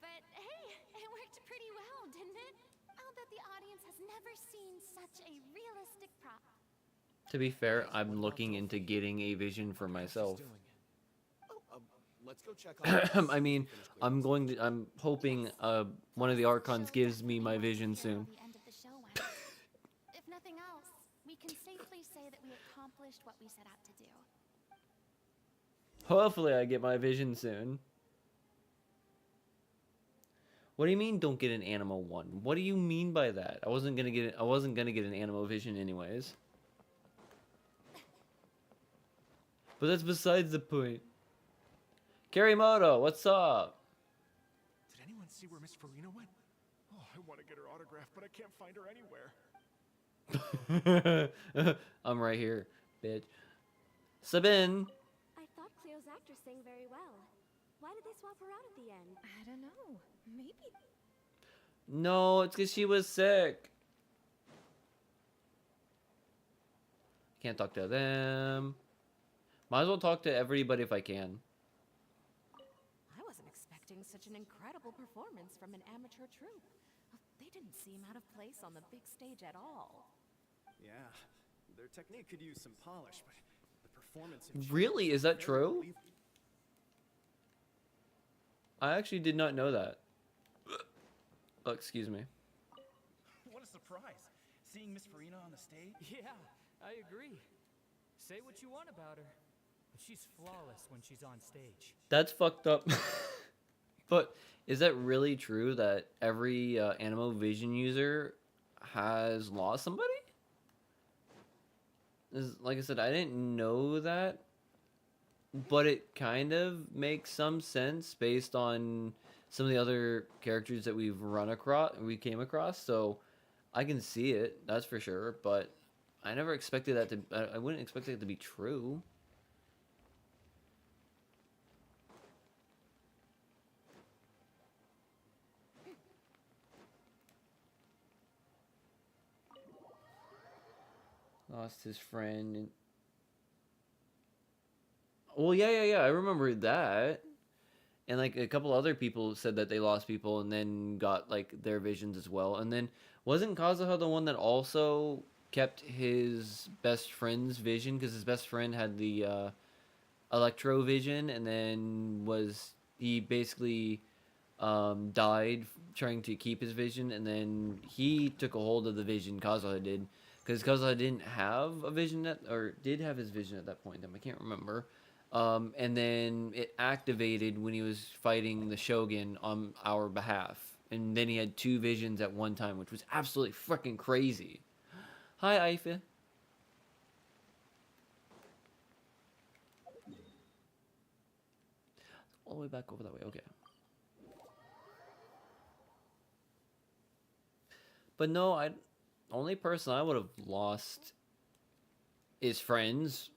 But hey, it worked pretty well, didn't it? I'll bet the audience has never seen such a realistic prop.
To be fair, I'm looking into getting a vision for myself.
Oh, let's go check on
I mean, I'm hoping one of the Archons gives me my vision soon.
The end of the show went. If nothing else, we can safely say that we accomplished what we set out to do.
Hopefully I get my vision soon. What do you mean don't get an Animo 1? What do you mean by that? I wasn't gonna get an Animo vision anyways. But that's besides the point. Karimoto, what's up?
Did anyone see where Miss Farina went? Oh, I want to get her autograph, but I can't find her anywhere.
I'm right here, bitch. Sabin.
I thought Cleo's actress sang very well. Why did they swap her out at the end?
I don't know. Maybe.
No, it's because she was sick. Can't talk to them. Might as well talk to everybody if I can.
I wasn't expecting such an incredible performance from an amateur troupe. They didn't seem out of place on the big stage at all.
Yeah, their technique could use some polish, but the performance...
Really? Is that true? I actually did not know that. Oh, excuse me.
What a surprise. Seeing Miss Farina on the stage?
Yeah, I agree. Say what you want about her, but she's flawless when she's on stage.
That's fucked up. But is that really true that every Animo Vision user has lost somebody? Like I said, I didn't know that, but it kind of makes some sense based on some of the other characters that we came across. So I can see it, that's for sure. But I never expected that to. I wouldn't expect it to be true. Lost his friend. And... Well, yeah. I remember that. And like a couple other people said that they lost people and then got like their visions as well. And then wasn't Kazuha the one that also kept his best friend's vision because his best friend had the Electro vision, and then he basically died trying to keep his vision, and then he took a hold of the vision. Kazuha did, because Kazuha didn't have a vision or did have his vision at that point in time. I can't remember. And then it activated when he was fighting the Shogun on our behalf. And then he had two visions at one time, which was absolutely freaking crazy. Hi, Aifa. All the way back over that way. Okay. But no, only person I would have lost is friends.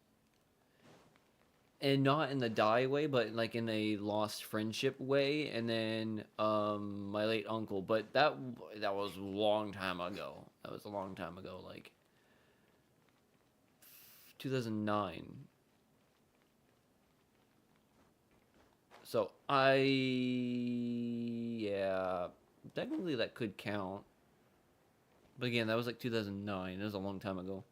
And not in the die way, but like in a lost friendship way. And then my late uncle, but that was a long time ago. That was a long time ago, like 2009. So yeah, technically that could count. But again, that was like 2009. It was a long time ago.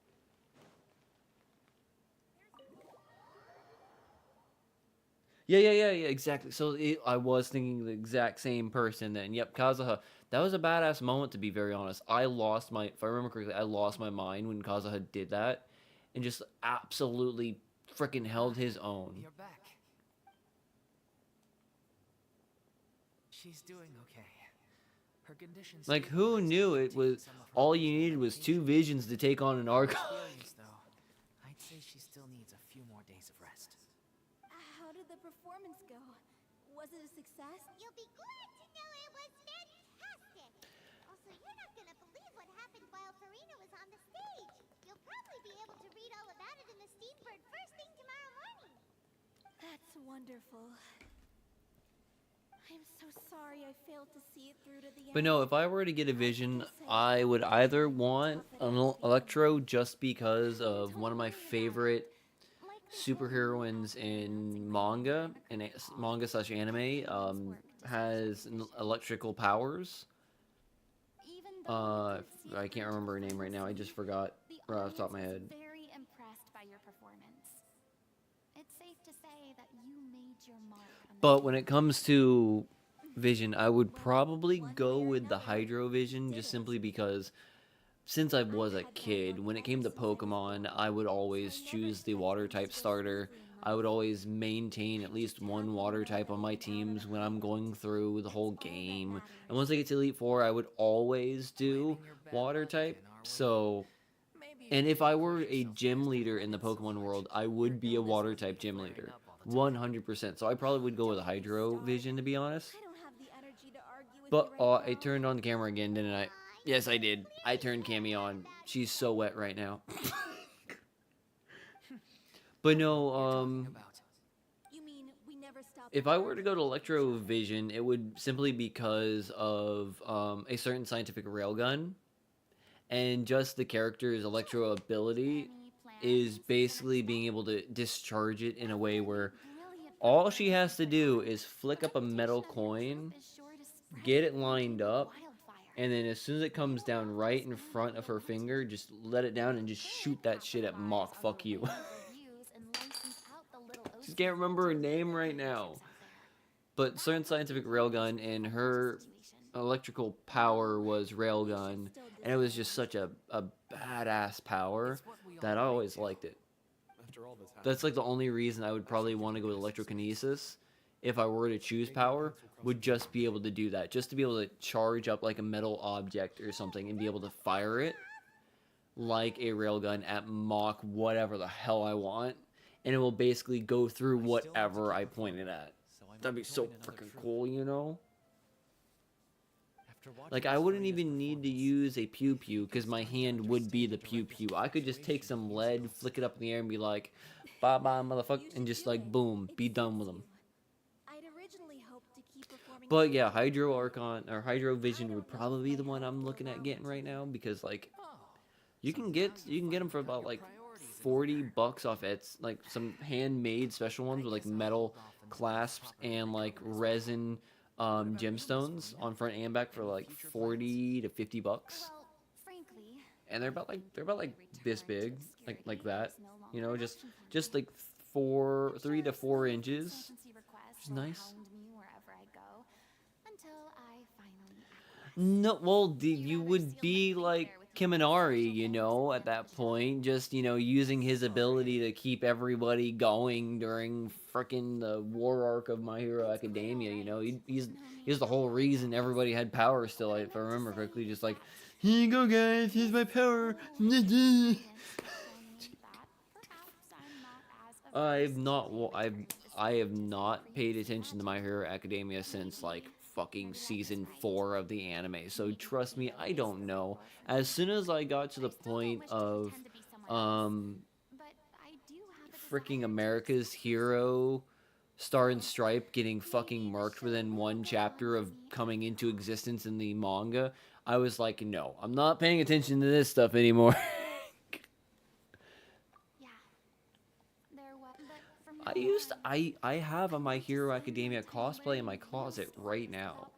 Yeah, exactly. So I was thinking the exact same person then. Yep, Kazuha. That was a badass moment, to be very honest. If I remember correctly, I lost my mind when Kazuha did that. And just absolutely freaking held his own.
You're back. She's doing okay. Her condition's
Like, who knew it was... All you needed was two visions to take on an Archon.
I'd say she still needs a few more days of rest.
How did the performance go? Was it a success?
You'll be glad to know it was fantastic! Also, you're not gonna believe what happened while Farina was on the stage. You'll probably be able to read all about it in the Steambird first thing tomorrow morning.
That's wonderful. I'm so sorry I failed to see it through to the end.
But no, if I were to get a vision, I would either want an Electro just because of one of my favorite superheroines in manga and manga slash anime has electrical powers. I can't remember her name right now. I just forgot right off the top of my head.
Very impressed by your performance. It's safe to say that you made your mark on the
But when it comes to Vision, I would probably go with the Hydro Vision just simply because since I was a kid, when it came to Pokemon, I would always choose the water type starter. I would always maintain at least one water type on my teams when I'm going through the whole game. And once I get to Elite Four, I would always do water type. So, and if I were a gym leader in the Pokemon world, I would be a water type gym leader. 100%. So I probably would go with a Hydro Vision, to be honest. But I turned on the camera again, didn't I? Yes, I did. I turned Cammy on. She's so wet right now. But no, if I were to go to Electro Vision, it would simply because of a certain scientific railgun, and just the character's electro ability is basically being able to discharge it in a way where all she has to do is flick up a metal coin, get it lined up, and then as soon as it comes down right in front of her finger, just let it down and just shoot that shit at Mach. Fuck you. Just can't remember her name right now. But certain scientific railgun, and her electrical power was railgun, and it was just such a badass power that I always liked it. That's like the only reason I would probably want to go with electrokinesis if I were to choose power, would just be able to do that. Just to be able to charge up like a metal object or something and be able to fire it like a railgun at Mach whatever the hell I want. And it will basically go through whatever I point it at. That'd be so freaking cool, you know? Like, I wouldn't even need to use a pew-pew because my hand would be the pew-pew. I could just take some lead, flick it up in the air, and be like, bye-bye, motherfucker, and just, like, boom, be done with them. But, yeah, Hydro Archon, or Hydro Vision would probably be the one I'm looking at getting right now because, like, you can get them for about, like, $40 off Etsy, like, some handmade special ones with, like, metal clasps and, like, resin gemstones on front and back for like $40 to $50, and they're about like this big, like that, you know, just like 3 to 4 inches, which is nice. No, well, you would be like Kiminari, you know, at that point, just, you know, using his ability to keep everybody going during frickin' the war arc of My Hero Academia, you know, he's the whole reason everybody had power still, if I remember correctly, just like, here you go guys, here's my power. I have not paid attention to My Hero Academia since like fucking season 4 of the anime, so trust me, I don't know. As soon as I got to the point of freaking America's Hero Star and Stripe getting fucking murked within one chapter of coming into existence in the manga, I was like, no, I'm not paying attention to this stuff anymore. I have a My Hero Academia cosplay in my closet right now.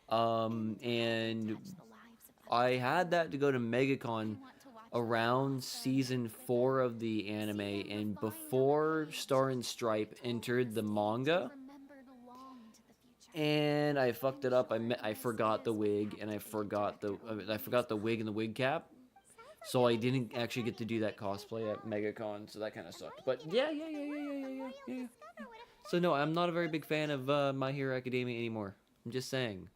And I had that to go to MegaCon around season 4 of the anime, and before Star and Stripe entered the manga, and I fucked it up. I forgot the wig, and I forgot the wig and the wig cap, so I didn't actually get to do that cosplay at MegaCon, so that kind of sucked. But yeah. So no, I'm not a very big fan of My Hero Academia anymore. I'm just saying.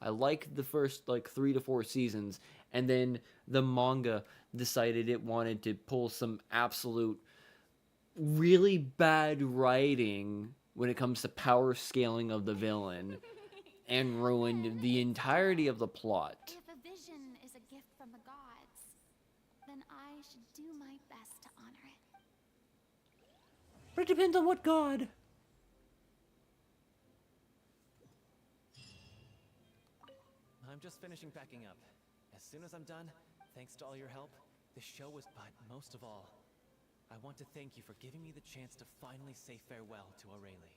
I like the first like 3 to 4 seasons, and then the manga decided it wanted to pull some absolute really bad writing when it comes to power scaling of the villain and ruined the entirety of the plot.
If a vision is a gift from the gods, then I should do my best to honor it.
But it depends on what god.
I'm just finishing packing up. As soon as I'm done, thanks to all your help, the show was, but most of all, I want to thank you for giving me the chance to finally say farewell to Aurelie.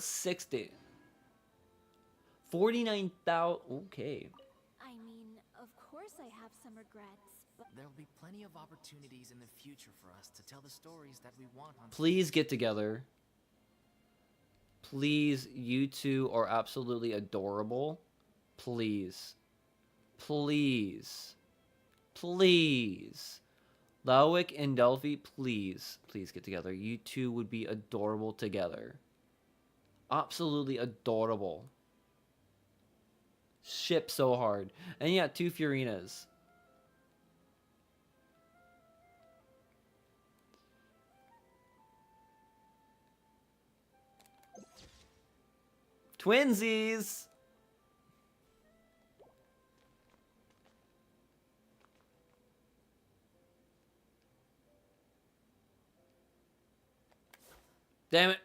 60. 49,000. Okay.
I mean, of course I have some regrets, but
There'll be plenty of opportunities in the future for us to tell the stories that we want on
Please get together. Please, you two are absolutely adorable. Please. Please. Please. Lawick and Delphi, please. Please get together. You two would be adorable together. Absolutely adorable. Ship so hard. And yeah, 2 Fiorinas. Twinsies! Damn it.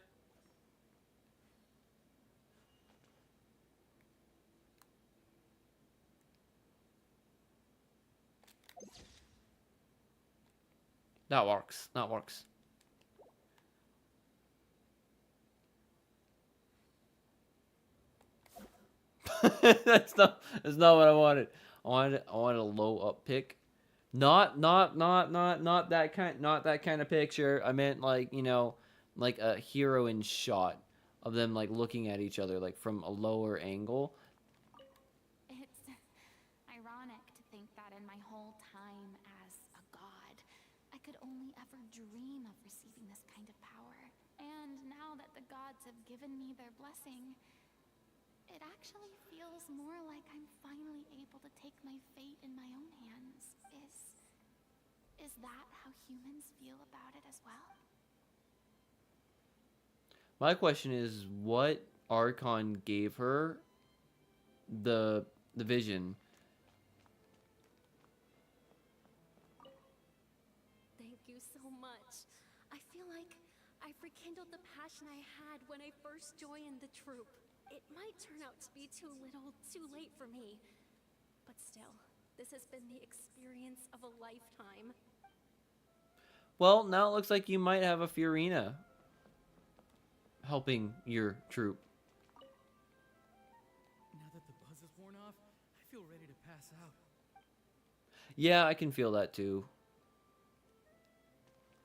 That works. That works. that's not what I wanted. I wanted a low up pick. Not that kind of picture. I meant like, you know, like a heroine shot of them like looking at each other like from a lower angle.
It's ironic to think that in my whole time as a god, I could only ever dream of receiving this kind of power. And now that the gods have given me their blessing, it actually feels more like I'm finally able to take my fate in my own hands. Is that how humans feel about it as well?
My question is, what Archon gave her the vision?
thank you so much. I feel like I've rekindled the passion I had when I first joined the troop. It might turn out to be too little, too late for me. But still, this has been the experience of a lifetime.
Well, now it looks like you might have a Fiorina helping your troop.
Now that the buzz is worn off, I feel ready to pass out.
Yeah, I can feel that too.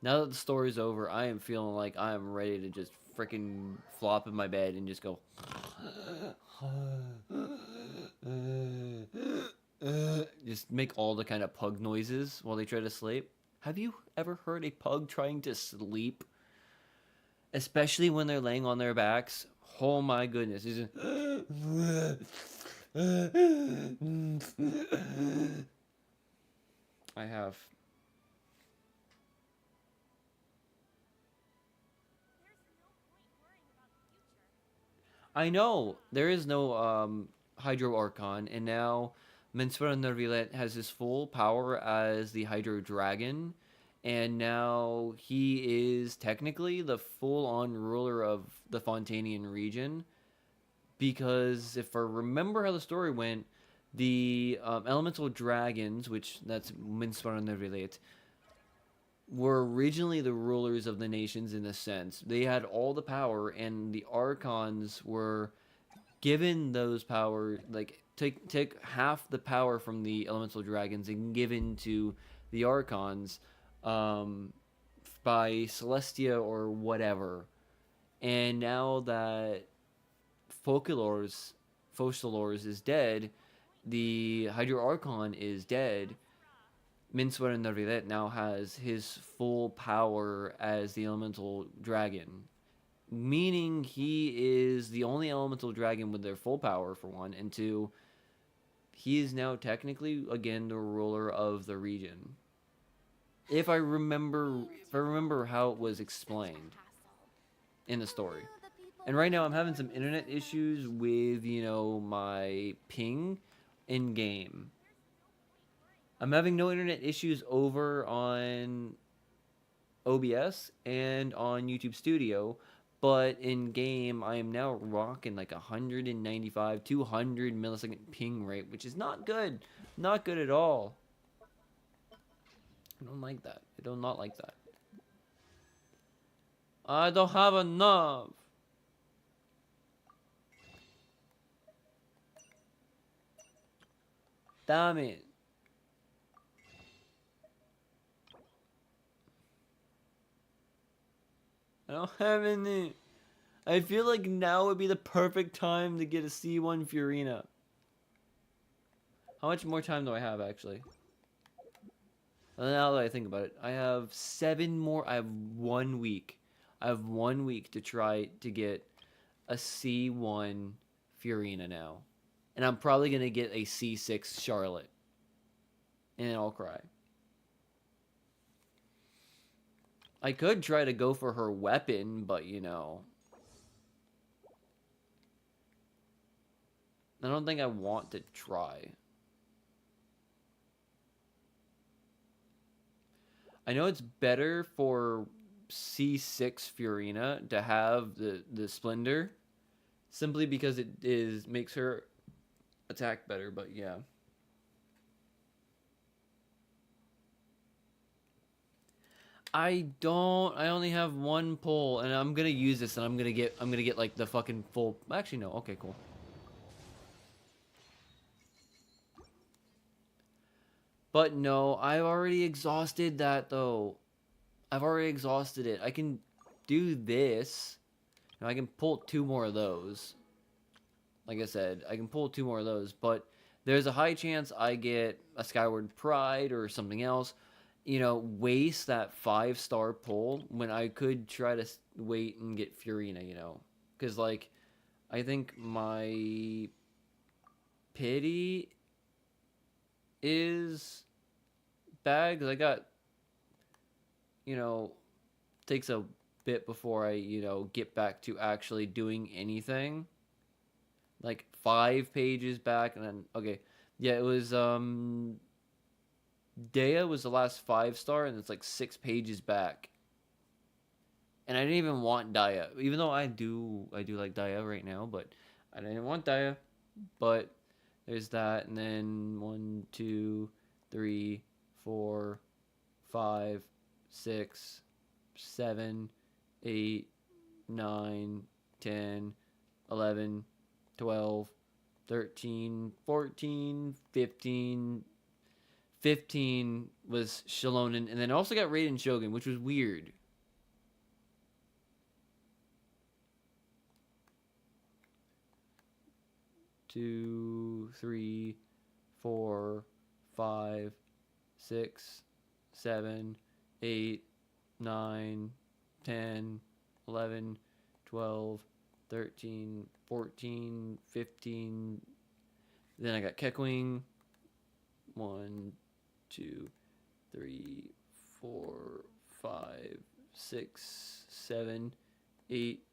Now that the story's over, I am feeling like I am ready to just freaking flop in my bed and just go. Just make all the kind of pug noises while they try to sleep. Have you ever heard a pug trying to sleep? Especially when they're laying on their backs. Oh my goodness. It's just... I have. I know there is no Hydro Archon, and now Menswara Nervilet has his full power as the Hydro Dragon, and now he is technically the full-on ruler of the Fontanian region. Because if I remember how the story went, the elemental dragons, which that's Menswara Nervilet, were originally the rulers of the nations in a sense. They had all the power, and the archons were given those power, like take half the power from the elemental dragons and given to the archons by Celestia or whatever. And now that Focalors is dead, the Hydro Archon is dead. Minswar Nervilet now has his full power as the elemental dragon, meaning he is the only elemental dragon with their full power, for one, and two, he is now technically again the ruler of the region. If I remember how it was explained in the story. And right now I'm having some internet issues with, you know, my ping in game. I'm having no internet issues over on OBS and on YouTube Studio, but in game I am now rocking like 195, 200 millisecond ping rate, which is not good. Not good at all. I don't like that. I do not like that. I don't have enough. Damn it. I don't have any. I feel like now would be the perfect time to get a C1 Furina. How much more time do I have, actually? Now that I think about it, I have 7 more. I have 1 week. I have 1 week to try to get a C1 Furina now. And I'm probably going to get a C6 Charlotte. And then I'll cry. I could try to go for her weapon, but you know. I don't think I want to try. I know it's better for C6 Furina to have the Splendor, simply because it makes her attack better, but yeah. I only have 1 pull, and I'm gonna use this, and I'm gonna get like the fucking full. Actually, no. Okay, cool. But no, I've already exhausted that though. I've already exhausted it. I can do this. Now I can pull 2 more of those. Like I said, I can pull 2 more of those, but there's a high chance I get a Skyward Pride or something else. You know, waste that 5-star pull when I could try to wait and get Furina, you know. Because, like, I think my pity is bad, because I got, you know, takes a bit before I, you know, get back to actually doing anything. Like 5 pages back, and then, okay, yeah, it was, Dea was the last 5-star, and it's like 6 pages back. And I didn't even want Daya, even though I do like Daya right now, but I didn't want Daya. But there's that, and then 1, 2, 3, 4, 5, 6, 7, 8, 9, 10, 11, 12, 13, 14, 15. 15 was Shalonen, and then I also got Raiden Shogun, which was weird. Two, 3, 4, 5, 6, 7, 8, 9, 10, 11, 12, 13, 14, 15. Then I got Keckwing. 1, 2, 3, 4, 5, 6, 7, 8,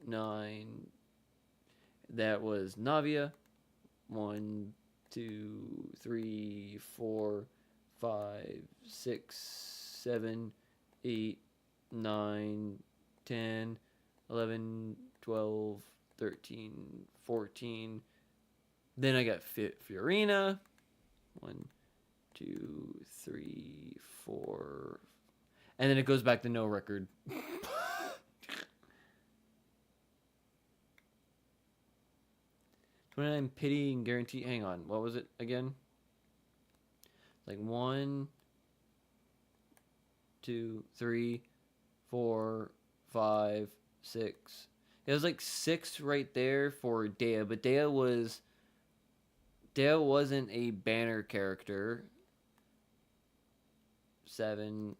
9. That was Navia. 1, 2, 3, 4, 5, 6, 7, 8, 9, 10, 11, 12, 13, 14. Then I got Furina. 1, 2, 3, 4. And then it goes back to no record. 29 pity and guarantee. Hang on. What was it again? Like 1, 2, 3, 4, 5, 6. It was like 6 right there for Dea, but Dea wasn't a banner character. 7,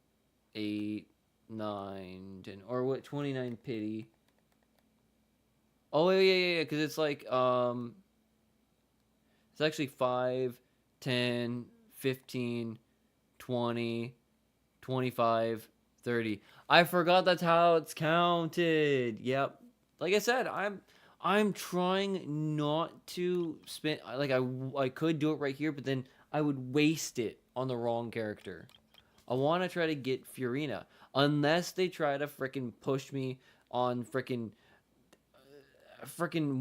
8, 9, 10, or what? 29 pity. Oh yeah, because it's like it's actually 5, 10, 15, 20, 25, 30. I forgot that's how it's counted. Yep. Like I said, I'm trying not to spend, like I could do it right here, but then I would waste it on the wrong character. I want to try to get Furina, unless they try to freaking push me on freaking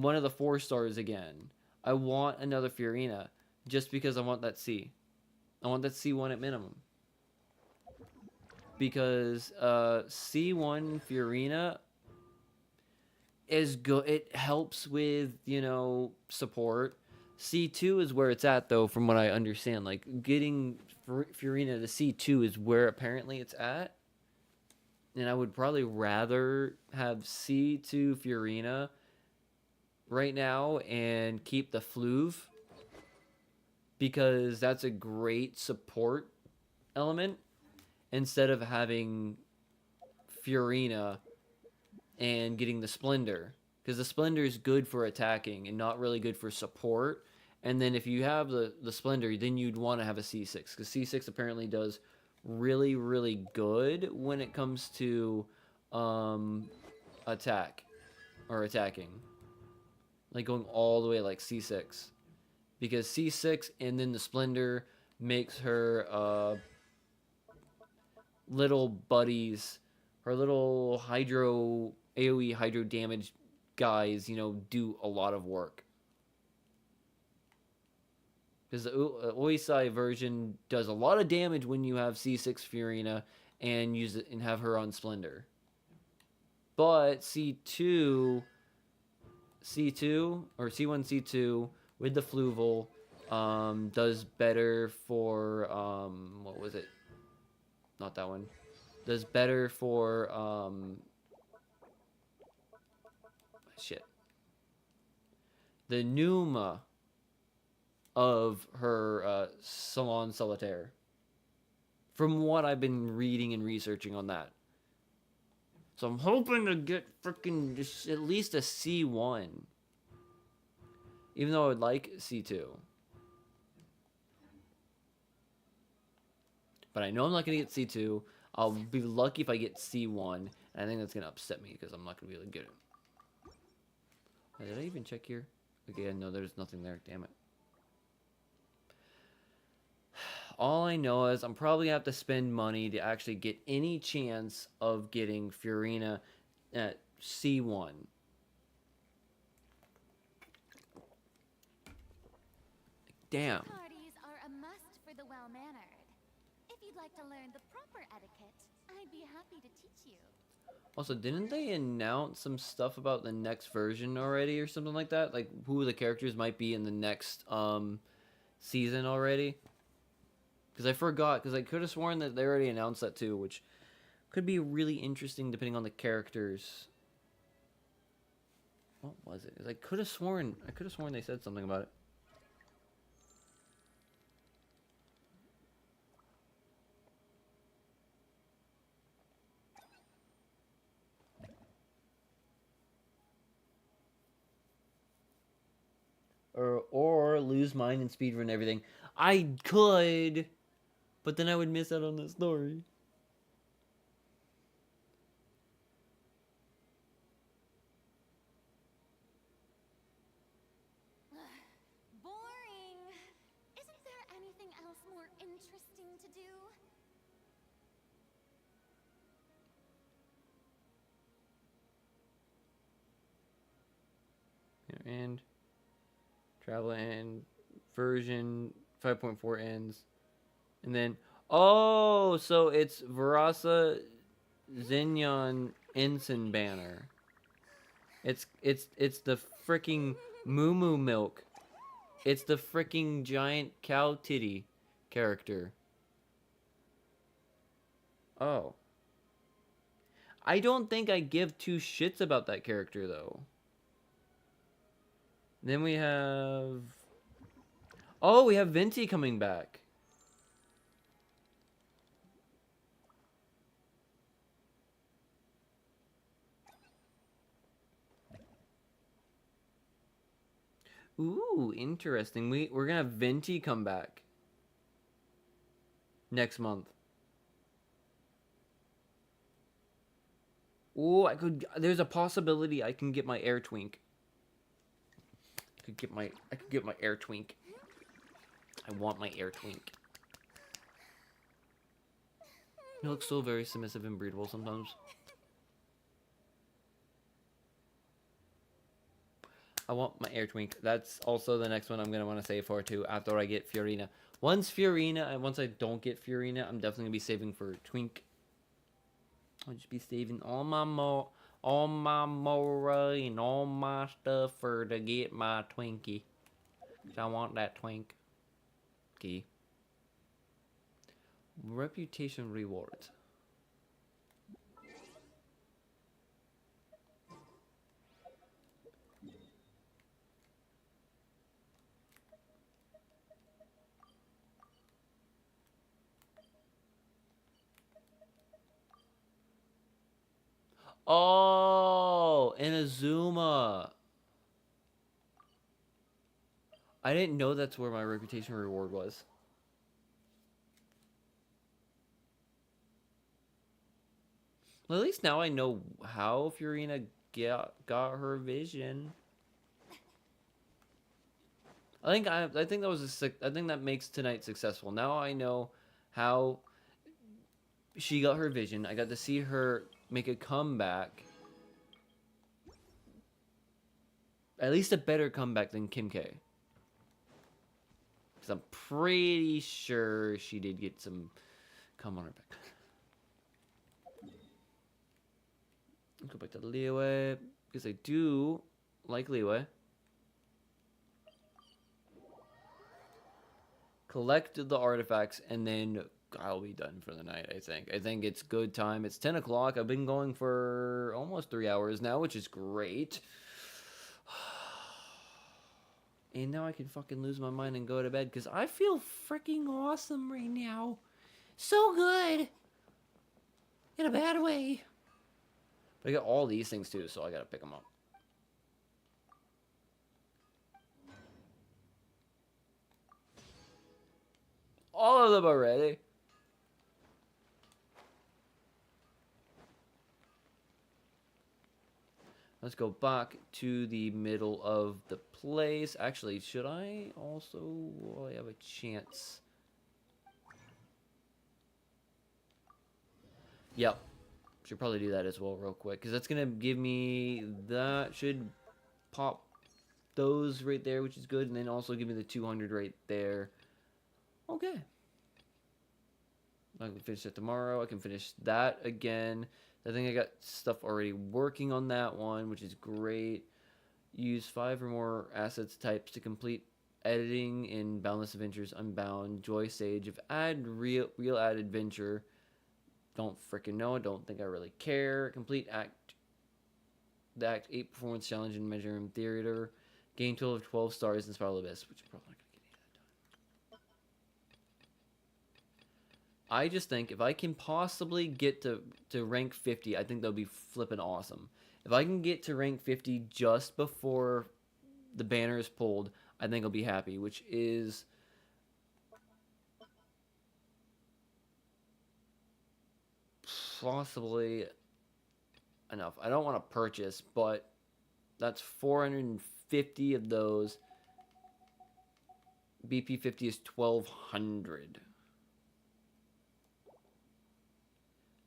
one of the 4 stars again. I want another Furina just because I want that C. I want that C1 at minimum. because C1 Fiorina is good. It helps with, you know, support. C2 is where it's at, though, from what I understand. Like, getting Fiorina to C2 is where apparently it's at. And I would probably rather have C2 Fiorina right now and keep the Fluve, because that's a great support element, instead of having Fiorina and getting the Splendor, because the Splendor is good for attacking and not really good for support. And then if you have the Splendor, then you'd want to have a C6, because C6 apparently does really, really good when it comes to attack or attacking, like going all the way like C6, because C6 and then the Splendor makes her little buddies, her little hydro AoE hydro damage guys, you know, do a lot of work. Because the Oisai version does a lot of damage when you have C6 Fiorina and use it and have her on Splendor. But C2 or C1 C2 with the Fluval does better for what was it? Not that one. Does better for shit. The Numa of her Salon Solitaire. From what I've been reading and researching on that. So I'm hoping to get freaking just at least a C1. Even though I would like C2. But I know I'm not going to get C2. I'll be lucky if I get C1. And I think that's going to upset me because I'm not going to be able to get it. Did I even check here? Okay, no, there's nothing there. Damn it. All I know is I'm probably going to have to spend money to actually get any chance of getting Fiorina at C1. Damn.
Parties are a must for the well-mannered. If you'd like to learn the proper etiquette, I'd be happy to teach you.
Also, didn't they announce some stuff about the next version already or something like that? Like who the characters might be in the next season already? Because I forgot, because I could have sworn that they already announced that too, which could be really interesting depending on the characters. What was it? 'Cause I could have sworn they said something about it. Or lose mine and speedrun everything. I could, but then I would miss out on the story.
Boring. Isn't there anything else more interesting to do?
And travel and version 5.4 ends. And then, oh, so it's Verasa Xenon Ensign banner. It's the freaking Moo Moo Milk. It's the freaking giant cow titty character. Oh. I don't think I give two shits about that character, though. Then we have... Oh, we have Venti coming back. Ooh, interesting. We're gonna have Venti come back next month. Ooh, there's a possibility I can get my Air Twink. I could get my Air Twink. I want my Air Twink. He looks so very submissive and breedable sometimes. I want my Air Twink. That's also the next one I'm going to want to save for too after I get Fiorina. Once I don't get Fiorina, I'm definitely going to be saving for Twink. I'll just be saving all my mora and all my stuff for to get my Twinkie. 'Cause I want that twink. Key. Reputation rewards. Oh, Inazuma. I didn't know that's where my reputation reward was. Well, at least now I know how Furina got her vision. I think that was I think that makes tonight successful. Now I know how she got her vision. I got to see her make a comeback. At least a better comeback than Kim K. Because I'm pretty sure she did get some come on her back. Go back to Liyue. Because I do like Liyue. Collect the artifacts and then I'll be done for the night, I think. I think it's good time. It's 10 o'clock. I've been going for almost 3 hours now, which is great. And now I can fucking lose my mind and go to bed because I feel freaking awesome right now.
So good. In a bad way.
But I got all these things too, so I gotta pick them up. All of them already. Let's go back to the middle of the place. Actually, should I also... Well, I have a chance. Yep. Should probably do that as well real quick. Because that's going to give me... That should pop those right there, which is good. And then also give me the 200 right there. Okay. I can finish it tomorrow. I can finish that again. I think I got stuff already working on that one, which is great. Use 5 or more assets types to complete editing in Boundless Adventures Unbound. Joy Sage. If add real add adventure. Don't freaking know. Don't think I really care. Complete the Act 8 performance challenge in Measure in Theater. Gain total of 12 stars in Spiral Abyss, which is probably not going to get any of that done. I just think if I can possibly get to rank 50, I think that'll be flipping awesome. If I can get to rank 50 just before the banner is pulled, I think I'll be happy, which is possibly enough. I don't want to purchase, but that's 450 of those. BP 50 is 1,200.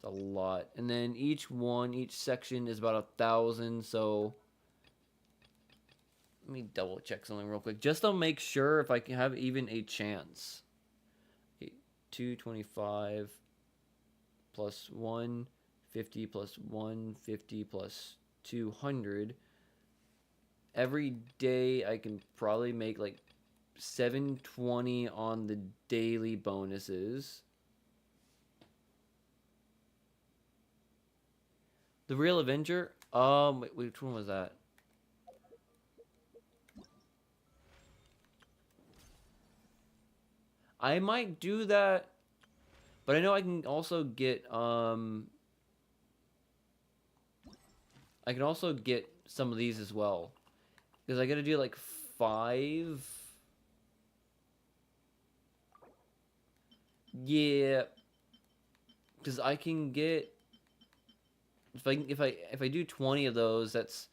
A lot. And then each section is about 1,000, so let me double check something real quick just to make sure if I can have even a chance. Okay, 225 plus 150 plus 150 plus 200. Every day I can probably make like 720 on the daily bonuses. The Real Avenger? Wait, which one was that? I might do that, but I know I can also get, I can also get some of these as well. Because I gotta do like 5. Yeah. Because I can get... If I do 20 of those, that's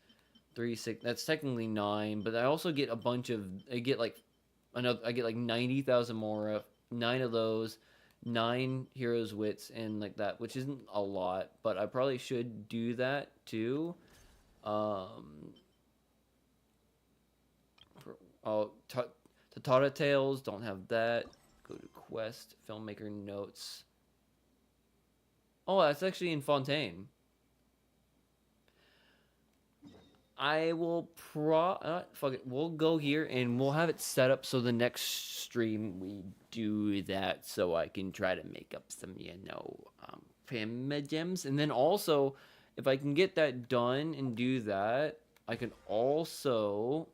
3, 6. That's technically 9. But I also get a bunch of. I get like 90,000 more. 9 of those, 9 heroes wits, and like that, which isn't a lot. But I probably should do that too. Tatara Tales, don't have that. Go to quest, filmmaker notes. Oh, that's actually in Fontaine. I will fuck it. We'll go here and we'll have it set up so the next stream we do that so I can try to make up some, Pima gems. And then also, if I can get that done and do that, I can also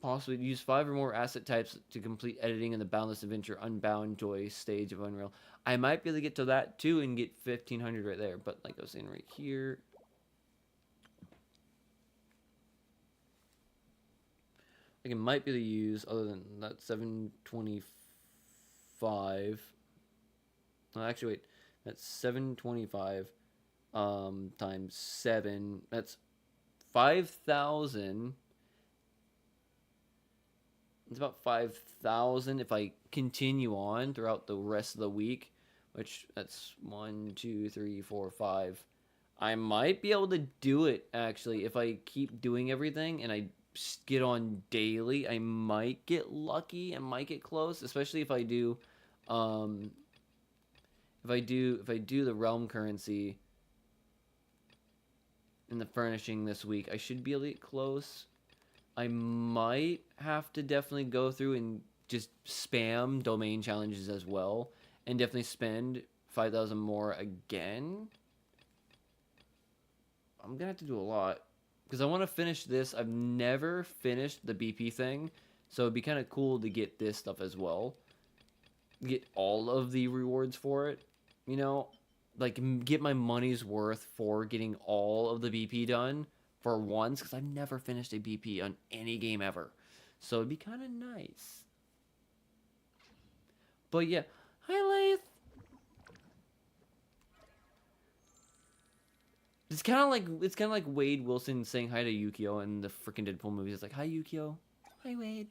possibly use 5 or more asset types to complete editing in the Boundless Adventure Unbound Joy stage of Unreal. I might be able to get to that too and get 1500 right there. But like I was saying right here, like it might be able to use other than that 725. No, actually wait, that's 725 times 7. That's 5,000. It's about 5,000 if I continue on throughout the rest of the week, which that's 1, 2, 3, 4, 5. I might be able to do it actually if I keep doing everything and I get on daily. I might get lucky and might get close, especially if I do the realm currency and the furnishing this week. I should be able to get close. I might have to definitely go through and just spam domain challenges as well, and definitely spend 5,000 more again. I'm gonna have to do a lot because I want to finish this. I've never finished the BP thing, so it'd be kind of cool to get this stuff as well. Get all of the rewards for it, like get my money's worth for getting all of the BP done for once, because I've never finished a BP on any game ever. So it'd be kind of nice. But yeah, hi Lath. It's kind of like Wade Wilson saying hi to Yukio in the freaking Deadpool movies. It's like, hi Yukio. Hi Wade.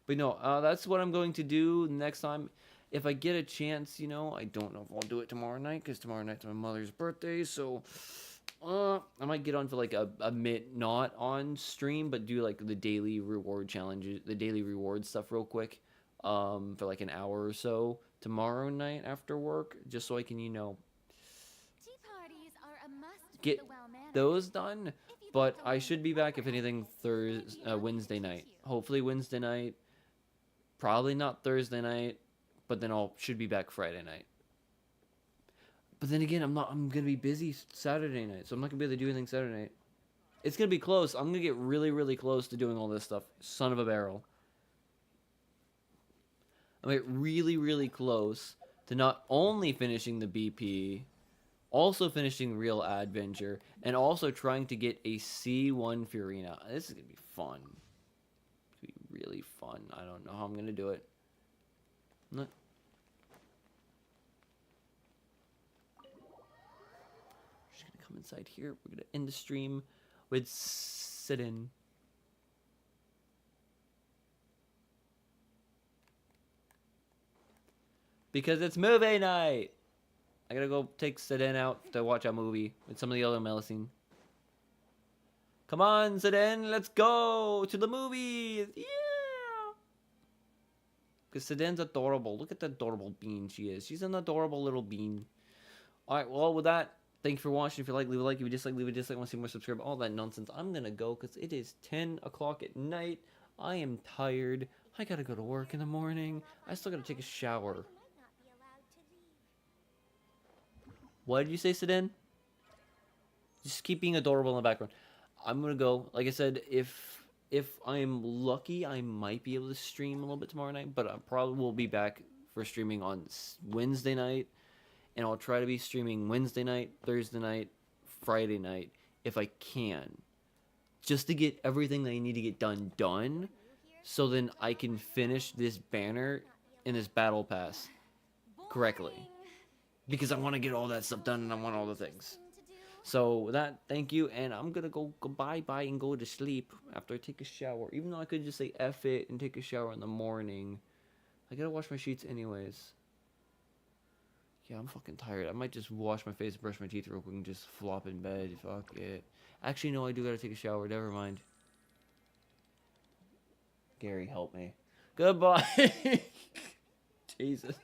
But no, that's what I'm going to do next time. If I get a chance, I don't know if I'll do it tomorrow night, because tomorrow night's my mother's birthday, so I might get on for like a minute not on stream, but do like the daily reward challenges, the daily reward stuff real quick, for like an hour or so tomorrow night after work, just so I can, get those done. But I should be back if anything Wednesday night. Hopefully Wednesday night. Probably not Thursday night, but then should be back Friday night. But then again, I'm gonna be busy Saturday night, so I'm not gonna be able to do anything Saturday night. It's gonna be close. I'm gonna get really, really close to doing all this stuff. Son of a barrel. I'm gonna get really, really close to not only finishing the BP, also finishing Real Adventure, and also trying to get a C1 Furina. This is gonna be fun. It's gonna be really fun. I don't know how I'm gonna do it. Not. Just gonna come inside here. We're gonna end the stream with sit-in. Because it's movie night! I gotta go take Sit-in out to watch a movie with some of the other Melusine. Come on, Sit-in, let's go to the movies! Yeah! Because Sit-in's adorable. Look at the adorable bean she is. She's an adorable little bean. Alright, well, with that, thank you for watching. If you like, leave a like. If you dislike, leave a dislike. Want to see more, subscribe. All that nonsense. I'm gonna go because it is 10 o'clock at night. I am tired. I gotta go to work in the morning. I still gotta take a shower. What did you say, Sit-in? Just keep being adorable in the background. I'm gonna go. Like I said, if I'm lucky, I might be able to stream a little bit tomorrow night, but I probably will be back for streaming on Wednesday night, and I'll try to be streaming Wednesday night, Thursday night, Friday night, if I can, just to get everything that I need to get done, so then I can finish this banner in this battle pass correctly. Because I want to get all that stuff done and I want all the things. So with that, thank you, and I'm gonna go bye and go to sleep after I take a shower. Even though I could just say F it and take a shower in the morning, I gotta wash my sheets anyways. Yeah, I'm fucking tired. I might just wash my face, brush my teeth real quick, and just flop in bed. Fuck it. Actually, no, I do gotta take a shower. Never mind. Gary, help me. Goodbye. Jesus.